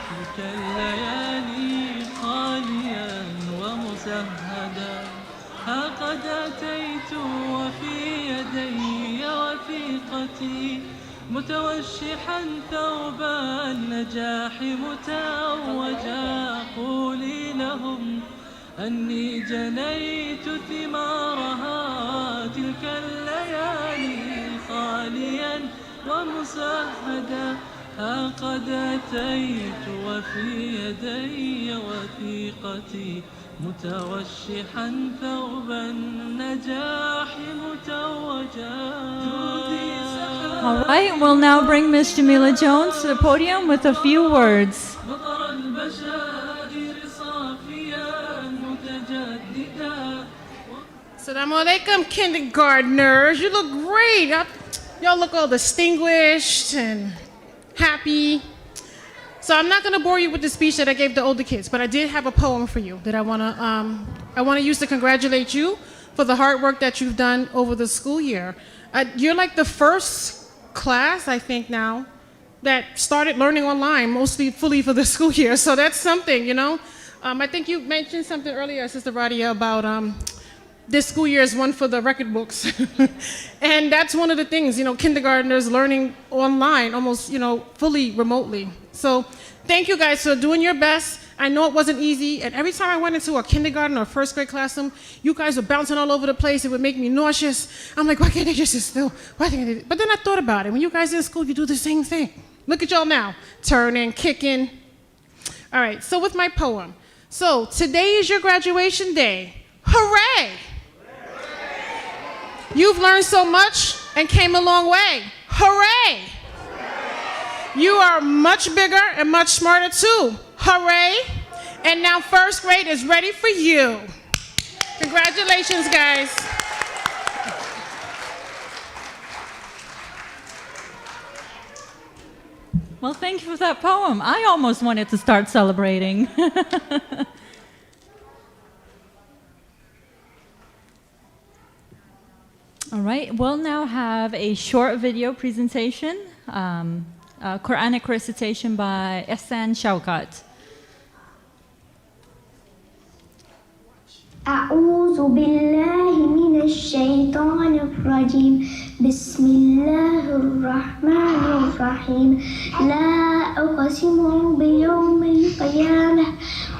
تلك الليالي خاليا ومسهدا ها قد أتيت وفي يدي وثيقتي متوشحا ثوب النجاح متوجا قولي لهم أني جنيت ثمارها تلك الليالي خاليا ومسهدا ها قد أتيت وفي يدي وثيقتي متوشحا ثوب النجاح متوجا. All right, we'll now bring Miss Jamila Jones to the podium with a few words. Assalamu alaikum, kindergartners. You look great. Y'all look all distinguished and happy. So I'm not going to bore you with the speech that I gave the older kids, but I did have a poem for you that I want to use to congratulate you for the hard work that you've done over the school year. You're like the first class, I think now, that started learning online, mostly fully for the school year. So that's something, you know. I think you mentioned something earlier, Sister Radia, about this school year is one for the record books. And that's one of the things, you know, kindergartners learning online, almost, you know, fully remotely. So thank you guys for doing your best. I know it wasn't easy, and every time I went into a kindergarten or first grade classroom, you guys were bouncing all over the place. It would make me nauseous. I'm like, why can't they just sit still? Why can't they? But then I thought about it. When you guys are in school, you do the same thing. Look at y'all now, turning, kicking. All right, so with my poem. So today is your graduation day. Hooray! You've learned so much and came a long way. Hooray! You are much bigger and much smarter too. Hooray! And now first grade is ready for you. Congratulations, guys. Well, thank you for that poem. I almost wanted to start celebrating. All right, we'll now have a short video presentation, Quranic recitation by Ihsan Shawkat. أعوذ بالله من الشيطان الرجيم بسم الله الرحمن الرحيم لا أقسم بيوم القيامة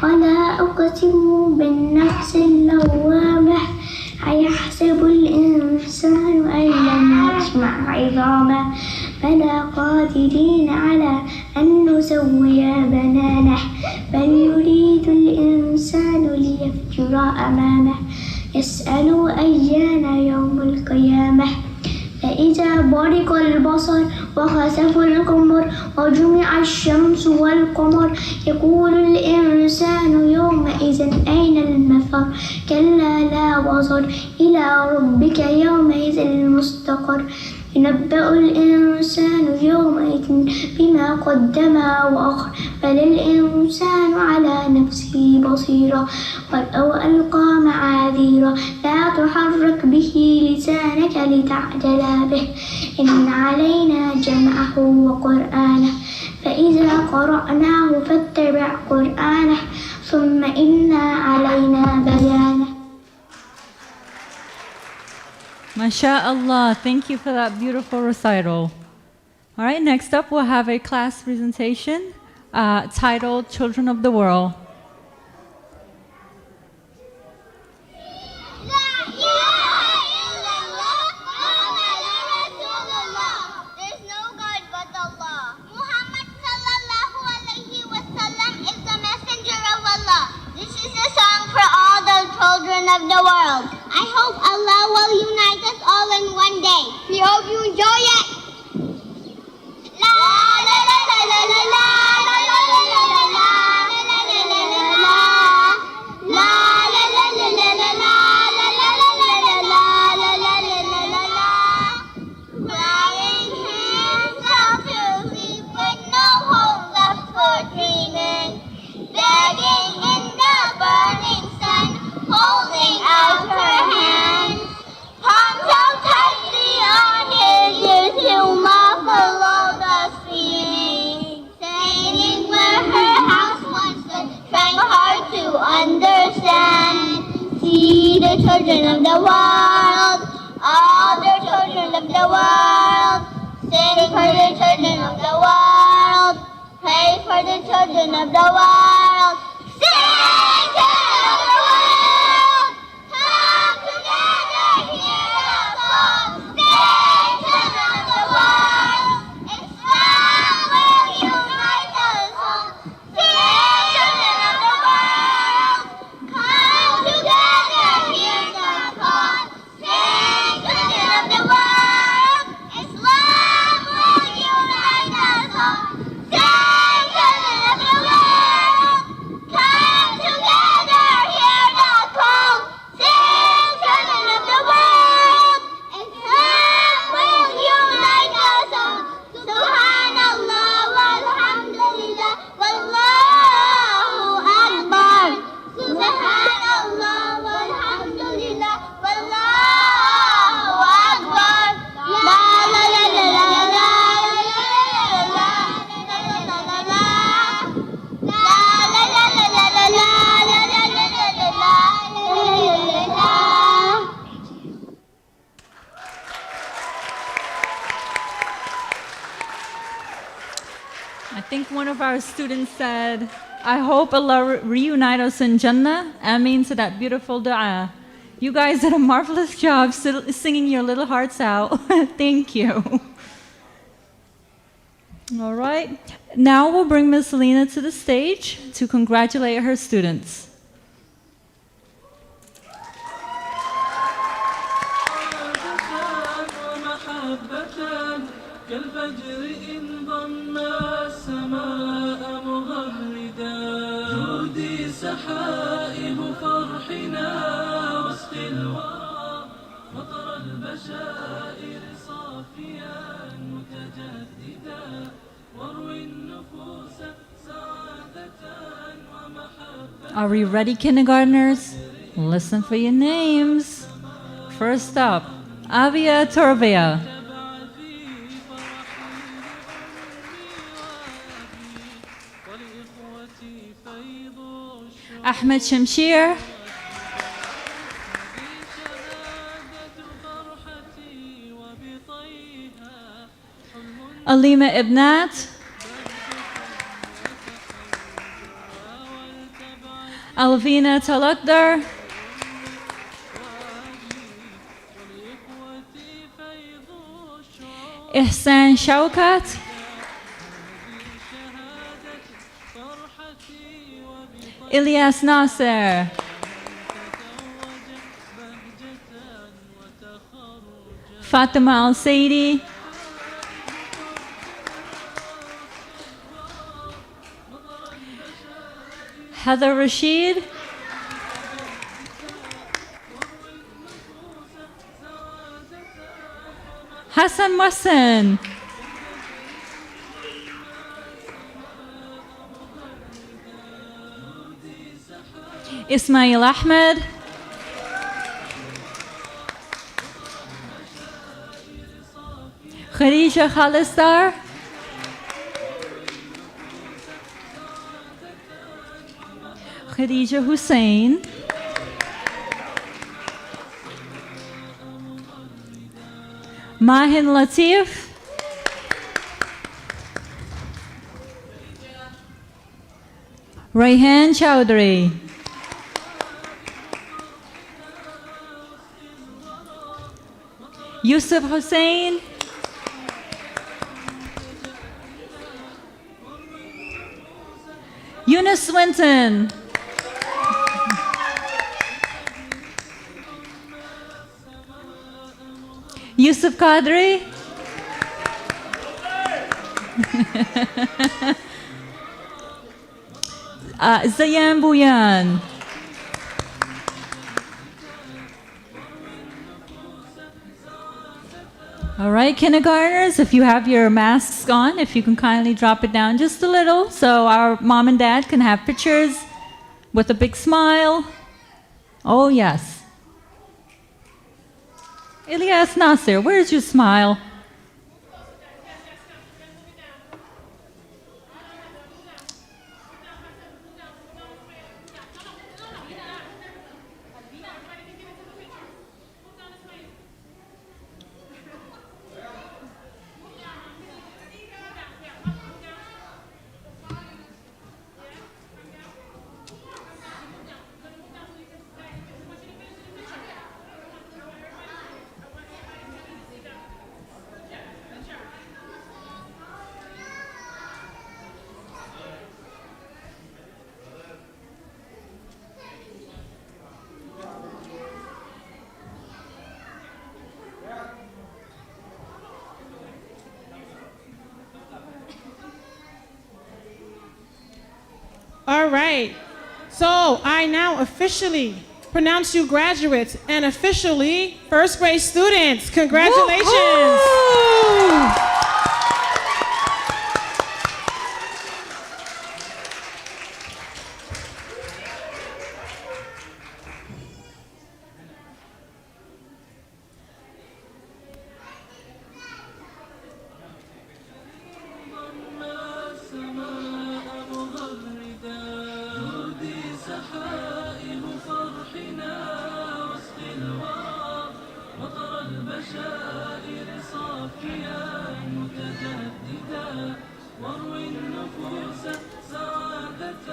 ولا أقسم بالنفس اللوامة أيحسب الإنسان أن لن يجمع عظامه بلى قادرين على أن نسوي بنانه بل يريد الإنسان ليفجر أمامه يسأل أيان يوم القيامة فإن إذا برق البصر وخسف القمر وجمع الشمس والقمر يقول الإنسان يومئذ أين المفر كلا لا وزر إلى ربك يومئذ المستقر ينبأ الإنسان يومئذ بما قدم وأخر بل الإنسان على نفسه بصيرا ولو ألقى معاذيرا لا تحرك به لسانك لتعجل به إن علينا جمعه وقرآنه فإذا قرأناه فاتبع قرآنه ثم إن علينا بيانه. MashaAllah, thank you for that beautiful recital. All right, next up we'll have a class presentation titled Children of the World. There's no God but Allah. Muhammad sallallahu alayhi wa sallam is the messenger of Allah. This is a song for all the children of the world. I hope Allah will unite us all in one day. We hope you enjoy it. La la la la la la la la la la la la la begging in the burning sun, holding out her hands, palms out tightly on his ears to muffle all the screaming, saying where her house once stood, trying hard to understand. See the children of the world, all the children of the world, sing for the children of the world, pray for the children of the world. Sing children of the world, come together, hear the call. Sing children of the world, Islam will unite us all. Sing children of the world, come together, hear the call. Sing children of the world, Islam will unite us all. Sing children of the world, come together, hear the call. Sing children of the world, Islam will unite us all. Subhanallah walhamdulillah wallahu akbar. Subhanallah walhamdulillah wallahu akbar. La la la la la la la I think one of our students said, I hope Allah reunite us in Jannah. Ameen to that beautiful dua. You guys did a marvelous job singing your little hearts out. Thank you. All right. Now we'll bring Miss Selena to the stage to congratulate her students. كالفجر إن ضم السماء مغردا جودي سحائب فرحنا وسط الورى مطر البشائر صافيا متجددا واروي النفوس سعادة ومحبة. Are we ready, kindergartners? Listen for your names. First up, Avia Torvea. Ahmed Shamshir. Alima Ibnat. Alvina Talakdar. Ihsan Shaukat. Ilyas Nasser. Fatima Al-Saidi, Heather Rashid, Hassan Mohsen, Ismail Ahmed, Khadija Khalistar, Khadija Hussein, Mahin Latif, Rayhan Chowdhury, Yusuf Hussein, Eunice Swinton, Yusuf Qadri, Zayan Bouyan, all right, kindergartners, if you have your masks on, if you can kindly drop it down just a little so our mom and dad can have pictures with a big smile. Oh, yes. Ilyas Nasir, where's your smile? All right. So I now officially pronounce you graduates and officially first grade students. Congratulations. Woo-hoo! واروي النفوس سعادة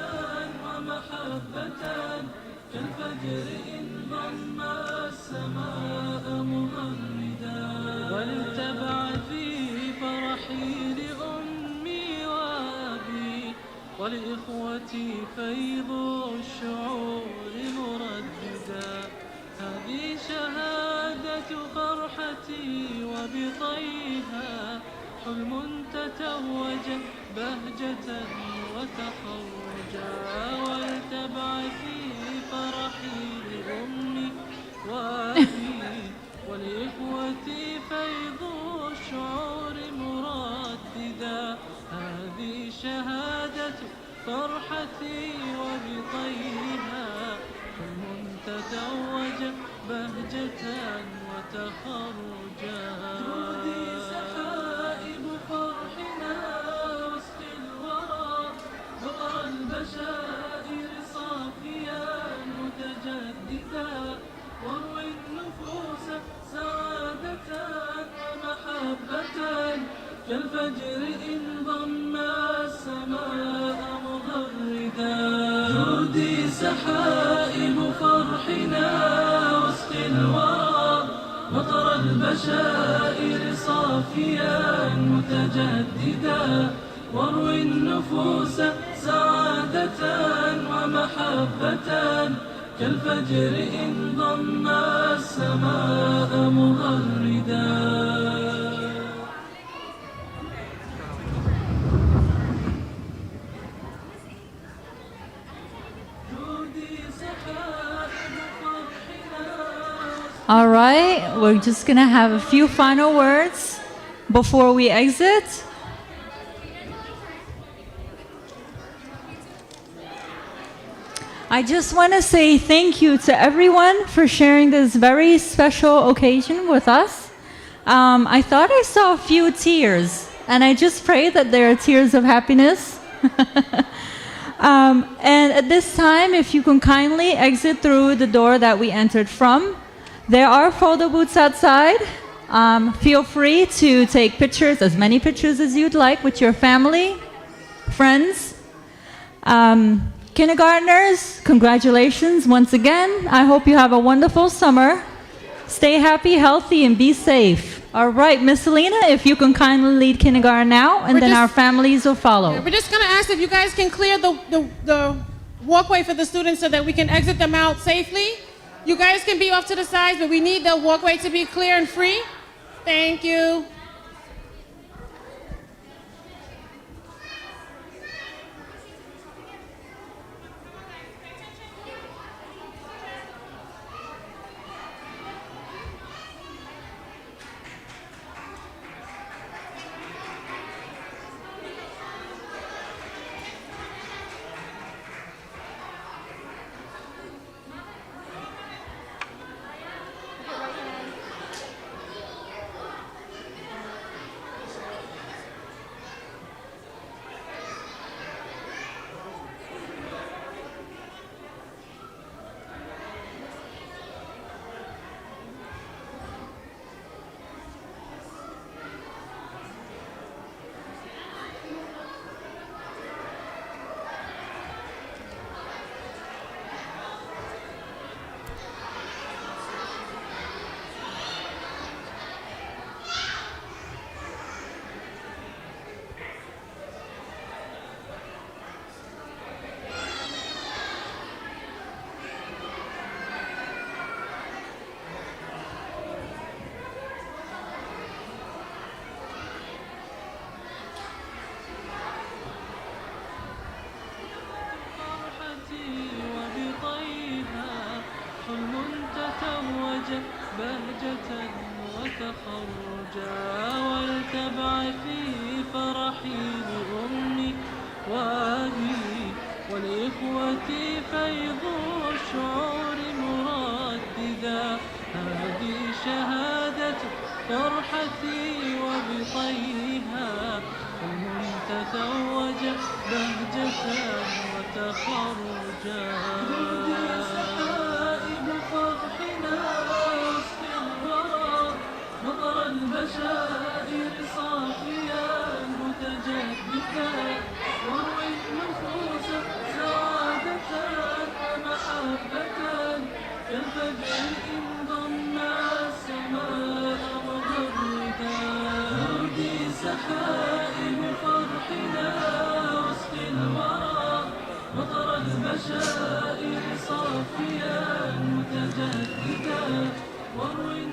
ومحبة كالفجر إن ضم السماء مغردا ولتبعثي فرحي لأمي وأبي ولإخوتي فيض الشعور مرددا هذه شهادة فرحتي وبطيها حلم تتوج بهجة وتخرجا ولتبعثي فرحي لأمي وأبي ولإخوتي فيض الشعور مرددا هذه شهادة فرحتي وبطيها حلم تتوج بهجة وتخرجا جودي سحائب فرحنا وسط الورى بقر البشائر صافيا متجددا واروي النفوس سعادة ومحبة كالفجر إن ضم السماء مغردا جودي سحائب فرحنا وسط الورى مطر البشائر صافيا متجددا واروي النفوس سعادة ومحبة كالفجر إن ضم السماء مغردا All right, we're just going to have a few final words before we exit. I just want to say thank you to everyone for sharing this very special occasion with us. I thought I saw a few tears, and I just pray that they are tears of happiness. And at this time, if you can kindly exit through the door that we entered from, there are photo booths outside. Feel free to take pictures, as many pictures as you'd like, with your family, friends. Kindergartners, congratulations once again. I hope you have a wonderful summer. Stay happy, healthy, and be safe. All right, Miss Selena, if you can kindly lead kindergarten now, and then our families will follow. We're just going to ask if you guys can clear the walkway for the students so that we can exit them out safely. You guys can be off to the sides, but we need the walkway to be clear and free. Thank you. بهجة وتخرجا والتبع في فرحي بأمي وأبي ولإخوتي فيض الشعور مرددا هذه شهادة فرحتي وبطيها حلم تتوج بهجة وتخرجا البشائر صافيا متجددا واروي النفوس سعادة ومحبة كالفجر إن ضم السماء مغردا تهدي سحائب فرحنا وسط الورى مطر البشائر صافيا متجددا واروي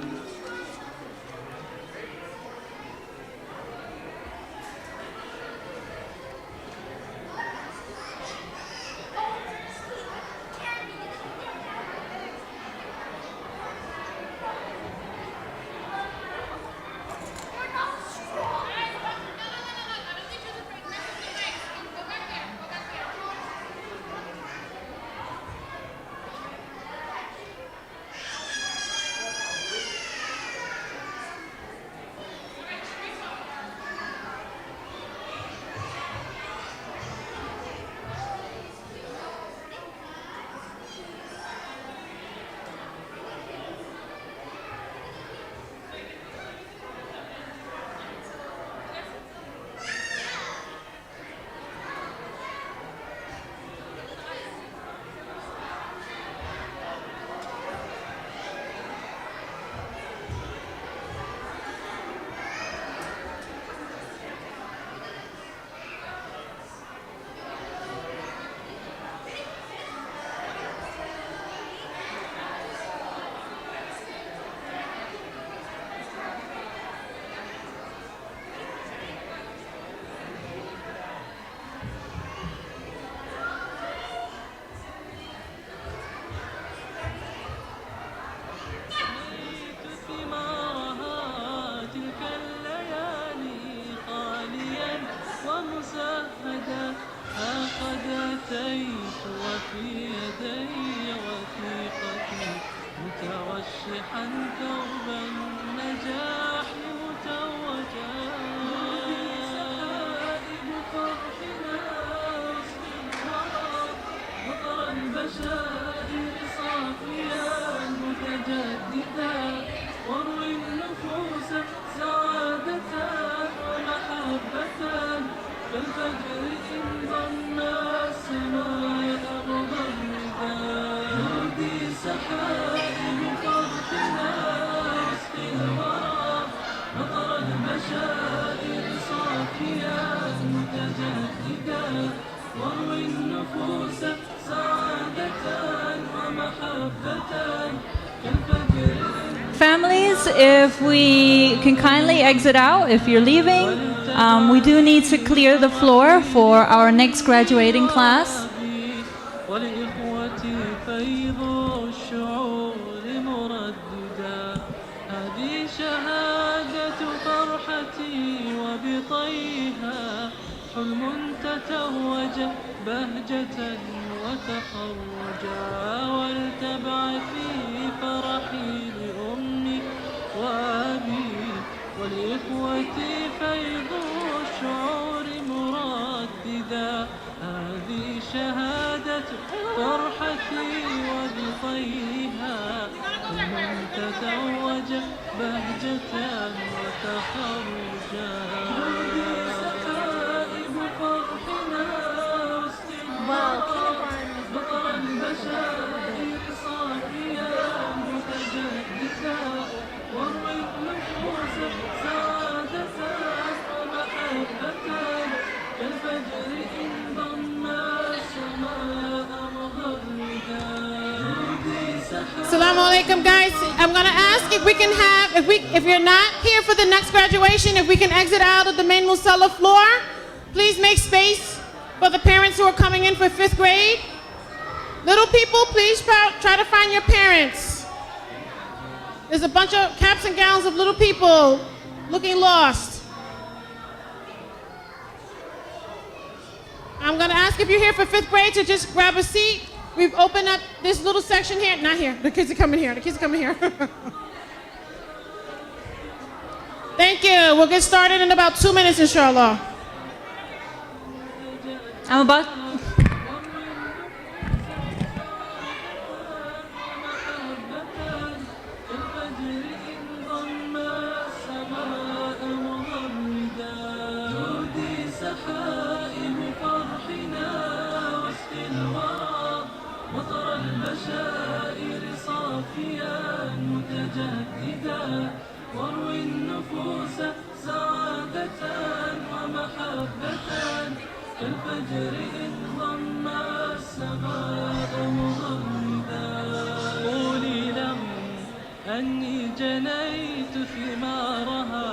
if we can kindly exit out if you're leaving. We do need to clear the floor for our next graduating class. ولإخوتي فيض الشعور مرددا هذه شهادة فرحتي وبطيها حلم تتوج بهجة وتخرجا ولتبعثي فرحي لأمي وأبي ولإخوتي فيض الشعور مرددا هذه شهادة فرحتي وبطيها حلم تتوج بهجة وتخرجا سحائب فرحنا واستنوار بطر البشائر صافيا متجددا واروي النفوس سعادة ومحبة كالفجر إن ضم السماء مغردا Assalamu alaikum, guys. I'm going to ask if we can have, if you're not here for the next graduation, if we can exit out of the main musalla floor. Please make space for the parents who are coming in for 5th grade. Little people, please try to find your parents. There's a bunch of caps and gowns of little people looking lost. I'm going to ask if you're here for 5th grade to just grab a seat. We've opened up this little section here. Not here. The kids are coming here. The kids are coming here. Thank you. We'll get started in about 2 minutes, inshallah. I'm about. البشائر صافيا متجددا واروي النفوس سعادة ومحبة كالفجر إن ضم السماء مغردا قولي لهم أني جنيت ثمارها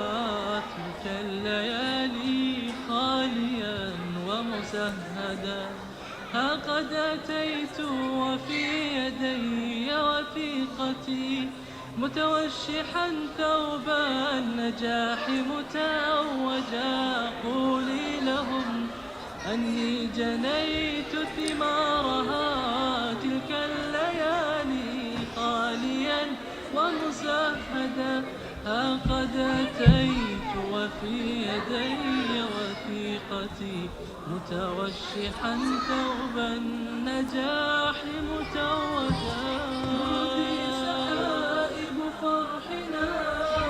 تلك الليالي خاليا ومسهدا ها قد أتيت وفي يدي وثيقتي متوشحا ثوب النجاح متوجا قولي لهم أني جنيت ثمارها تلك الليالي خاليا ومسهدا ها قد أتيت وفي يدي وثيقتي متوشحا ثوب النجاح متوجا سحائب فرحنا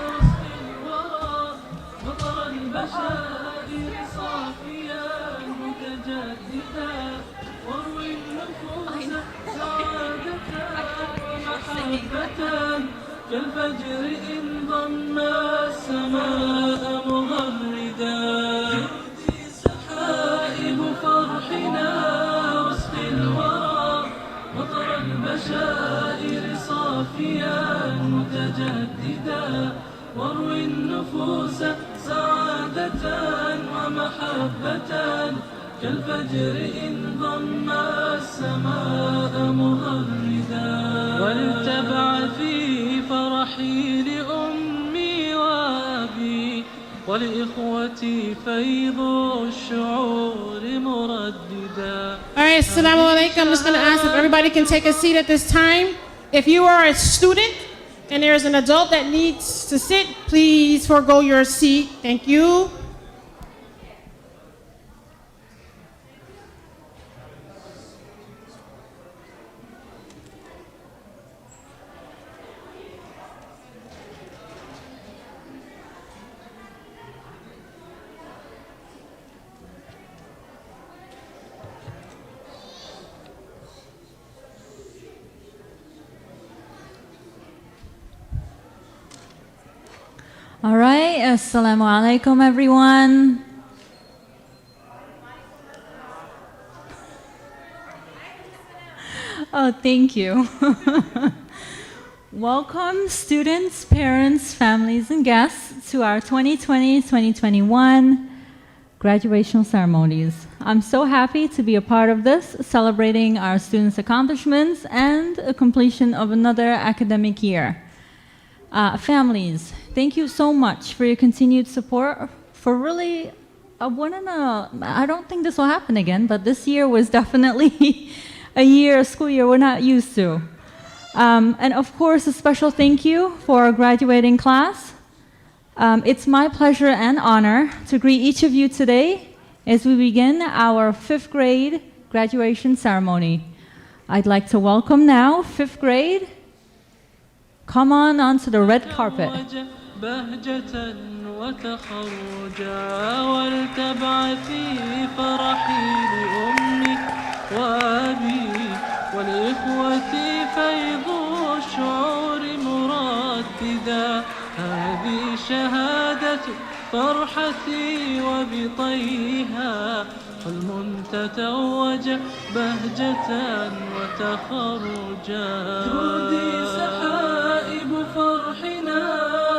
وسط الورى مطر البشائر صافيا متجددا واروي النفوس سعادة ومحبة كالفجر إن ضم السماء مغردا سحائب فرحنا وسط الورى مطر البشائر صافيا متجددا واروي النفوس سعادة ومحبة كالفجر إن ضم السماء مغردا ولتبعثي فرحي لأمي وأبي ولإخوتي فيض الشعور مرددا. All right, assalamu alaikum. I'm just going to ask if everybody can take a seat at this time. If you are a student and there's an adult that needs to sit, please forego your seat. Thank you. All right, assalamu alaikum, everyone. Oh, thank you. Welcome, students, parents, families, and guests to our 2020-2021 graduation ceremonies. I'm so happy to be a part of this, celebrating our students' accomplishments and a completion of another academic year. Families, thank you so much for your continued support. For really, I don't think this will happen again, but this year was definitely a school year we're not used to. And of course, a special thank you for our graduating class. It's my pleasure and honor to greet each of you today as we begin our 5th grade graduation ceremony. I'd like to welcome now 5th grade. Come on onto the red carpet. بهجة وتخرجا والتبع في فرحي لأمي وأبي ولإخوتي فيض الشعور مرددا هذه شهادة فرحتي وبطيها حلم تتوج بهجة وتخرجا جودي سحائب فرحنا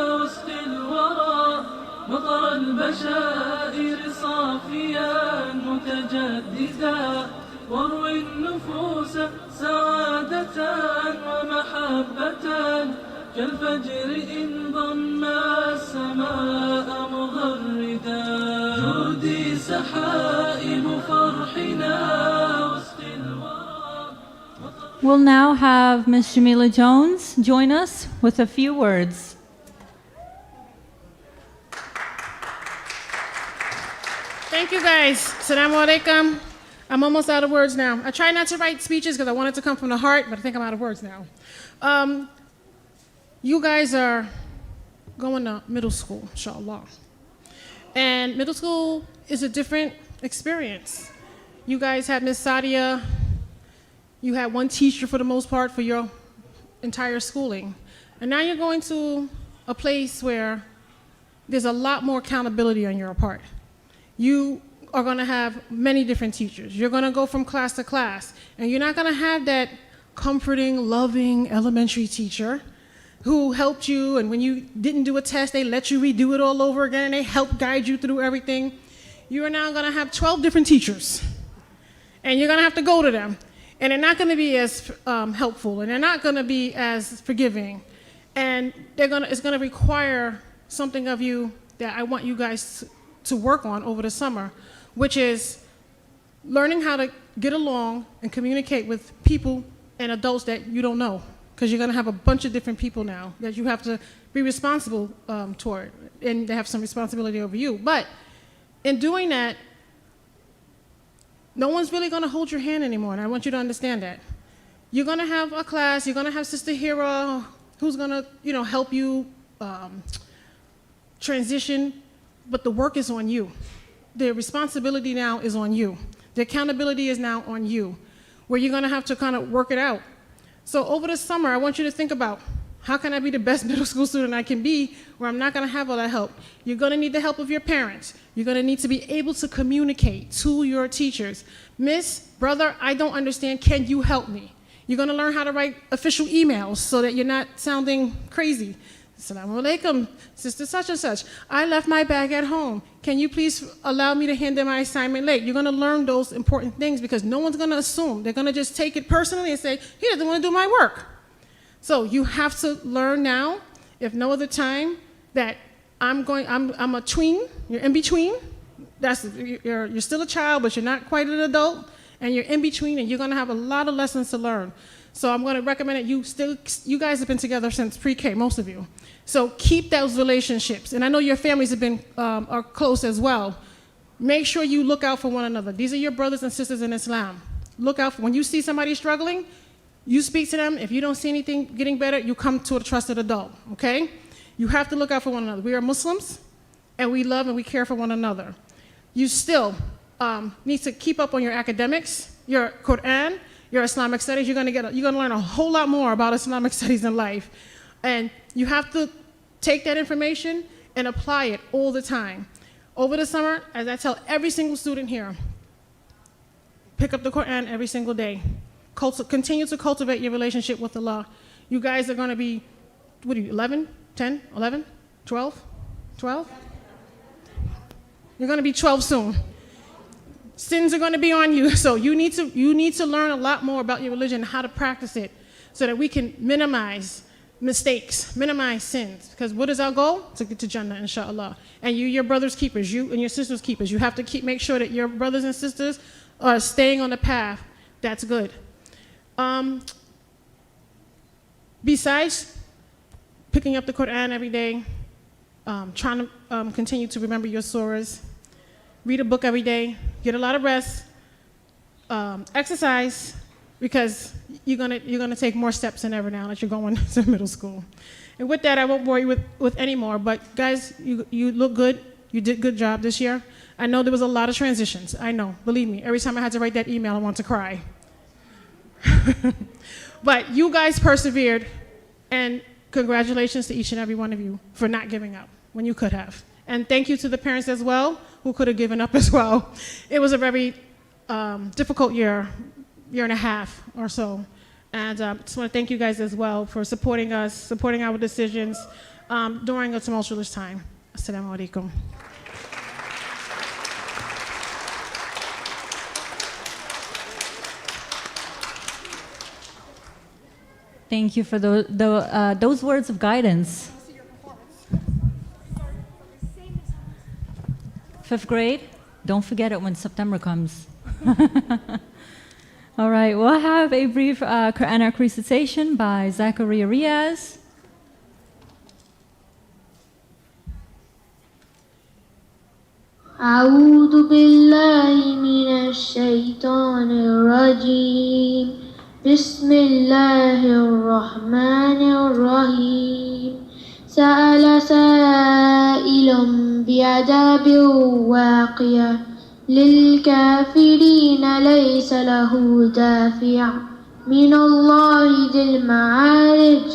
وسط الورى مطر البشائر صافيا متجددا واروي النفوس سعادة ومحبة كالفجر إن ضم السماء مغردا جودي سحائب فرحنا وسط الورى. We'll now have Ms. Jamila Jones join us with a few words. Thank you guys. Assalamu alaikum. I'm almost out of words now. I try not to write speeches because I want it to come from the heart, but I think I'm out of words now. You guys are going to middle school, inshallah. And middle school is a different experience. You guys had Miss Sadia. You had one teacher for the most part for your entire schooling. And now you're going to a place where there's a lot more accountability on your part. You are going to have many different teachers. You're going to go from class to class. And you're not going to have that comforting, loving elementary teacher who helped you, and when you didn't do a test, they let you redo it all over again, and they help guide you through everything. You are now going to have 12 different teachers, and you're going to have to go to them. And they're not going to be as helpful, and they're not going to be as forgiving. And it's going to require something of you that I want you guys to work on over the summer, which is learning how to get along and communicate with people and adults that you don't know, because you're going to have a bunch of different people now that you have to be responsible toward, and they have some responsibility over you. But in doing that, no one's really going to hold your hand anymore, and I want you to understand that. You're going to have a class, you're going to have Sister Hira who's going to, help you transition, but the work is on you. The responsibility now is on you. The accountability is now on you, where you're going to have to kind of work it out. So over the summer, I want you to think about, how can I be the best middle school student I can be where I'm not going to have all that help? You're going to need the help of your parents. You're going to need to be able to communicate to your teachers. Miss, brother, I don't understand. Can you help me? You're going to learn how to write official emails so that you're not sounding crazy. Assalamu alaikum, sister such and such. I left my bag at home. Can you please allow me to hand in my assignment late? You're going to learn those important things because no one's going to assume. They're going to just take it personally and say, he doesn't want to do my work. So you have to learn now, if no other time, that I'm a tween. You're in between. You're still a child, but you're not quite an adult, and you're in between, and you're going to have a lot of lessons to learn. So I'm going to recommend that you guys have been together since pre-K, most of you. So keep those relationships. And I know your families have been are close as well. Make sure you look out for one another. These are your brothers and sisters in Islam. Look out when you see somebody struggling, you speak to them. If you don't see anything getting better, you come to a trusted adult, okay? You have to look out for one another. We are Muslims, and we love and we care for one another. You still need to keep up on your academics, your Quran, your Islamic studies. You're going to learn a whole lot more about Islamic studies in life. And you have to take that information and apply it all the time. Over the summer, as I tell every single student here, pick up the Quran every single day. Continue to cultivate your relationship with Allah. You guys are going to be, what are you, 11, 10, 11, 12, 12? You're going to be 12 soon. Sins are going to be on you, so you need to learn a lot more about your religion and how to practice it so that we can minimize mistakes, minimize sins. Because what is our goal? To get to Jannah, inshallah. And you, your brother's keepers, you and your sister's keepers. You have to make sure that your brothers and sisters are staying on the path that's good. Besides picking up the Quran every day, trying to continue to remember your surahs, read a book every day, get a lot of rest, exercise, because you're gonna take more steps than ever now that you're going to middle school. And with that, I won't bore you with any more, but guys, you look good. You did a good job this year. I know there was a lot of transitions. I know, believe me. Every time I had to write that email, I wanted to cry. But you guys persevered, and congratulations to each and every one of you for not giving up when you could have. And thank you to the parents as well who could have given up as well. It was a very difficult year and a half or so. And I just want to thank you guys as well for supporting us, supporting our decisions during a tumultuous time. Assalamu alaikum. Thank you for those words of guidance. 5th grade, don't forget it when September comes. All right, we'll have a brief Quranic recitation by Zachariah Riaz. أعوذ بالله من الشيطان الرجيم بسم الله الرحمن الرحيم سأل سائل بعذاب واقع للكافرين ليس له دافع من الله ذي المعارج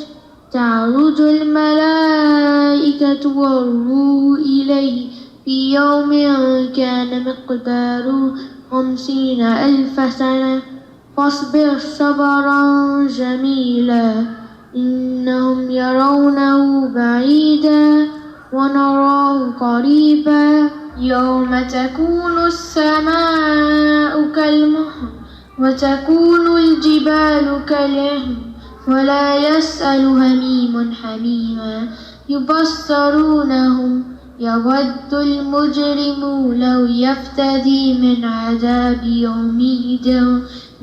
تعرج الملائكة والروح إليه في يوم كان مقداره 50,000 سنة فاصبر صبرا جميلا إنهم يرونه بعيدا ونراه قريبا يوم تكون السماء كالمهل وتكون الجبال كالعهن ولا يسأل هميم حميما يبصرونهم يود المجرم لو يفتدي من عذاب يومئذ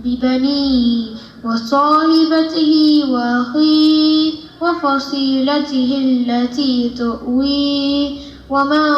ببنيه وصاحبته وأخيه وفصيلته التي تؤويه ومن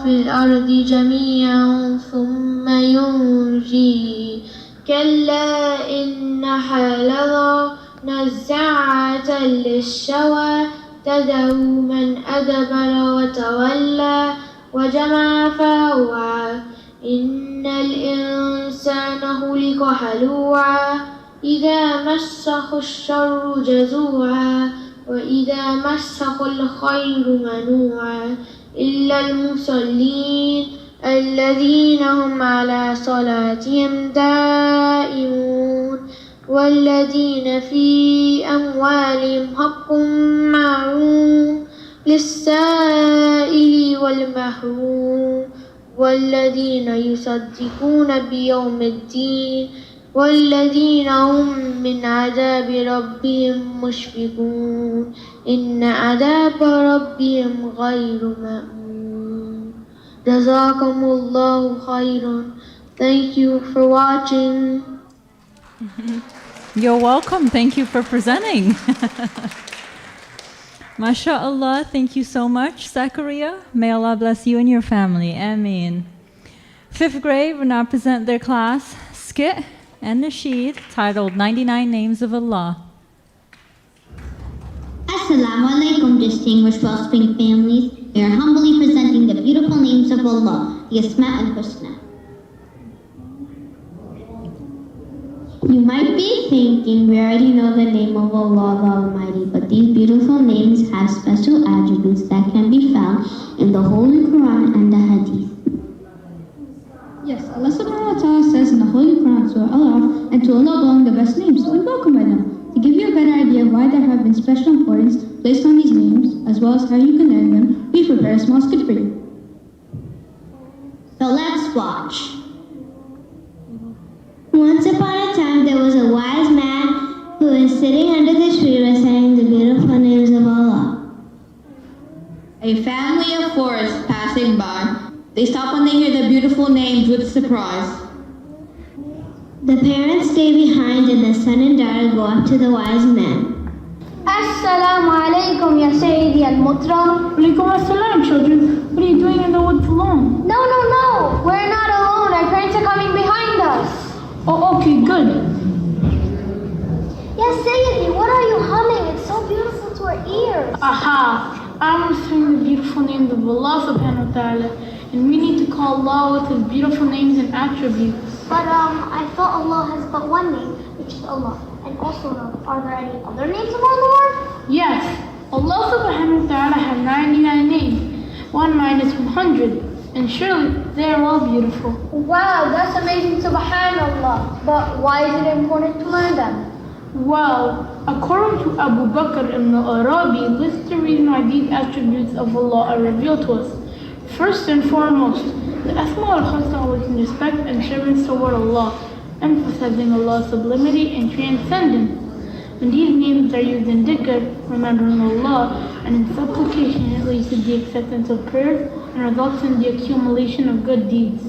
في الأرض جميعا ثم ينجيه كلا إنها لظى نزاعة للشوى تدعو من أدبر وتولى وجمع فأوعى إن الإنسان خلق هلوعا إذا مسه الشر جزوعا وإذا مسه الخير منوعا إلا المصلين الذين هم على صلاتهم دائمون والذين في أموالهم حق معلوم للسائل والمحروم والذين يصدقون بيوم الدين والذين هم من عذاب ربهم مشفقون إن عذاب ربهم غير مأمون جزاكم الله خيرا. Thank you for watching. You're welcome. Thank you for presenting. MashaAllah, thank you so much, Zachariah. May Allah bless you and your family. Ameen. 5th grade will now present their class skit and nasheed titled 99 Names of Allah. Assalamu alaikum, distinguished Wellspring families. We are humbly presenting the beautiful names of Allah, the Asma al-Husna. You might be thinking we already know the name of Allah the Almighty, but these beautiful names have special attributes that can be found in the Holy Quran and the Hadith. Yes, Allah subhanahu wa ta'ala says in the Holy Quran, Surah Al-Araf, and to Allah belong the best names, so invoke Him by them. To give you a better idea of why there have been special importance placed on these names, as well as how you can learn them, we've prepared a small skit for you. So let's watch. Once upon a time, there was a wise man who was sitting under the tree reciting the beautiful names of Allah. A family of foreigners passing by. They stop when they hear the beautiful names with surprise. The parents stay behind and the son and daughter go up to the wise man. Assalamu alaikum, ya Sayyidi al-Mutram. Walaikum assalam, children. What are you doing in the woods alone? No, we're not alone. Our parents are coming behind us. Oh, okay, good. Ya Sayyidi, what are you humming? It's so beautiful to our ears. Aha! I'm reciting the beautiful names of Allah subhanahu wa ta'ala, and we need to call Allah with His beautiful names and attributes. But I thought Allah has but one name, which is Allah. And also, are there any other names of our Lord? Yes, Allah subhanahu wa ta'ala has 99 names, 1 minus 100, and surely they are all beautiful. Wow, that's amazing, subhanallah. But why is it important to learn them? Well, according to Abu Bakr ibn al-Arabi, lists the reason why these attributes of Allah are revealed to us. First and foremost, the Asma al-Husna was in respect and reverence toward Allah, emphasizing Allah's sublimity and transcendence. When these names are used in dhikr, remembering Allah, and in supplication, it leads to the acceptance of prayers and results in the accumulation of good deeds.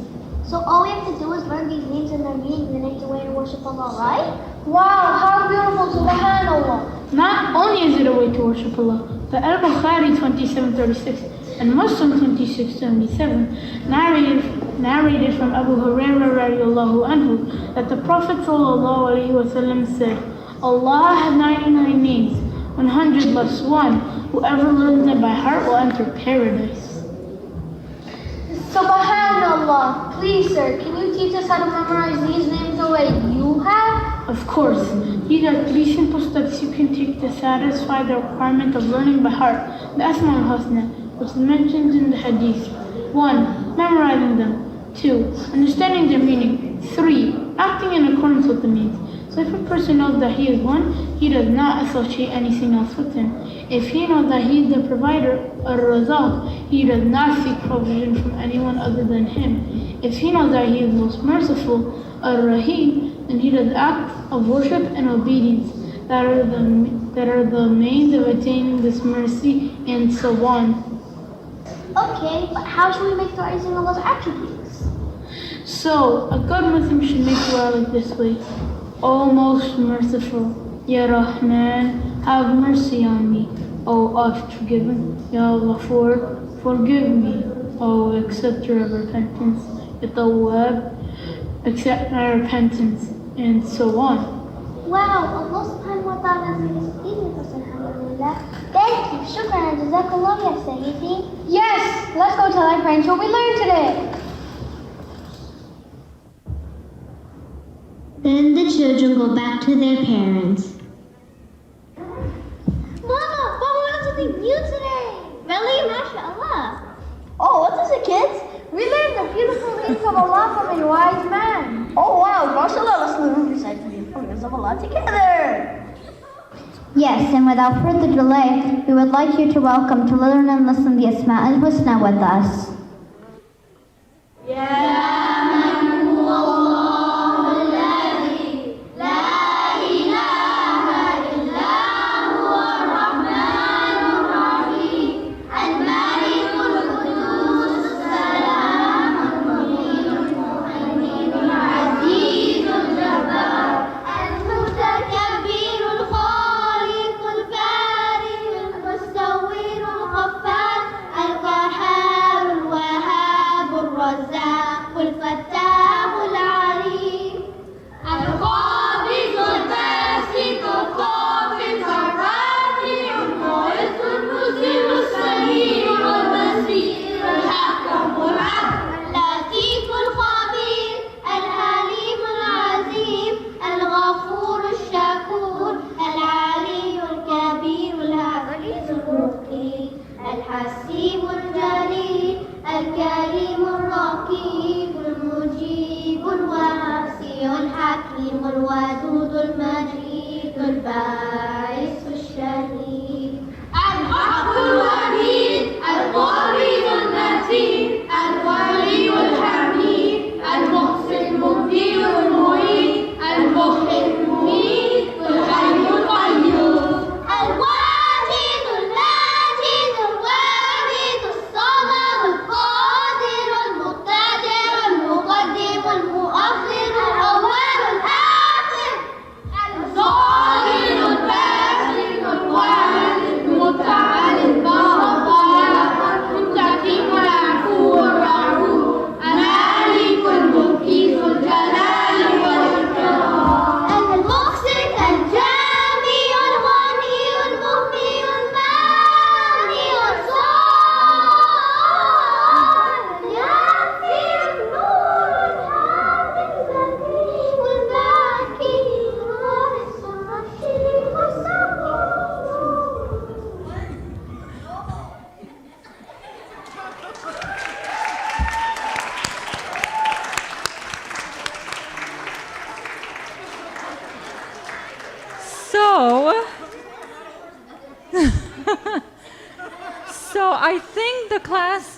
So all we have to do is learn these names and their meanings, and it's a way to worship Allah, right? Wow, how beautiful, subhanallah. Not only is it a way to worship Allah, but Al-Bukhari 2736 and Muslim 2677 narrated from Abu Hurairah radiallahu anhu that the Prophet sallallahu alaihi wasallam said, Allah has 99 names, 100 less 1. Whoever learns them by heart will enter paradise. Subhanallah. Please, sir, can you teach us how to memorize these names the way you have? Of course, these are 3 simple steps you can take to satisfy the requirement of learning by heart the Asma al-Husna, which is mentioned in the Hadith. 1. Memorizing them. 2. Understanding their meaning. 3. Acting in accordance with the meaning. So if a person knows that he is one, he does not associate anything else with him. If he knows that he is the provider, Ar-Razaq, he does not seek provision from anyone other than him. If he knows that he is most merciful, Ar-Rahim, then he does acts of worship and obedience that are the means of attaining this mercy, and so on. Okay, but how should we make dua using Allah's attributes? So, a good Muslim should make dua like this way. O most merciful, Ya Rahman, have mercy on me. O oft forgiven, Ya Ghafoor, forgive me. O acceptor of repentance, Ya Tawwab, accept my repentance, and so on. Wow, Allah subhanahu wa ta'ala is pleased with us, alhamdulillah. Thank you, shukran, and jazakallah, ya Sayyidi. Yes, let's go tell our friends what we learned today. Then the children go back to their parents. Mama, we learned something new today. Really? MashaAllah. Oh, what is it, kids? We learned the beautiful names of Allah from a wise man. Oh wow, mashallah, let's learn to recite the beautiful names of Allah together. Yes, and without further delay, we would like you to welcome to learn and listen the Asma al-Husna with us. الحسيب الجليل الكريم الرقيب المجيب الواسع الحكيم الودود المجيد البارئ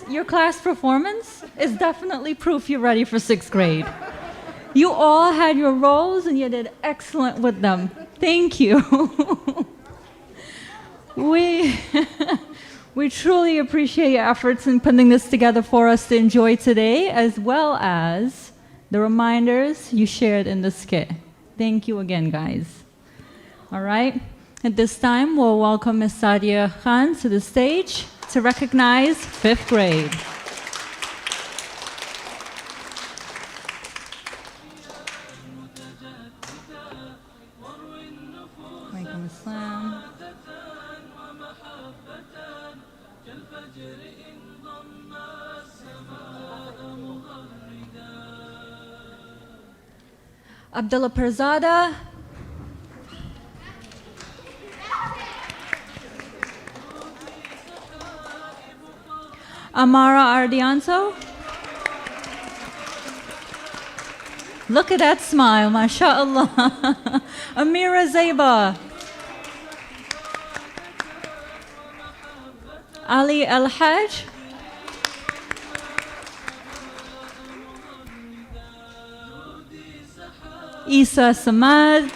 your class performance is definitely proof you're ready for 6th grade. You all had your roles and you did excellent with them. Thank you. We truly appreciate your efforts in putting this together for us to enjoy today, as well as the reminders you shared in the skit. Thank you again, guys. All right. At this time, we'll welcome Ms. Sadia Khan to the stage to recognize 5th grade. Walaikum assalam. Abdullah Perzada. Amara Ardianso. Look at that smile, mashallah. Amira Zeba. Ali Al Hajj. Isa Samad.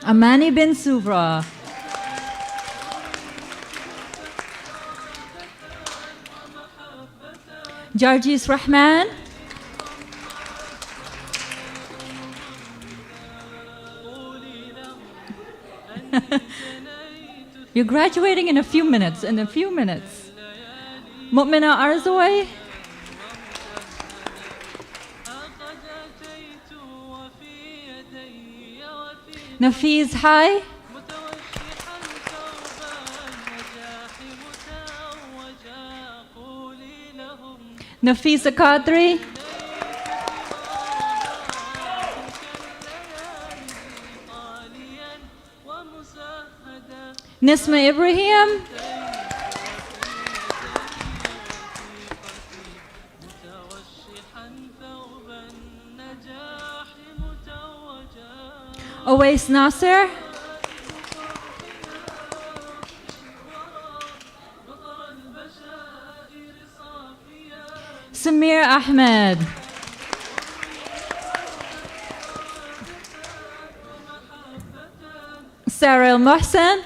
Amani bin Suvra. Jarjis Rahman. You're graduating in a few minutes, Mu'mina Arzoy. Nafiz Hai. Nafisa Qadri. Nisma Ibrahim. Awais Nasser. Samir Ahmed. Sarah El Mohsen.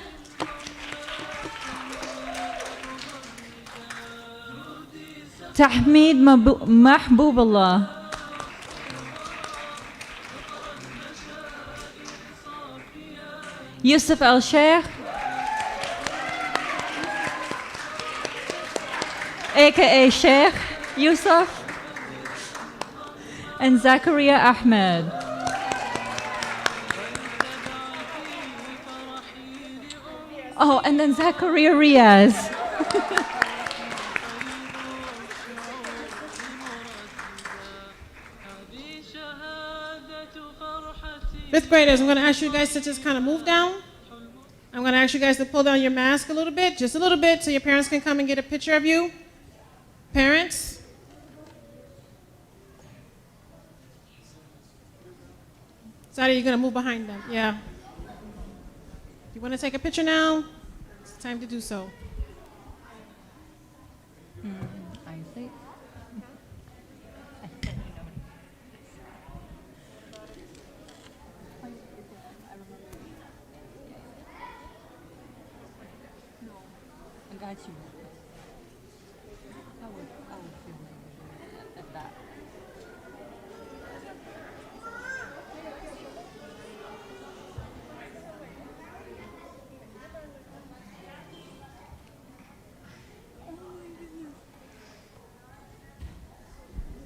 Tahmid Mahbubullah. Yusuf Al Sheikh, aka Sheikh Yusuf, and Zakaria Ahmed. Oh, and then Zakaria Riaz. 5th graders, I'm going to ask you guys to just kind of move down. I'm going to ask you guys to pull down your mask a little bit, just a little bit, so your parents can come and get a picture of you. Parents? Sadia, you're going to move behind them. Yeah. You want to take a picture now? It's time to do so. I see. I got you. I would feel at that.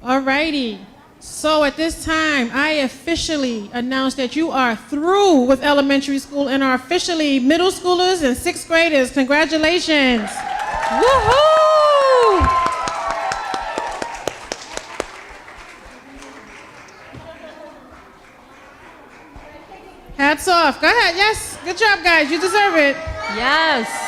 All righty. So at this time, I officially announce that you are through with elementary school and are officially middle schoolers and 6th graders. Congratulations. Woohoo! Hats off. Go ahead. Yes. Good job, guys. You deserve it. Yes.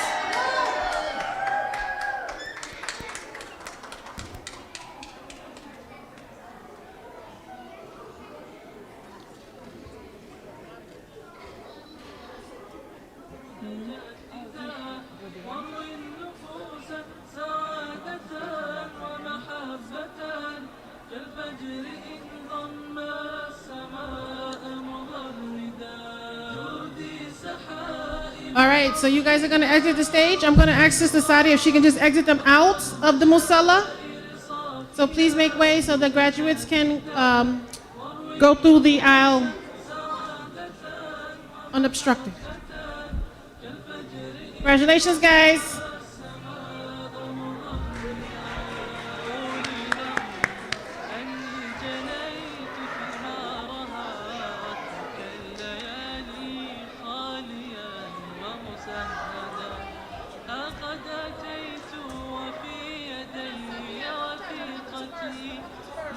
All right, so you guys are going to exit the stage. I'm going to ask Sister Sadia if she can just exit them out of the musalla. So please make way so the graduates can go through the aisle unobstructed. Congratulations, guys.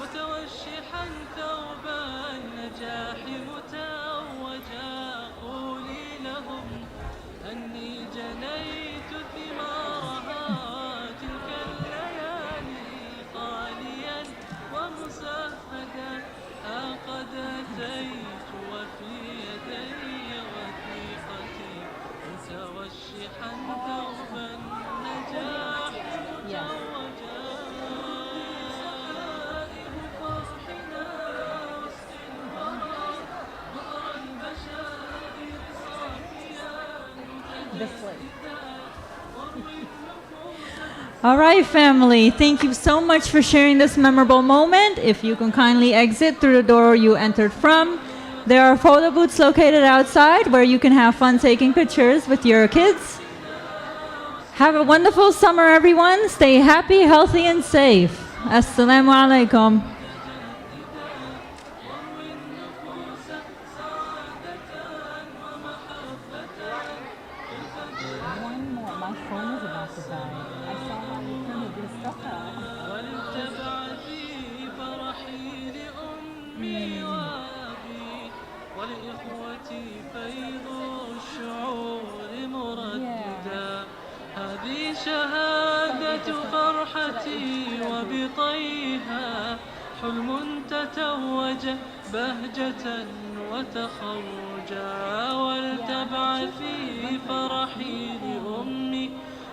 متوشحا ثوب النجاح متوجا قولي لهم أني جنيت ثمارها تلك الليالي خاليا ومسهدا قد أتيت وفي يدي وثيقتي متوشحا ثوب النجاح متوجا All right, family. Thank you so much for sharing this memorable moment. If you can kindly exit through the door you entered from. There are photo booths located outside where you can have fun taking pictures with your kids. Have a wonderful summer, everyone. Stay happy, healthy, and safe. Assalamu alaikum. هذه شهادة فرحتي وبطيها حلم تتوج بهجة وتخرجا ولتبعثي فرحي لأمي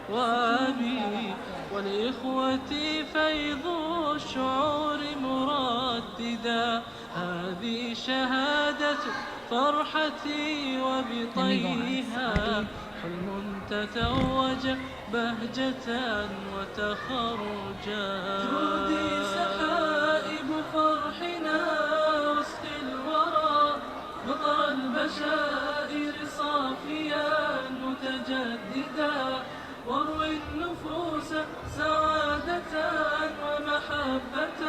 وأبي ولإخوتي فيض الشعور مرددا هذه شهادة فرحتي وبطيها حلم تتوج بهجة وتخرجا جودي سحائب فرحنا وسط الورى مطر البشائر صافيا متجددا واروي النفوس سعادة ومحبة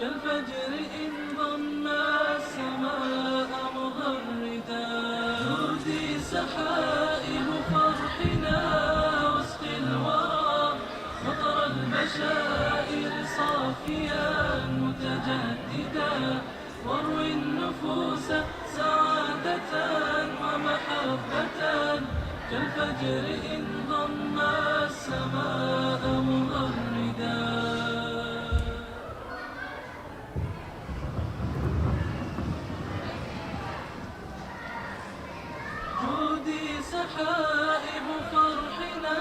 كالفجر إن ضم السماء مغردا جودي سحائب فرحنا وسط الورى مطر البشائر صافيا متجددا واروي النفوس سعادة ومحبة كالفجر إن ضم السماء مغردا جودي سحائب فرحنا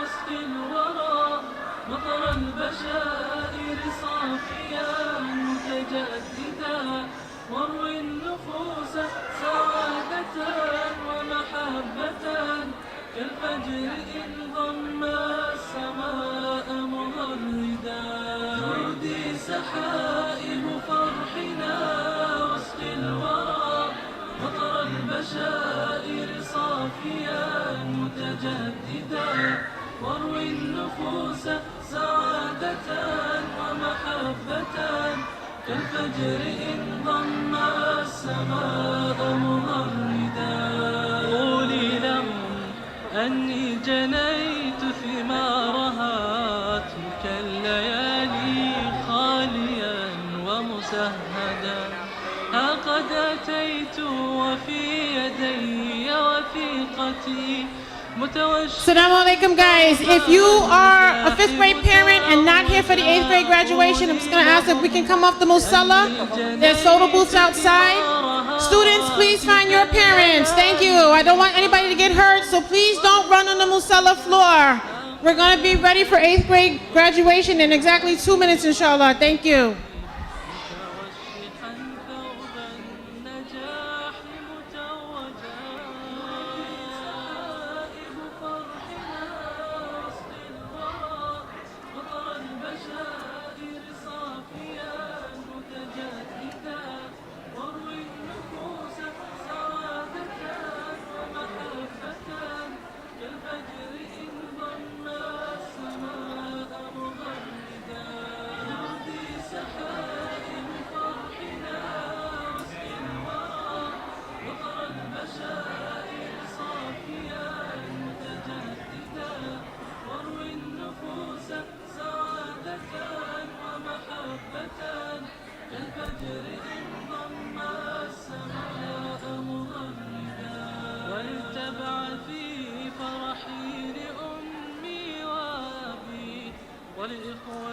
وسط الورى مطر البشائر صافيا متجددا واروي النفوس سعادة ومحبة كالفجر إن ضم السماء مغردا جودي سحائب فرحنا وسط الورى مطر البشائر صافيا متجددا واروي النفوس سعادة ومحبة كالفجر إن ضم السماء مغردا قولي لهم أني جنيت ثمارها تلك الليالي خاليا ومسهدا قد أتيت وفي يدي وثيقتي Assalamu alaikum, guys. If you are a 5th grade parent and not here for the 8th grade graduation, I'm just going to ask if we can come off the musalla. There's photo booths outside. Students, please find your parents. Thank you. I don't want anybody to get hurt, so please don't run on the musalla floor. We're going to be ready for 8th grade graduation in exactly 2 minutes, inshallah. Thank you.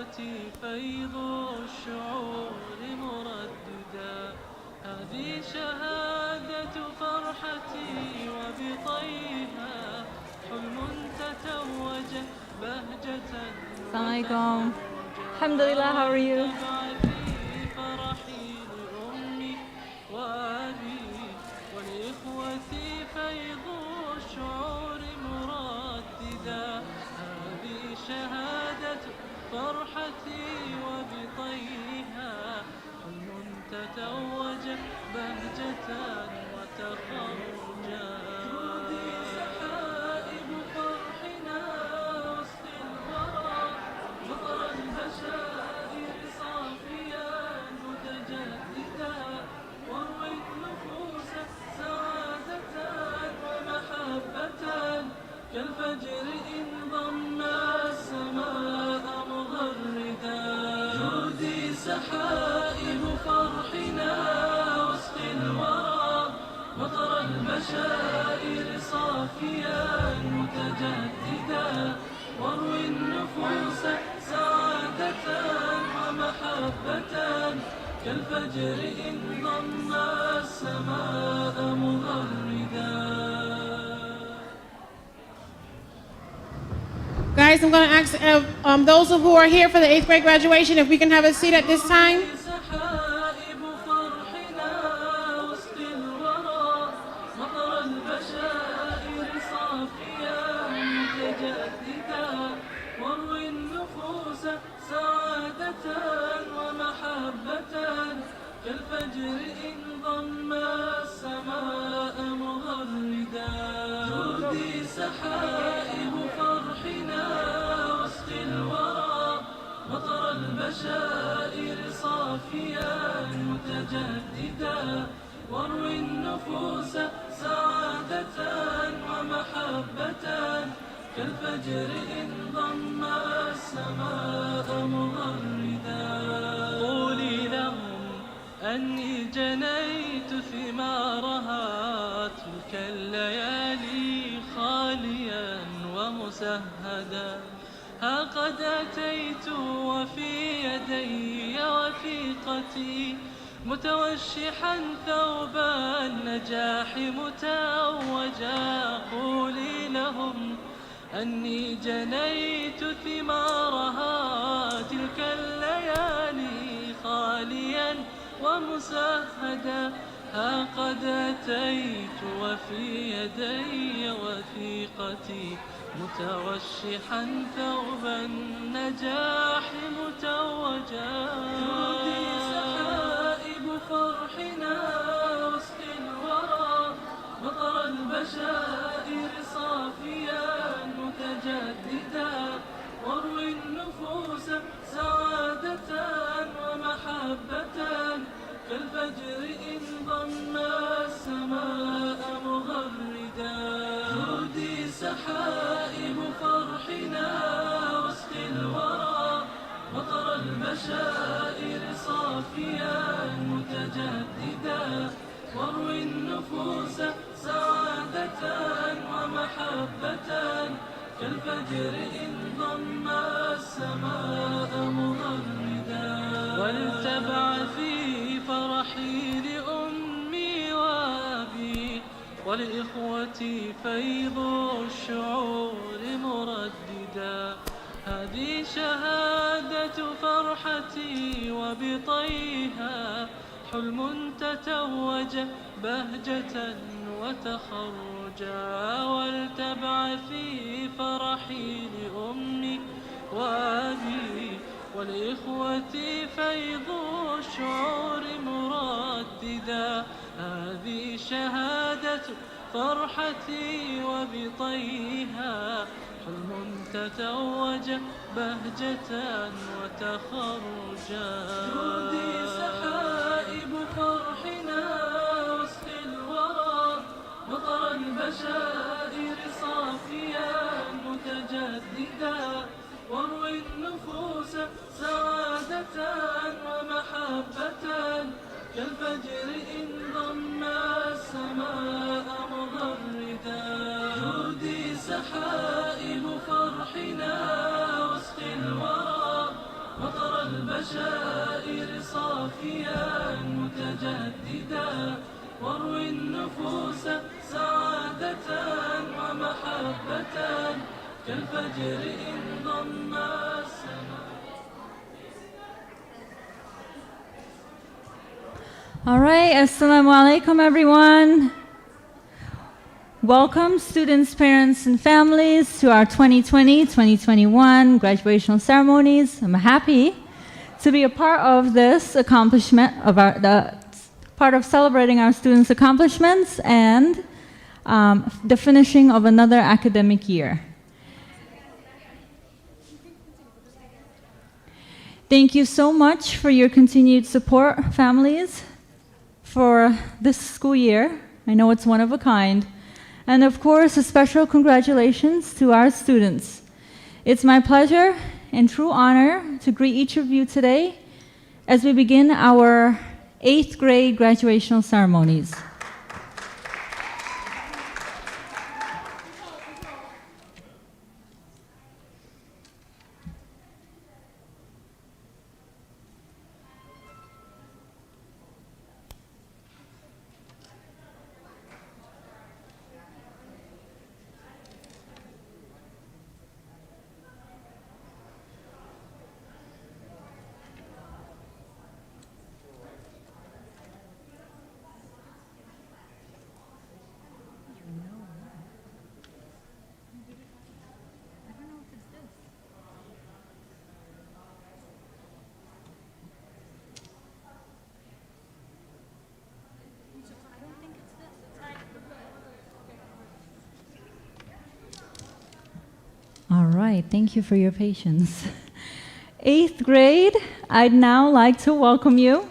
والإخوة فيض الشعور مرددا هذه شهادة فرحتي وبطيها حلم تتوج بهجة Assalamu alaikum. Alhamdulillah, how are you? فرحي لأمي وأبي والإخوة فيض الشعور مرددا هذه شهادة فرحتي وبطيها حلم تتوج بهجة وتخرجا جودي سحائب فرحنا وسط الورى مطر البشائر صافيا متجددا واروي النفوس سعادة ومحبة كالفجر إن ضم السماء مغردا جودي سحائب فرحنا وسط الورى مطر البشائر صافيا متجددا واروي النفوس سعادة ومحبة كالفجر إن ضم السماء مغردا. Guys, I'm going to ask those who are here for the 8th grade graduation if we can have a seat at this time. سحائب فرحنا وسط الورى مطر البشائر صافيا متجددا واروي النفوس سعادة ومحبة كالفجر إن ضم السماء مغردا جودي سحائب فرحنا وسط الورى مطر البشائر صافيا متجددا واروي النفوس سعادة ومحبة كالفجر إن ضم السماء مغردا قولي لهم أني جنيت ثمارها تلك الليالي خاليا ومسهدا ها قد أتيت وفي يدي وثيقتي متوشحا ثوب النجاح متوجا قولي لهم أني جنيت ثمارها تلك الليالي خاليا ومسهدا ها قد أتيت وفي يدي وثيقتي متوشحا ثوب النجاح متوجا جودي سحائب فرحنا وسط الورى مطر البشائر صافيا متجددا واروي النفوس سعادة ومحبة كالفجر إن ضم السماء مغردا جودي سحائب فرحنا وسط الورى مطر البشائر صافيا متجددا واروي النفوس سعادة ومحبة كالفجر إن ضم السماء مغردا ولتبعثي فرحي لأمي وأبي ولإخوتي فيض الشعور مرددا هذه شهادة فرحتي وبطيها حلم تتوج بهجة وتخرجا ولتبعثي فرحي لأمي وأبي ولإخوتي فيض الشعور مرددا هذه شهادة فرحتي وبطيها حلم تتوج بهجة وتخرجا جودي سحائب فرحنا وسط الورى مطر البشائر صافيا متجددا واروي النفوس سعادة ومحبة كالفجر إن ضم السماء مغردا جودي سحائب فرحنا وسط الورى صافيا متجددا واروي النفوس سعادة ومحبة كالفجر إن ضم السماء. All right, assalamu alaikum, everyone. Welcome, students, parents, and families, to our 2020-2021 graduation ceremonies. I'm happy to be a part of this accomplishment, part of celebrating our students' accomplishments and the finishing of another academic year. Thank you so much for your continued support, families, for this school year. I know it's one of a kind. And of course, a special congratulations to our students. It's my pleasure and true honor to greet each of you today as we begin our 8th grade graduation ceremonies. All right, thank you for your patience. 8th grade, I'd now like to welcome you.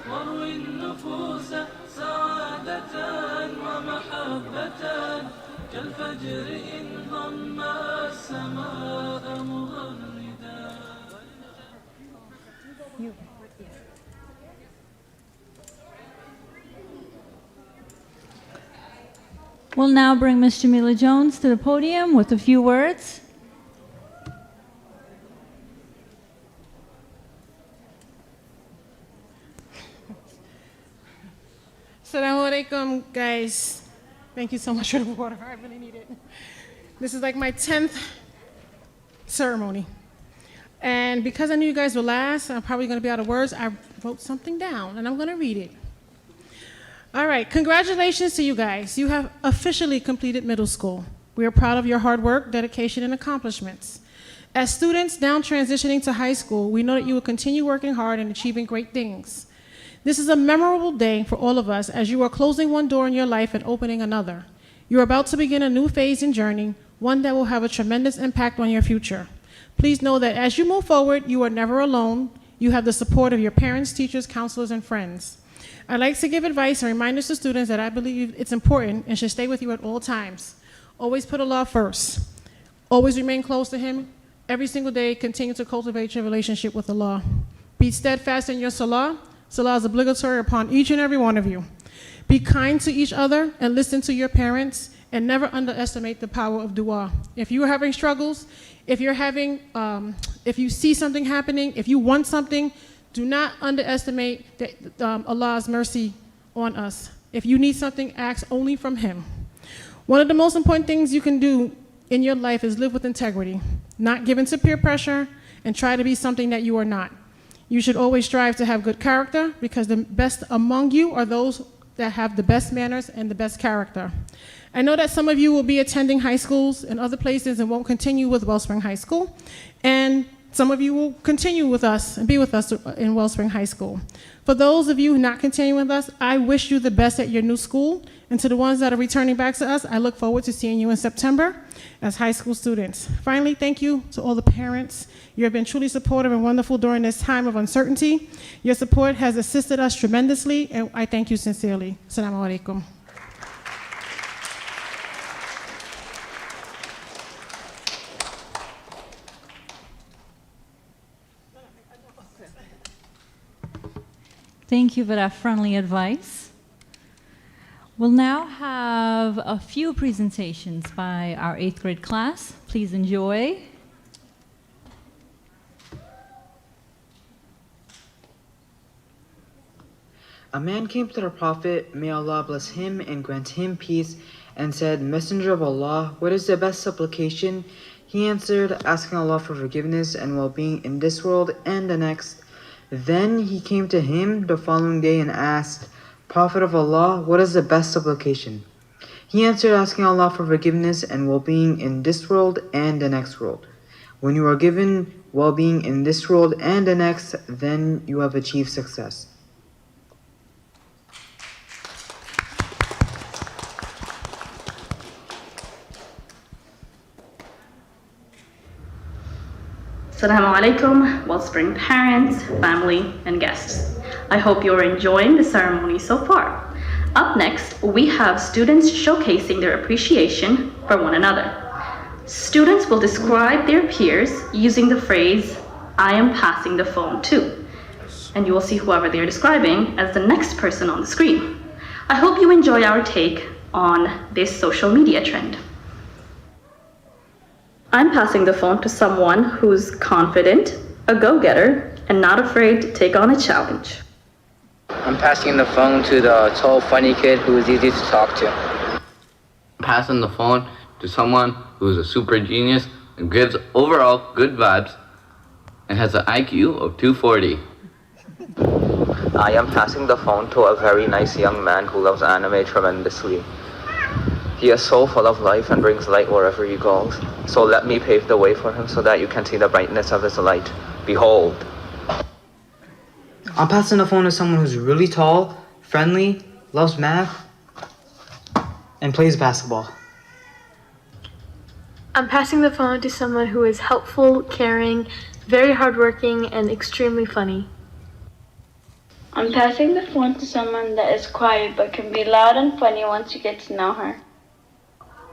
واروي النفوس سعادة ومحبة كالفجر إن ضم السماء مغردا. We'll now bring Ms. Jamila Jones to the podium with a few words. Assalamu alaikum, guys. Thank you so much for the water. I really need it. This is like my 10th ceremony. And because I knew you guys were last, I'm probably going to be out of words, I wrote something down, and I'm going to read it. All right, congratulations to you guys. You have officially completed middle school. We are proud of your hard work, dedication, and accomplishments. As students now transitioning to high school, we know that you will continue working hard and achieving great things. This is a memorable day for all of us as you are closing one door in your life and opening another. You're about to begin a new phase and journey, one that will have a tremendous impact on your future. Please know that as you move forward, you are never alone. You have the support of your parents, teachers, counselors, and friends. I'd like to give advice and reminders to students that I believe it's important and should stay with you at all times. Always put Allah first. Always remain close to Him. Every single day, continue to cultivate your relationship with Allah. Be steadfast in your salah. Salah is obligatory upon each and every one of you. Be kind to each other and listen to your parents, and never underestimate the power of dua. If you are having struggles, if you see something happening, if you want something, do not underestimate Allah's mercy on us. If you need something, ask only from Him. One of the most important things you can do in your life is live with integrity, not give in to peer pressure, and try to be something that you are not. You should always strive to have good character, because the best among you are those that have the best manners and the best character. I know that some of you will be attending high schools and other places and won't continue with Wellspring High School, and some of you will continue with us and be with us in Wellspring High School. For those of you who not continuing with us, I wish you the best at your new school, and to the ones that are returning back to us, I look forward to seeing you in September as high school students. Finally, thank you to all the parents. You have been truly supportive and wonderful during this time of uncertainty. Your support has assisted us tremendously, and I thank you sincerely. Assalamu alaikum. Thank you for that friendly advice. We'll now have a few presentations by our 8th grade class. Please enjoy. A man came to the Prophet, may Allah bless him and grant him peace, and said, Messenger of Allah, what is the best supplication? He answered, asking Allah for forgiveness and well-being in this world and the next. Then he came to him the following day and asked, Prophet of Allah, what is the best supplication? He answered, asking Allah for forgiveness and well-being in this world and the next world. When you are given well-being in this world and the next, then you have achieved success. Assalamu alaikum, Wellspring parents, family, and guests. I hope you're enjoying the ceremony so far. Up next, we have students showcasing their appreciation for one another. Students will describe their peers using the phrase, I am passing the phone to. And you will see whoever they are describing as the next person on the screen. I hope you enjoy our take on this social media trend. I'm passing the phone to someone who's confident, a go-getter, and not afraid to take on a challenge. I'm passing the phone to the tall, funny kid who is easy to talk to. I'm passing the phone to someone who's a super genius and gives overall good vibes and has an IQ of 240. I am passing the phone to a very nice young man who loves anime tremendously. He is so full of life and brings light wherever he goes. So let me pave the way for him so that you can see the brightness of his light. Behold. I'm passing the phone to someone who's really tall, friendly, loves math, and plays basketball. I'm passing the phone to someone who is helpful, caring, very hardworking, and extremely funny. I'm passing the phone to someone that is quiet but can be loud and funny once you get to know her.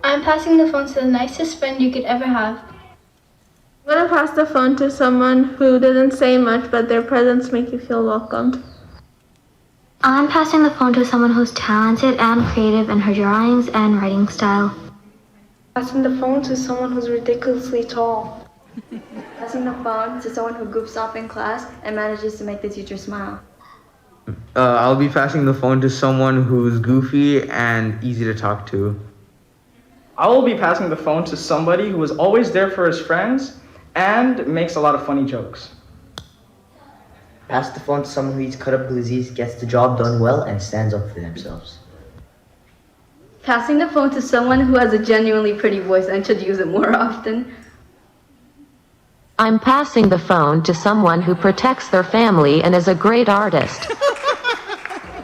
I'm passing the phone to the nicest friend you could ever have. I'm going to pass the phone to someone who doesn't say much, but their presence makes you feel welcomed. I'm passing the phone to someone who's talented and creative in her drawings and writing style. Passing the phone to someone who's ridiculously tall. Passing the phone to someone who goofs off in class and manages to make the teacher smile. I'll be passing the phone to someone who's goofy and easy to talk to. I will be passing the phone to somebody who is always there for his friends and makes a lot of funny jokes. Pass the phone to someone who eats cut up glizzies, gets the job done well, and stands up for themselves. Passing the phone to someone who has a genuinely pretty voice and should use it more often. I'm passing the phone to someone who protects their family and is a great artist.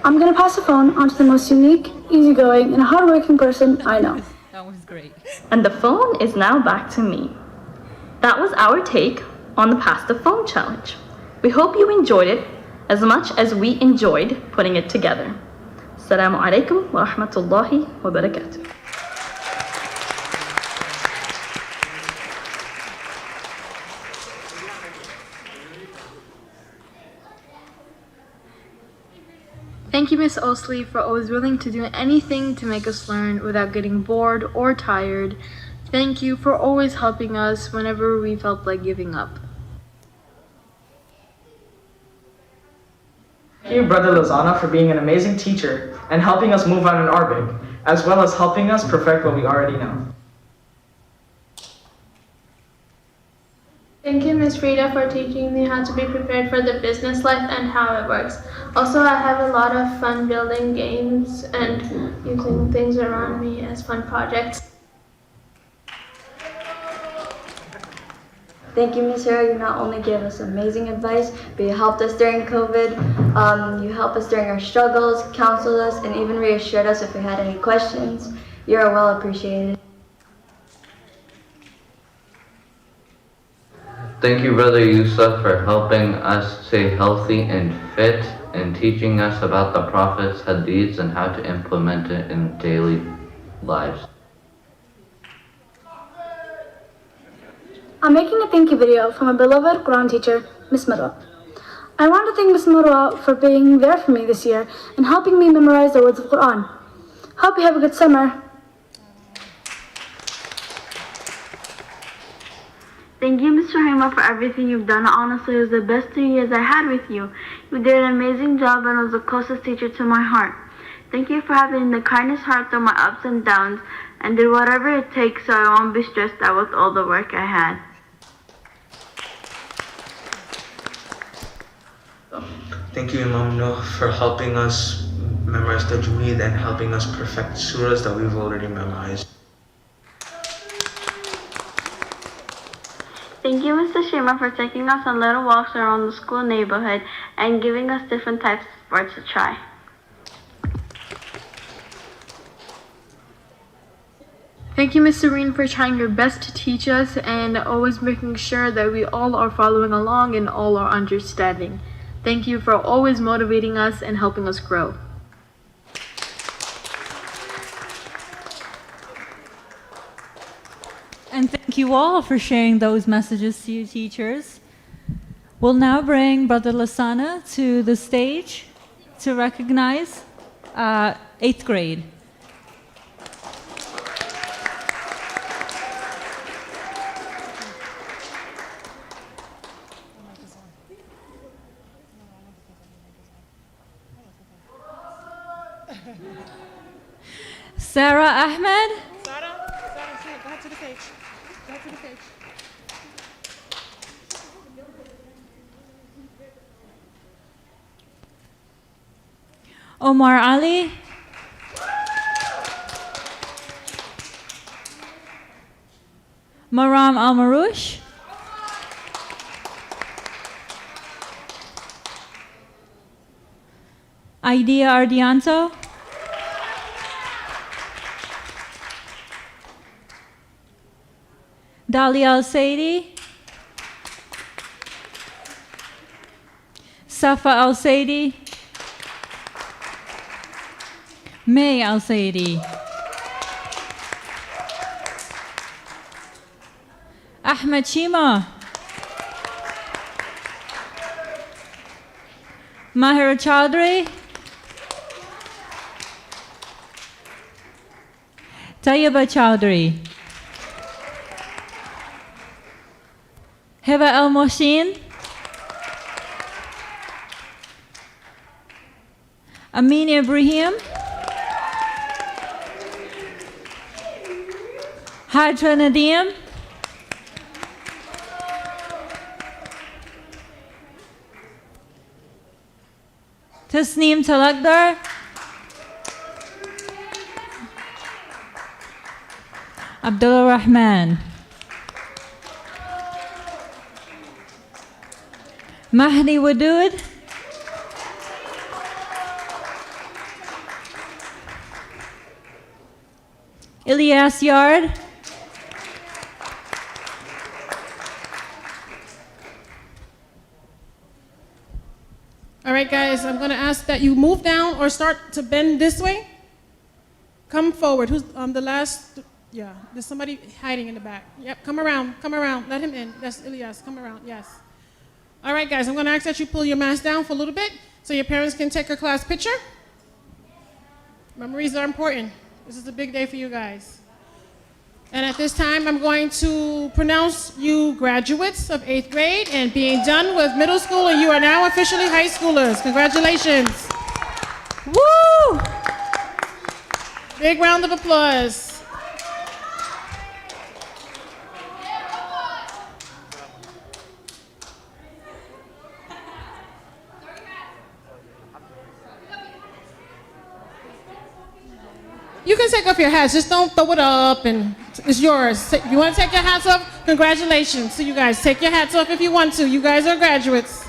I'm going to pass the phone on to the most unique, easygoing, and hardworking person I know. That was great. And the phone is now back to me. That was our take on the Pass the Phone challenge. We hope you enjoyed it as much as we enjoyed putting it together. Assalamu alaikum wa rahmatullahi wa barakatuh. Thank you, Miss Osley, for always willing to do anything to make us learn without getting bored or tired. Thank you for always helping us whenever we felt like giving up. Thank you, Brother Lozana, for being an amazing teacher and helping us move on in Arabic, as well as helping us perfect what we already know. Thank you, Ms. Frida, for teaching me how to be prepared for the business life and how it works. Also, I have a lot of fun building games and using things around me as fun projects. Thank you, Ms. Hara. You not only gave us amazing advice, but you helped us during COVID. You helped us during our struggles, counseled us, and even reassured us if we had any questions. You are well appreciated. Thank you, Brother Yusuf, for helping us stay healthy and fit and teaching us about the Prophet's hadiths and how to implement it in daily lives. I'm making a thank you video for my beloved Quran teacher, Miss Marwa. I want to thank Ms. Marwa for being there for me this year and helping me memorize the words of Quran. Hope you have a good summer. Thank you, Ms. Rahima, for everything you've done. Honestly, it was the best 3 years I had with you. You did an amazing job and was the closest teacher to my heart. Thank you for having the kindest heart through my ups and downs and did whatever it takes so I won't be stressed out with all the work I had. Thank you, Imam Noor, for helping us memorize the Tajweed and helping us perfect surahs that we've already memorized. Thank you, Mr. Shima, for taking us on little walks around the school neighborhood and giving us different types of sports to try. Thank you, Ms. Serene, for trying your best to teach us and always making sure that we all are following along and all are understanding. Thank you for always motivating us and helping us grow. And thank you all for sharing those messages to you teachers. We'll now bring Brother Lasana to the stage to recognize 8th grade. Sarah Ahmed. Sarah, go ahead to the stage. Go ahead to the stage. Omar Ali. Maram Al-Marouche. Idea Ardianto. Dalia Al-Saidi. Safa Al-Saidi. May Al-Saidi. Ahmed Shima. Mahir Chaudhry. Tayyiba Chaudhry. Heba El Moshin. Amin Ibrahim. Hajra Nadim. Tasneem Talakdar. Abdullah Rahman. Mahdi Wadud. Ilyas Yard. All right, guys, I'm going to ask that you move down or start to bend this way. Come forward. Who's the last? Yeah, there's somebody hiding in the back. Yep, come around, let him in. That's Ilyas, come around, yes. All right, guys, I'm going to ask that you pull your mask down for a little bit so your parents can take a class picture. Memories are important. This is a big day for you guys. And at this time, I'm going to pronounce you graduates of 8th grade and being done with middle school, and you are now officially high schoolers. Congratulations. Woo! Big round of applause. You can take off your hats, just don't throw it up and it's yours. You want to take your hats off? Congratulations to you guys. Take your hats off if you want to. You guys are graduates.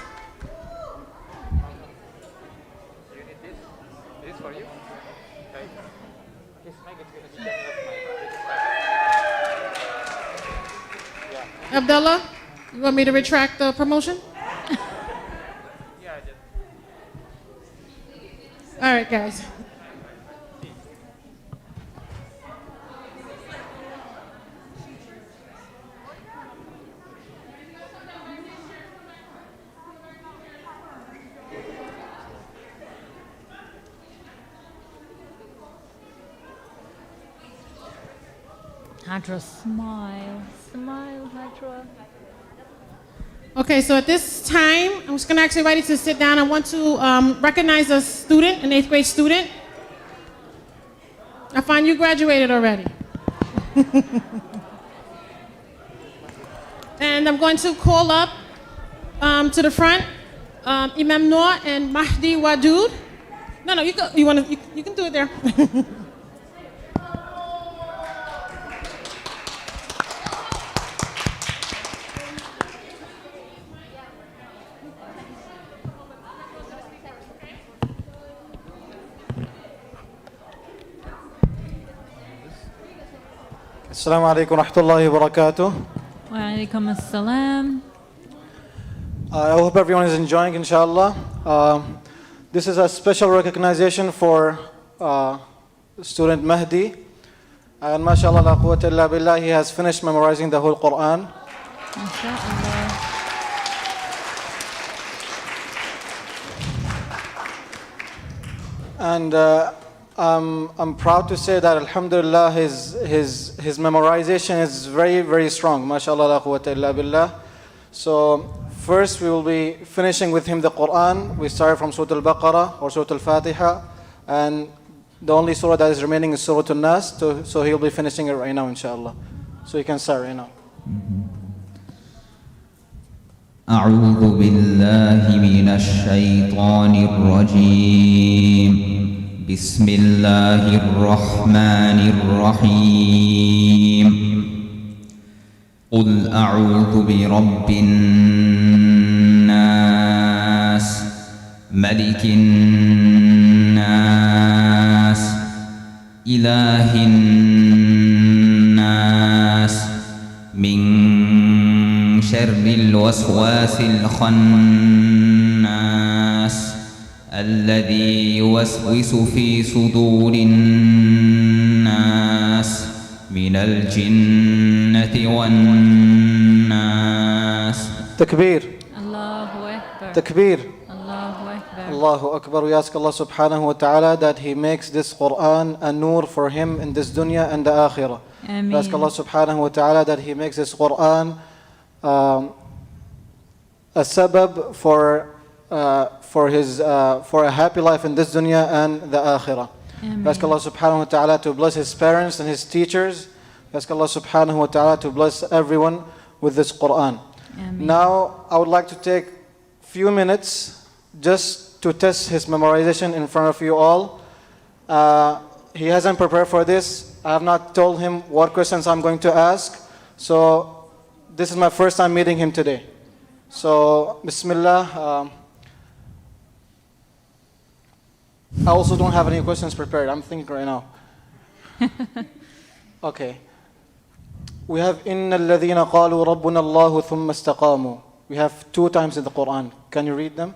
Abdullah, you want me to retract the promotion? All right, guys. Hydra, smile. Smile, Hydra. Okay, so at this time, I'm just going to ask everybody to sit down. I want to recognize a student, an 8th grade student. I find you graduated already. And I'm going to call up to the front Imam Noor and Mahdi Wadood. No, you can do it there. Assalamu alaikum wa rahmatullahi wa barakatuh. Wa alaikum assalam. I hope everyone is enjoying, inshallah. This is a special recognition for student Mahdi. And mashallah, la quwwata illa billah, he has finished memorizing the whole Quran. And I'm proud to say that alhamdulillah his memorization is very, very strong. MashaAllah la quwwata illa billah. So first we will be finishing with him the Quran. We start from Surah Al-Baqarah or Surah Al-Fatiha, and the only surah that is remaining is Surah Al-Nas, so he'll be finishing it right now inshallah. So you can start right now. أعوذ بالله من الشيطان الرجيم بسم الله الرحمن الرحيم قل أعوذ برب الناس ملك الناس إله الناس من شر الوسواس الخناس الذي يوسوس في صدور الناس من الجنة والناس تكبير Allahu Akbar. Takbir. Allahu Akbar. Allahu Akbar. We ask Allah subhanahu wa ta'ala that He makes this Quran a nur for him in this dunya and the akhirah. We ask Allah subhanahu wa ta'ala that He makes this Quran a sabab for a happy life in this dunya and the akhirah. We ask Allah subhanahu wa ta'ala to bless his parents and his teachers. We ask Allah subhanahu wa ta'ala to bless everyone with this Quran. Now I would like to take few minutes just to test his memorization in front of you all. He hasn't prepared for this. I have not told him what questions I'm going to ask. So this is my first time meeting him today. So Bismillah. I also don't have any questions prepared. I'm thinking right now. Okay. We have إِنَّ الَّذِينَ قَالُوا رَبُّنَا اللَّهُ ثُمَّ اسْتَقَامُوا. We have 2 times in the Quran. Can you read them?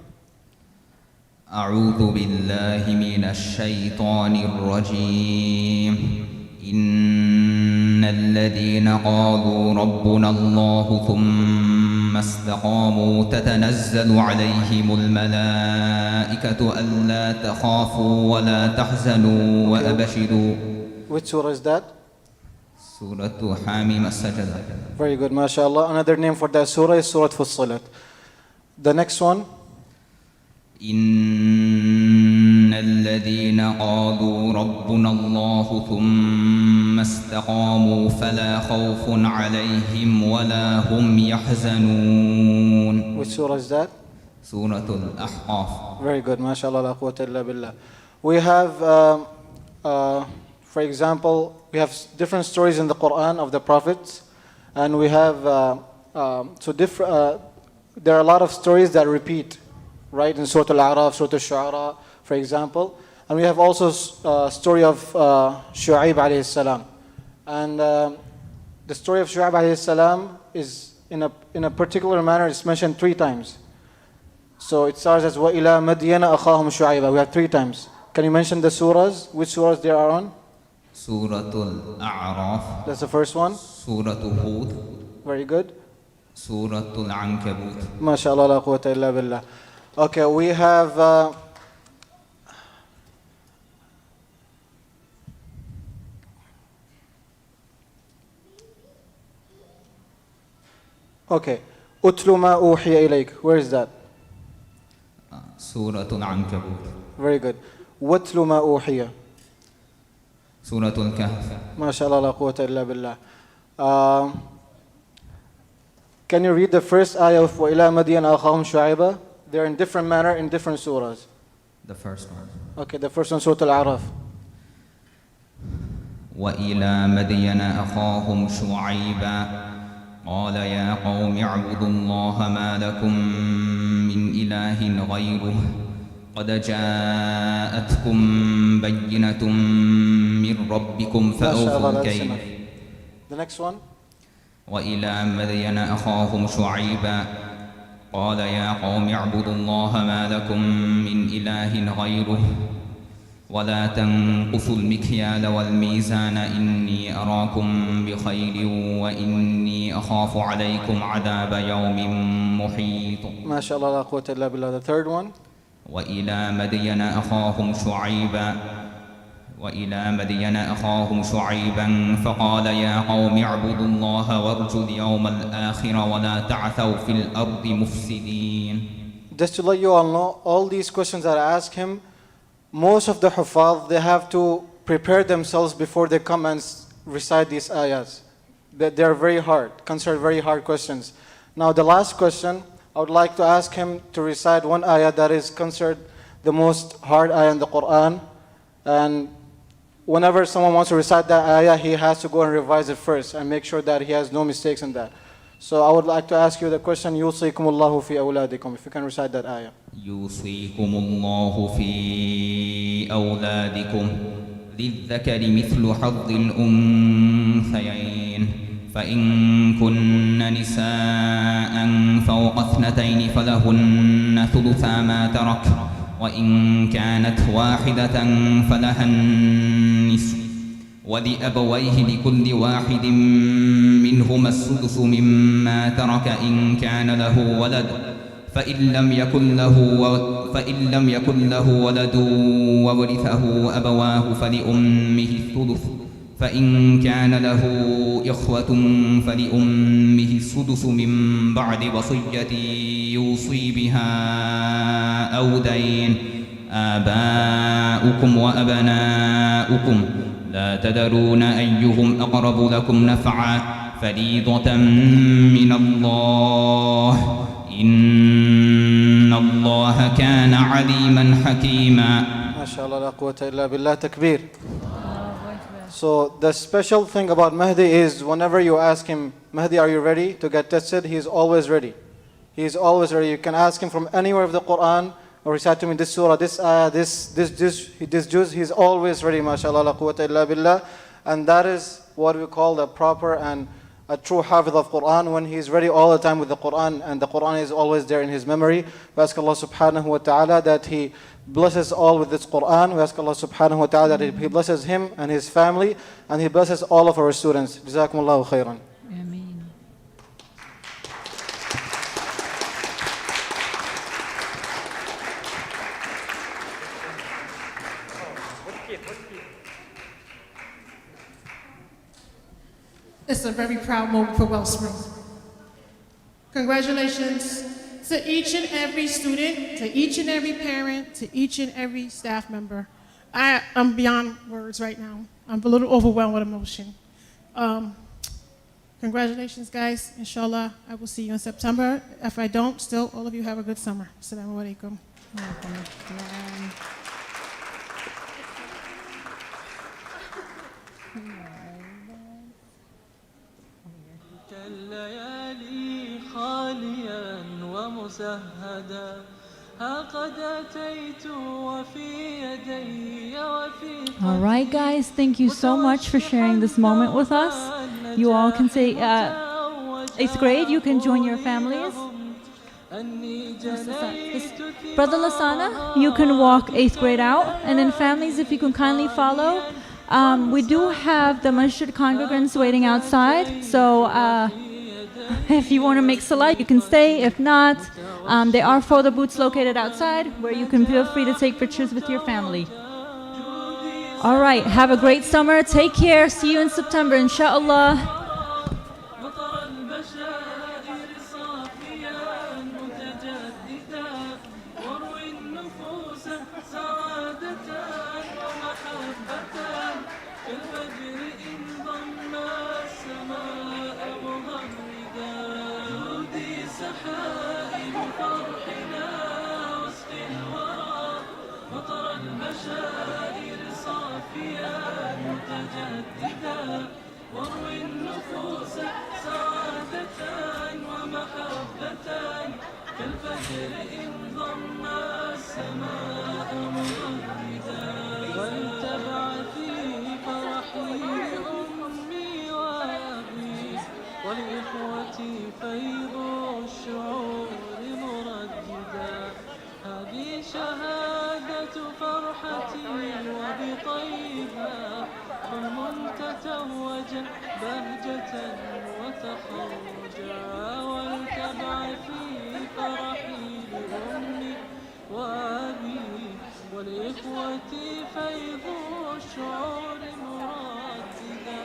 أعوذ بالله من الشيطان الرجيم إن الذين قالوا ربنا الله ثم استقاموا تتنزل عليهم الملائكة ألا تخافوا ولا تحزنوا وأبشروا. Which surah is that? سورة حاميم السجدة. Very good, mashallah. Another name for that surah is Surah Fussilat. The next one. إن الذين قالوا ربنا الله ثم استقاموا فلا خوف عليهم ولا هم يحزنون. Which surah is that? سورة الأحقاف. Very good, mashallah, la quwwata illa billah. We have, for example, we have different stories in the Quran of the prophets, and we have, there are a lot of stories that repeat, right, in Surah Al-A'raf, Surah Al-Shu'ara, for example. And we have also a story of Shu'aib alayhi salam. And the story of Shu'aib alayhi salam is in a particular manner, it's mentioned 3 times. So it starts as وَإِلَى مَدْيَنَ أَخَاهُمْ شُعَيْبًا. We have 3 times. Can you mention the surahs? Which surahs they are on? سورة الأعراف. That's the first one. سورة هود. Very good. سورة العنكبوت. ما شاء الله لا قوة إلا بالله. Okay, we have Okay. أتل ما أوحي إليك. Where is that? سورة العنكبوت. Very good. واتل ما أوحي. سورة الكهف. ما شاء الله لا قوة إلا بالله. Can you read the first ayah of وإلى مدين أخاهم شعيبا? They're in different manner in different surahs. The first one. Okay, the first one, Surah Al-A'raf. وإلى مدين أخاهم شعيبا قال يا قوم اعبدوا الله ما لكم من إله غيره قد جاءتكم بينة من ربكم فأوفوا الكيل. The next one. وإلى مدين أخاهم شعيبا قال يا قوم اعبدوا الله ما لكم من إله غيره ولا تنقصوا المكيال والميزان إني أراكم بخير وإني أخاف عليكم عذاب يوم محيط. ما شاء الله لا قوة إلا بالله. The third one. وإلى مدين أخاهم شعيبا فقال يا قوم اعبدوا الله وارجوا اليوم الآخر ولا تعثوا في الأرض مفسدين. Just to let you all know, all these questions that I ask him, most of the Hufaz, they have to prepare themselves before they come and recite these ayahs. They are very hard, considered very hard questions. Now the last question, I would like to ask him to recite one ayah that is considered the most hard ayah in the Quran. And whenever someone wants to recite that ayah, he has to go and revise it first and make sure that he has no mistakes in that. So I would like to ask you the question, يُوصِيكُمُ اللَّهُ فِي أَوْلَادِكُم. If you can recite that ayah. يوصيكم الله في أولادكم للذكر مثل حظ الأنثيين فإن كن نساء فوق اثنتين فلهن ثلثا ما ترك وإن كانت واحدة فلها النصف ولأبويه لكل واحد منهما السدس مما ترك إن كان له ولد فإن لم يكن له ولد وورثه أبواه فلأمه الثلث فإن كان له إخوة فلأمه السدس من بعد وصية يوصي بها أو دين آباؤكم وأبناؤكم لا تدرون أيهم أقرب لكم نفعا فريضة من الله إن الله كان عليما حكيما. ما شاء الله لا قوة إلا بالله. تكبير. So the special thing about Mahdi is whenever you ask him, Mahdi, are you ready to get tested? He is always ready. He is always ready. You can ask him from anywhere of the Quran or recite to me this surah, this ayah, this juz. He is always ready. MashaAllah la quwwata illa billah. And that is what we call the proper and a true hafiz of Quran, when he is ready all the time with the Quran and the Quran is always there in his memory. We ask Allah subhanahu wa ta'ala that he blesses all with this Quran. We ask Allah subhanahu wa ta'ala that he blesses him and his family and he blesses all of our students. Jazakumullahu khairan. Ameen. It's a very proud moment for Wellspring. Congratulations to each and every student, to each and every parent, to each and every staff member. I'm beyond words right now. I'm a little overwhelmed with emotion. Congratulations, guys. Inshallah, I will see you in September. If I don't, still, all of you have a good summer. Assalamu alaikum. الليالي خاليا ومسهدا ها قد أتيت وفي يدي وفي. All right, guys, thank you so much for sharing this moment with us. You all can say 8th grade, you can join your families. Brother Lasana, you can walk 8th grade out, and then families, if you can kindly follow. We do have the masjid congregants waiting outside, so if you want to make salah, you can stay. If not, there are photo booths located outside where you can feel free to take pictures with your family. All right, have a great summer. Take care. See you in September, inshallah. مجددا واروي النفوس سعادة ومحبة كالفجر إن ضم السماء مغردا ولتبعثي فرحي لأمي وأبي ولإخوتي فيض الشعور مرددا هذه شهادة فرحتي وبطيها حلم تتوج بهجة وتخرجا ولتبعثي فرحي لأمي وأبي ولإخوتي فيض الشعور مرددا